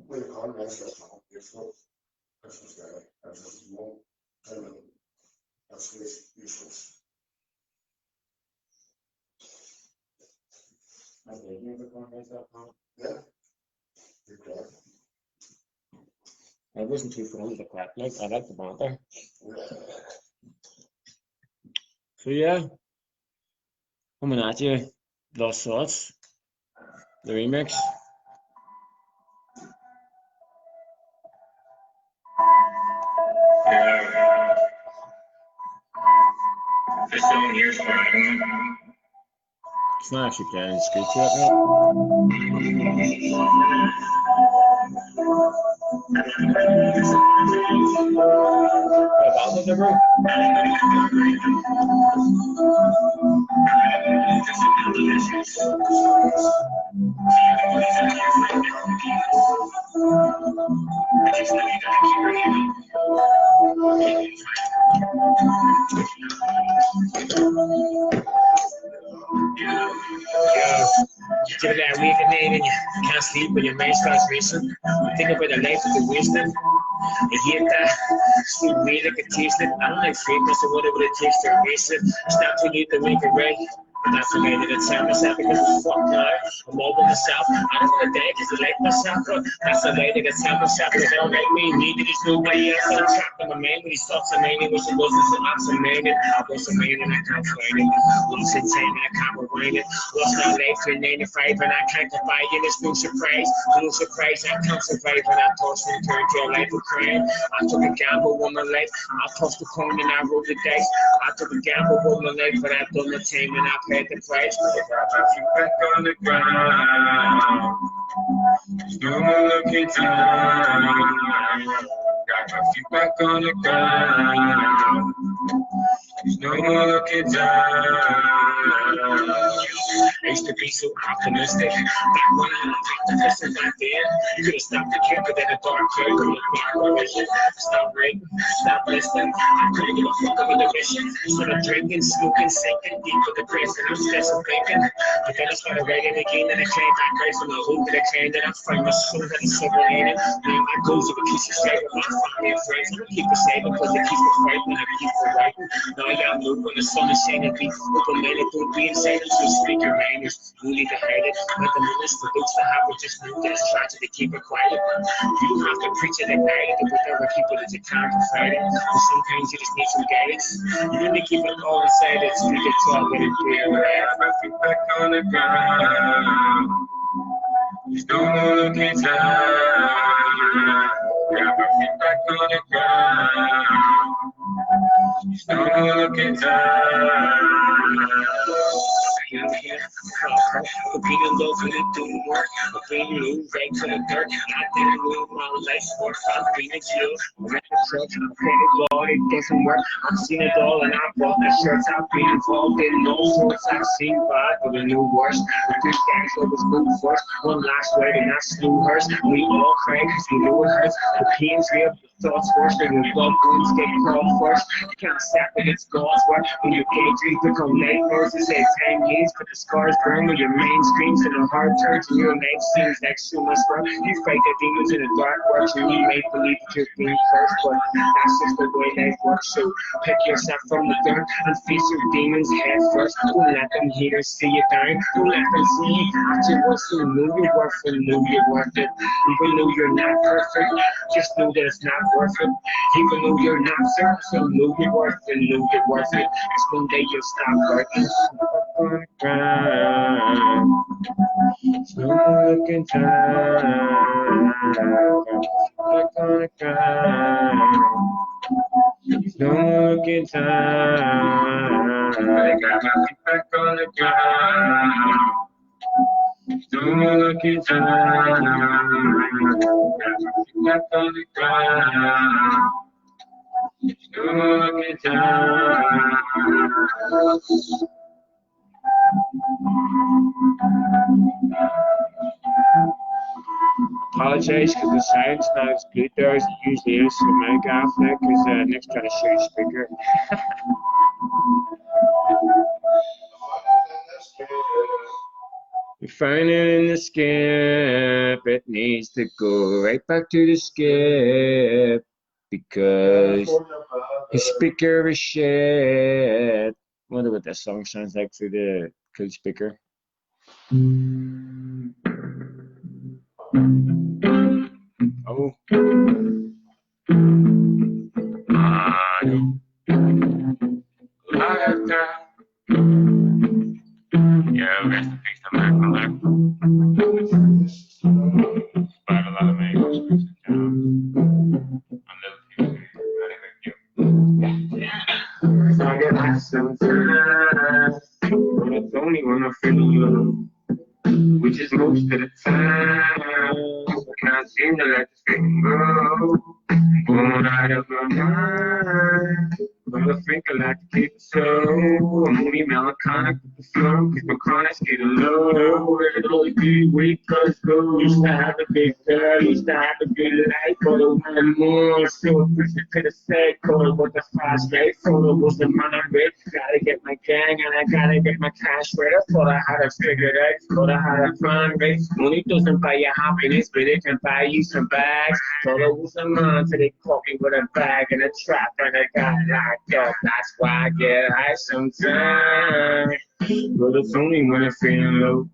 With a car, that's just not useful. That's just guy. That's just small. That's useless. Yeah. Good crack. I wasn't too fond of the crack, like I like the banter. So yeah, coming at you, Lost Thoughts, the remix. This song here's for It's not actually playing in speech yet, mate. About the bro. Give it that week and then you can't sleep when your mind starts racing. You think about the life that you're wasting. You hate that. Sleep way like a taste it. I don't like fakeness or whatever it takes to erase it. It's not too late to make it right. But that's the way that I tell myself because it's fuck now. I'm over myself. I don't want to die because I like myself. But that's the way that I tell myself because I don't like me. Neither is nobody else. I'm trapped in my mind when he stops a man. He wish it wasn't so absent-minded. I was a man and I can't find it. Lost in time and I can't rewind it. Lost my life in 95 and I can't divide it. It's no surprise. No surprise. I can't survive when I toss and turn to a life of crime. I took a gamble with my life. I tossed the coin and I rolled the dice. I took a gamble with my life, but I've done the time and I paid the price. But I got you back on the ground. There's no more looking time. Got my feet back on the ground. There's no more looking down. I used to be so optimistic. Back when I talked to this and back then, you could have stopped the kid, but then the dark turned to a vision. Stop writing, stop listening. I couldn't give a fuck about the mission. Started drinking, smoking, sinking deep with the prison. I'm stressing, thinking. But then I started writing again, and I claimed that grace from the hope that I claimed that I find my soul that is separated. Man, my goals are a piece of shit with my family and friends. I'm gonna keep it safe because they keep me fighting and I keep it writing. Now I got loop when the sun is shining, be open man, it don't be insane. So speak your manners, you need to hide it. Let the minister looks to have it, just move this, try to keep it quiet. You don't have to preach it at night, but with other people that you can't confide it. But sometimes you just need some guidance. You need to keep it all inside it, so you can talk with it clear. I have my feet back on the ground. There's no more looking down. Got my feet back on the ground. There's no more looking down. For being in love with it, doing work. For being new, right to the dirt. I didn't live my life's work. I'm being a chill. I'm at the church. I'm praying to God, it doesn't work. I've seen it all and I bought the shirts. I've been involved in all sorts. I've seen bad for the new worst. The good guys always move first. One last word and I slew hers. We all cry because we know it hurts. The pain's real. Thoughts worse than your loved ones get called first. You can't stop it, it's God's work. When your daydreams become nightmares, it says 10 years, but the scars burn when your main screams and the heart turns and your name seems like so much work. You fight the demons in the dark works and you make believe that you're being first, but that's just the way life works. So pick yourself from the dirt and face your demons head first. Don't let them haters see you down. Don't let them see you afterwards. So know your worth and know you're worth it. Even though you're not perfect, just know that it's not worth it. Even though you're not certain, so know your worth and know you're worth it. Cause one day you'll stop working. On the ground. It's no looking time. Back on the ground. It's no looking time. I got my feet back on the ground. Don't look at time. Back on the ground. Don't look at time. Apologize because the sound's not as good there as it usually is, so my gaff now because Nick's trying to show you speaker. We find it in the skip, it needs to go right back to the skip because his speaker is shit. Wonder what that song sounds like through the cool speaker. Oh. Yeah, rest in peace to Michael there. Survived a lot of mangoes, so I get my sometimes, but it's only when I feel alone, which is most of the time. I can't seem to let this thing go. Going out of my mind, but I think I like to keep it so. I'm only melancholic with the flow, cause my chronic's getting low. It only be weak cause go. Used to have a big girl, used to have a good life, but I wanted more. So I pushed it to the side, called it what the fast life. Photo was the man I'm with. Gotta get my gang and I gotta get my cash right. I thought I had it figured out, thought I had a plan right. Money doesn't buy you happiness, but it can buy you some bags. Thought I was a man, so they caught me with a bag and a trap and I got locked up. That's why I get high sometimes, but it's only when I'm feeling low.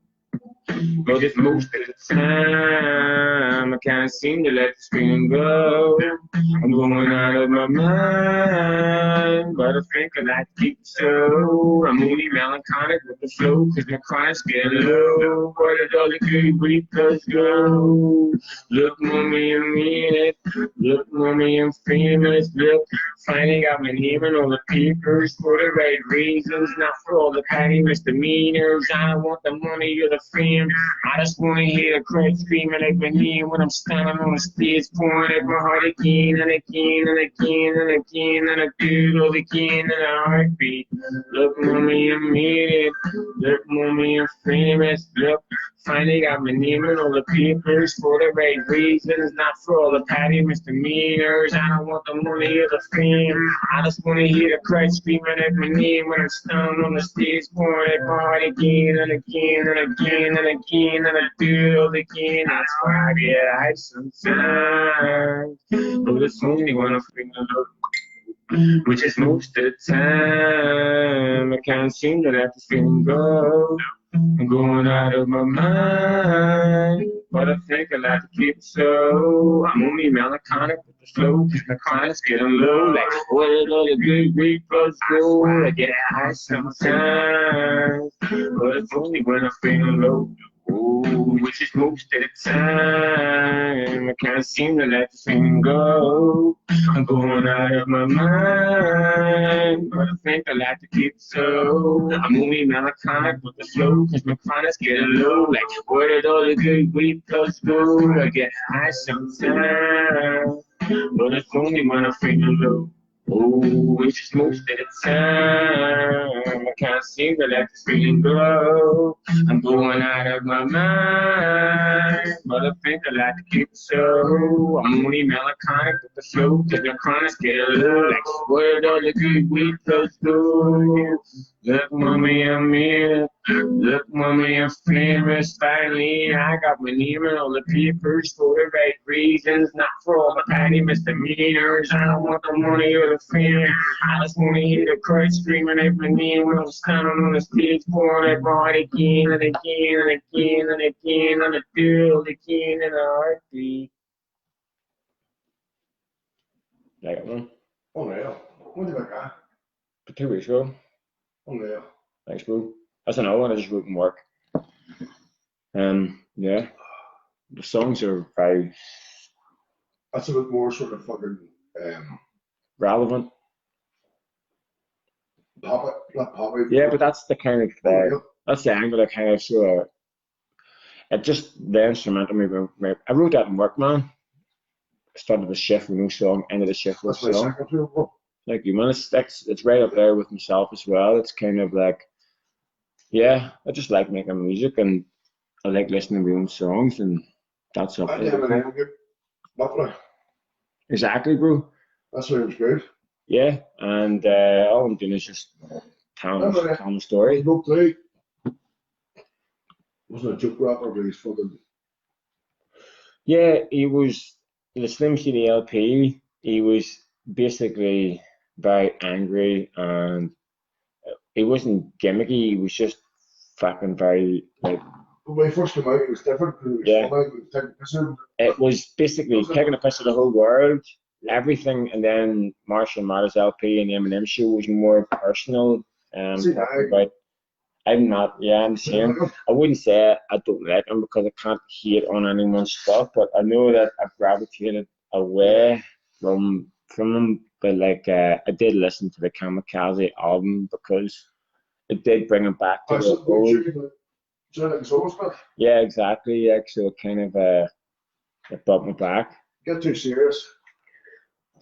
But it's most of the time I can't seem to let this feeling go. I'm going out of my mind, but I think I like to keep it so. I'm only melancholic with the flow, cause my chronic's getting low. Where did all the good weekends go? Look, mommy, I mean it. Look, mommy, I'm famous. Look, finally got my name in all the papers for the right reasons, not for all the petty misdemeanors. I don't want the money or the fame. fame. I just wanna hear the crowd screaming like my name when I'm standing on the stage, pouring out my heart again and again and again and again, and I do it all again in a heartbeat. Look, mommy, I made it. Look, mommy, I'm famous. Look, finally got my name in all the papers for the right reasons, not for all the petty misdemeanors. I don't want the money or the fame. I just want to hear the crowd screaming at my name when I'm standing on the stage, pouring out my heart again and again and again and again, and I do it all again. That's why I get high sometimes, but it's only when I feel love, which is most of the time. I can't seem to let the feeling go. I'm going out of my mind, but I think I like to keep it so. I'm only melancholic with the flow, my chronic's getting low. Like, where did all the good weed buds go? I get high sometimes, but it's only when I'm feeling low. Ooh, which is most of the time. I can't seem to let the feeling go. I'm going out of my mind, but I think I like to keep it so. I'm only melancholic with the flow, cause my chronic's getting low. Like, where did all the good weed plus go? I get high sometimes, but it's only when I'm feeling low. Oh, which is most of the time. I can't seem to let this feeling go. I'm going out of my mind, but I think I like to keep it so. I'm only melancholic with the flow, cause my chronic's getting low. Like, where did all the good weed plus go? Look, mommy, I'm here. Look, mommy, I'm famous. Finally, I got my name in all the papers for the right reasons, not for all the petty misdemeanors. I don't want the money or the fame. I just want to hear the crowd screaming at my name when I'm standing on the stage, pouring out my heart again and again and again and again, and I do it again in a heartbeat. Like that one? Unreal. When did I go? For 2 weeks ago. Unreal. Thanks, bro. That's another one I just wrote in work. Yeah, the songs are very That's a bit more sort of fucking relevant. pop it, not pop it. Yeah, but that's the kind of Unreal. that's the angle I kind of sort of. It just the instrumental maybe. I wrote that in work, man. Started the shift with no song, ended the shift with That's my a song. second favorite. Like you, man, it's right up there with myself as well. It's kind of like, yeah, I just like making music and I like listening to my own songs, and that's up I there. never had a good lovely. Exactly, bro. That sounds good. Yeah, and all I'm doing is just telling a story. No play. Wasn't a joke rapper, but he's fucking. Yeah, he was the Slim Shady LP. He was basically very angry, and he wasn't gimmicky. He was just fucking very like. When he first came out, it was different. It was Yeah. funny. It was taking a piss out of it. It was basically taking a piss of the whole world, everything, and then Marshall Mathers LP and the Eminem show was more personal. See, Talking about. I'm not, yeah, I'm the same. I wouldn't say I don't like him because I can't hate on anyone's stuff, but I know that I've gravitated away from him. But like, I did listen to the Kamikaze album because it did bring him back to I the said, old. Yeah, exactly. Yeah, so it kind of it brought me back. Get too serious.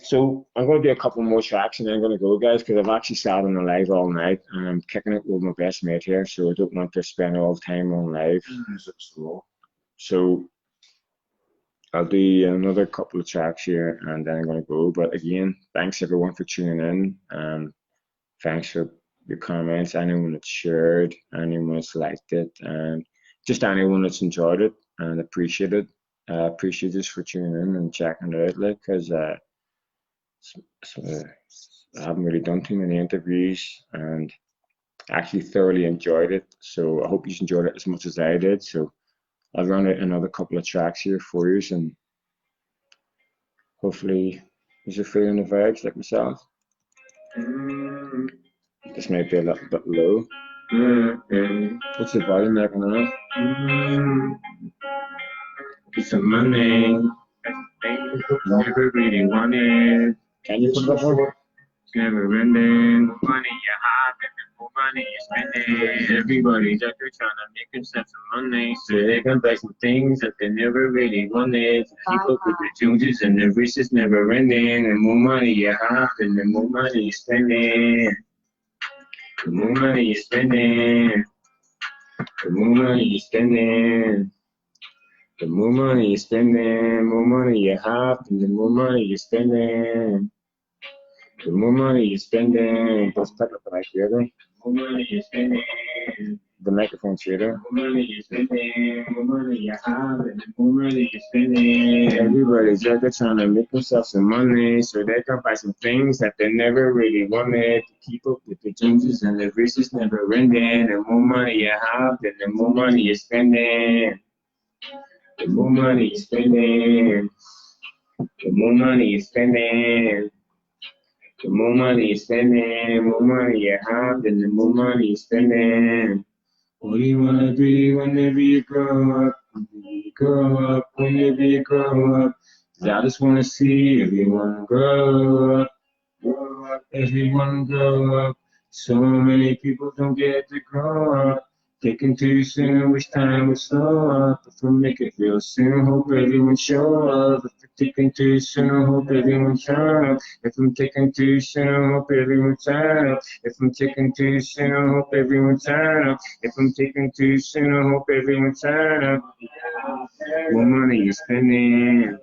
So I'm going to do a couple more tracks and then I'm going to go, guys, because I've actually sat on the live all night and I'm kicking it with my best mate here, so I don't want to spend all the time on live. So I'll do another couple of tracks here and then I'm going to go. But again, thanks everyone for tuning in. Thanks for your comments, anyone that's shared, anyone that's liked it, and just anyone that's enjoyed it and appreciate it. Appreciate you for tuning in and checking it out, like, because I haven't really done too many interviews and actually thoroughly enjoyed it. So I hope you enjoyed it as much as I did. So I'll run out another couple of tracks here for you, and hopefully you're feeling the vibes like myself. This might be a little bit low. What's the volume like on that? It's a money. Never really wanted. Can you put that one? never ending. More money you have, and the more money you spending. Everybody's out there trying to make themselves some money, so they can buy some things that they never really wanted. Keep up with the Joneses, and the race is never ending. The more money you have, and the more money you spending. The more money you spending. The more money you spending. The more money you spending, more money you have, and the more money you spending. The more money you spending, just pick up the mic here, the more money you spending, the microphone's here, the more money you spending, more money you have, and the more money you spending. Everybody's out there trying to make themselves some money, so they can buy some things that they never really wanted. To keep up with the Joneses, and the race is never ending. The more money you have, then the more money you're spending. The more money you're spending. The more money you're spending. The more money you're spending, the more money you have, then the more money you're spending. What do you wanna be whenever you grow up? Whenever you grow up, whenever you grow up. 'Cause I just wanna see everyone grow up, everyone grow up. So many people don't get to grow up. Taking too soon, wish time would slow up. If we make it real soon, hope everyone show up. If we're taking too soon, hope everyone turn up. If I'm taking too soon, hope everyone turn up. If I'm taking too soon, hope everyone turn up. If I'm taking too soon, hope everyone turn up. More money you're spending.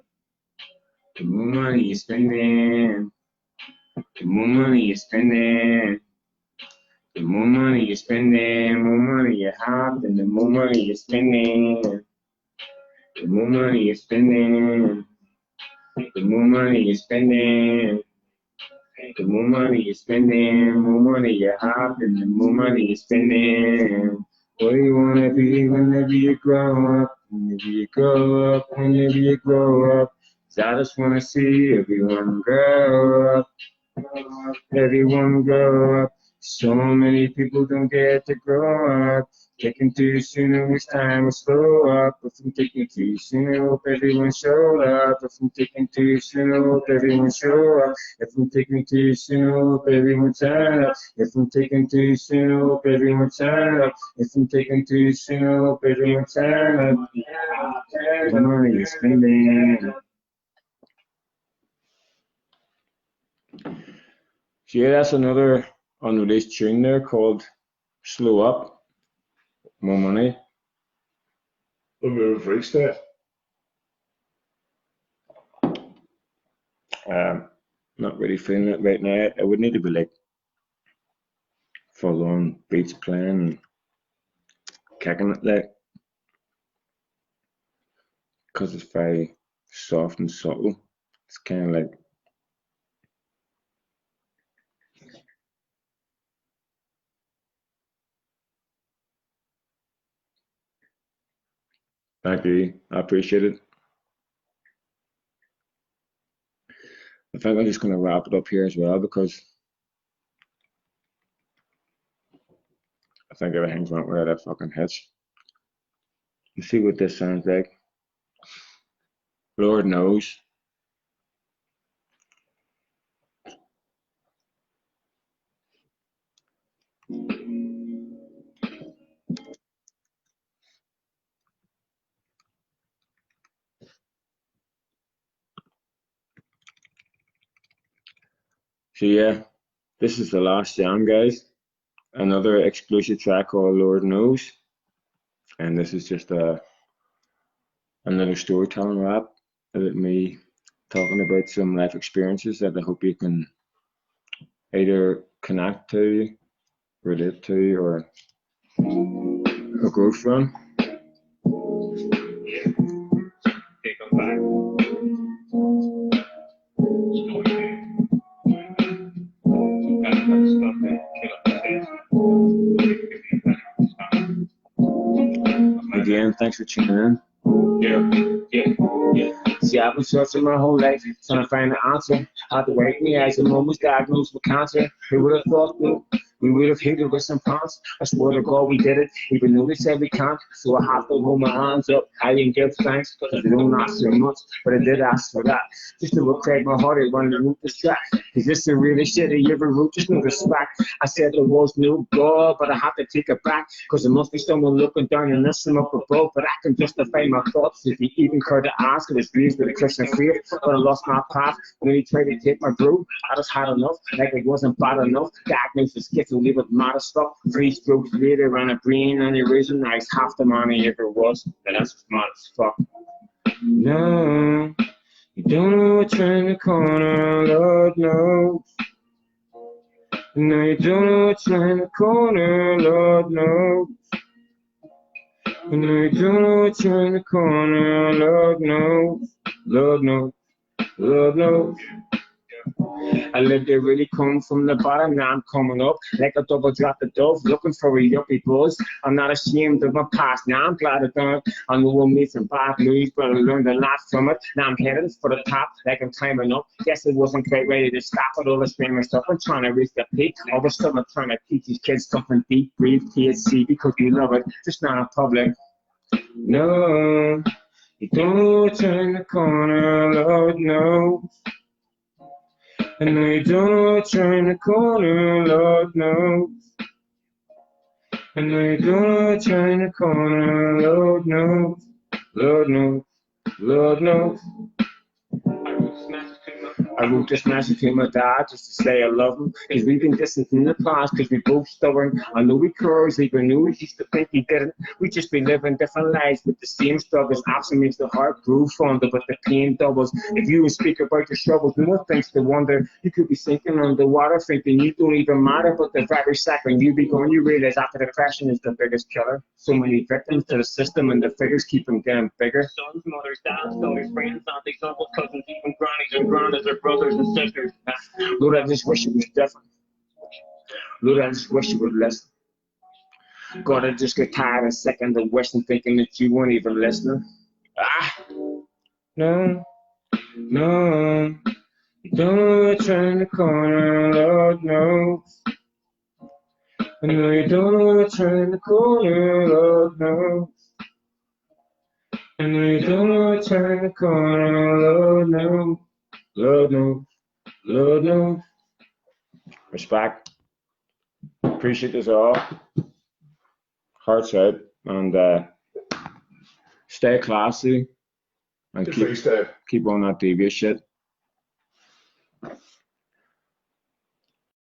The more money you're spending. The more money you're spending. The more money you're spending, more money you have, and the more money you're spending. The more money you're spending. The more money you're spending. The more money you're spending, more money you have, and the more money you're spending. What do you wanna be whenever you grow up? Whenever you grow up, whenever you grow up. 'Cause I just wanna see everyone grow up. Everyone grow up. So many people don't get to grow up. Taking too soon, and wish time would slow up. If I'm taking too soon, I hope everyone show up. If I'm taking too soon, I hope everyone show up. If I'm taking too soon, I hope everyone turn up. If I'm taking too soon, I hope everyone turn up. If I'm taking too soon, I hope everyone turn up. The money you're spending. So yeah, that's another unreleased tune there called Slow Up, More Money. A bit of freestyle. Not really feeling it right now. It would need to be like full on beats playing and kicking it like, because it's very soft and subtle. It's kind of like thank you. I appreciate it. I think I'm just gonna wrap it up here as well because I think everything's went without a fucking hitch. Let's see what this sounds like. Lord knows. So yeah, this is the last jam, guys. Another exclusive track called Lord Knows, and this is just another storytelling rap about me talking about some life experiences that I hope you can either connect to, relate to, or grow from. Again, thanks for tuning in. See, I've been searching my whole life, trying to find the answer. How to wake me as a mom was diagnosed with cancer. Who would have thought, though? We would have hit it with some pounds. I swear to God we did it, even though they said we can't. So I have to hold my hands up. I didn't give thanks because I don't ask so much, but I did ask for that. Just to reclaim my heart, I wanted to move this track. Is this the realest shit I ever wrote? Just no respect. I said there was no God, but I have to take it back. Cause there must be someone looking down and listening up above. But I can justify my thoughts if you even care to ask. I was raised with a Christian faith, but I lost my path when he tried to take my brew. I just had enough, like it wasn't bad enough. Diagnosed with schizo, with mad stuff. 3 strokes later, ran a brain aneurysm. Now he's half the man he ever was. And that's mad as fuck. No, you don't know what's around the corner, Lord knows. No, you don't know what's around the corner, Lord knows. No, you don't know what's around the corner, Lord knows. Lord knows, Lord knows. I lived there really come from the bottom, now I'm coming up like a double drop of dove, looking for a yuppie buzz. I'm not ashamed of my past, now I'm glad I've done it. I know I made some bad moves, but I learned a lot from it. Now I'm heading for the top, like I'm climbing up. Guess I wasn't quite ready to stop with all this famous stuff. I'm trying to reach the peak. All of a sudden I'm trying to teach these kids something deep, breathe, THC, because we love it, just not in public. No, you don't know what's around the corner, Lord knows. And now you don't know what's around the corner, Lord knows. And now you don't know what's around the corner, Lord knows. Lord knows, Lord knows. I wrote this message to my dad just to say I love him. Cause we've been distant in the past cause we both stubborn. I know we curves, even knew we used to think he didn't. We just been living different lives with the same struggles. Absence makes the heart grow fonder, but the pain doubles. If you would speak about your struggles, no one thinks to wonder. You could be sinking underwater thinking you don't even matter, but the very second you be gone, you realize after depression is the biggest killer. So many victims to the system and the figures keep them getting bigger. Sons, mothers, dads, daughters, friends, aunties, uncles, cousins, even grannies and grandads are brothers and sisters. Lord, I just wish it was different. Lord, I just wish you would listen. God, I just get tired and sick of wishing, thinking that you weren't even listening. No, no, you don't know what's around the corner, Lord knows. I know you don't know what's around the corner, Lord knows. I know you don't know what's around the corner, Lord knows. Lord knows, Lord knows. Respect. Appreciate this all. Hearts out and stay classy and keep on that devious shit.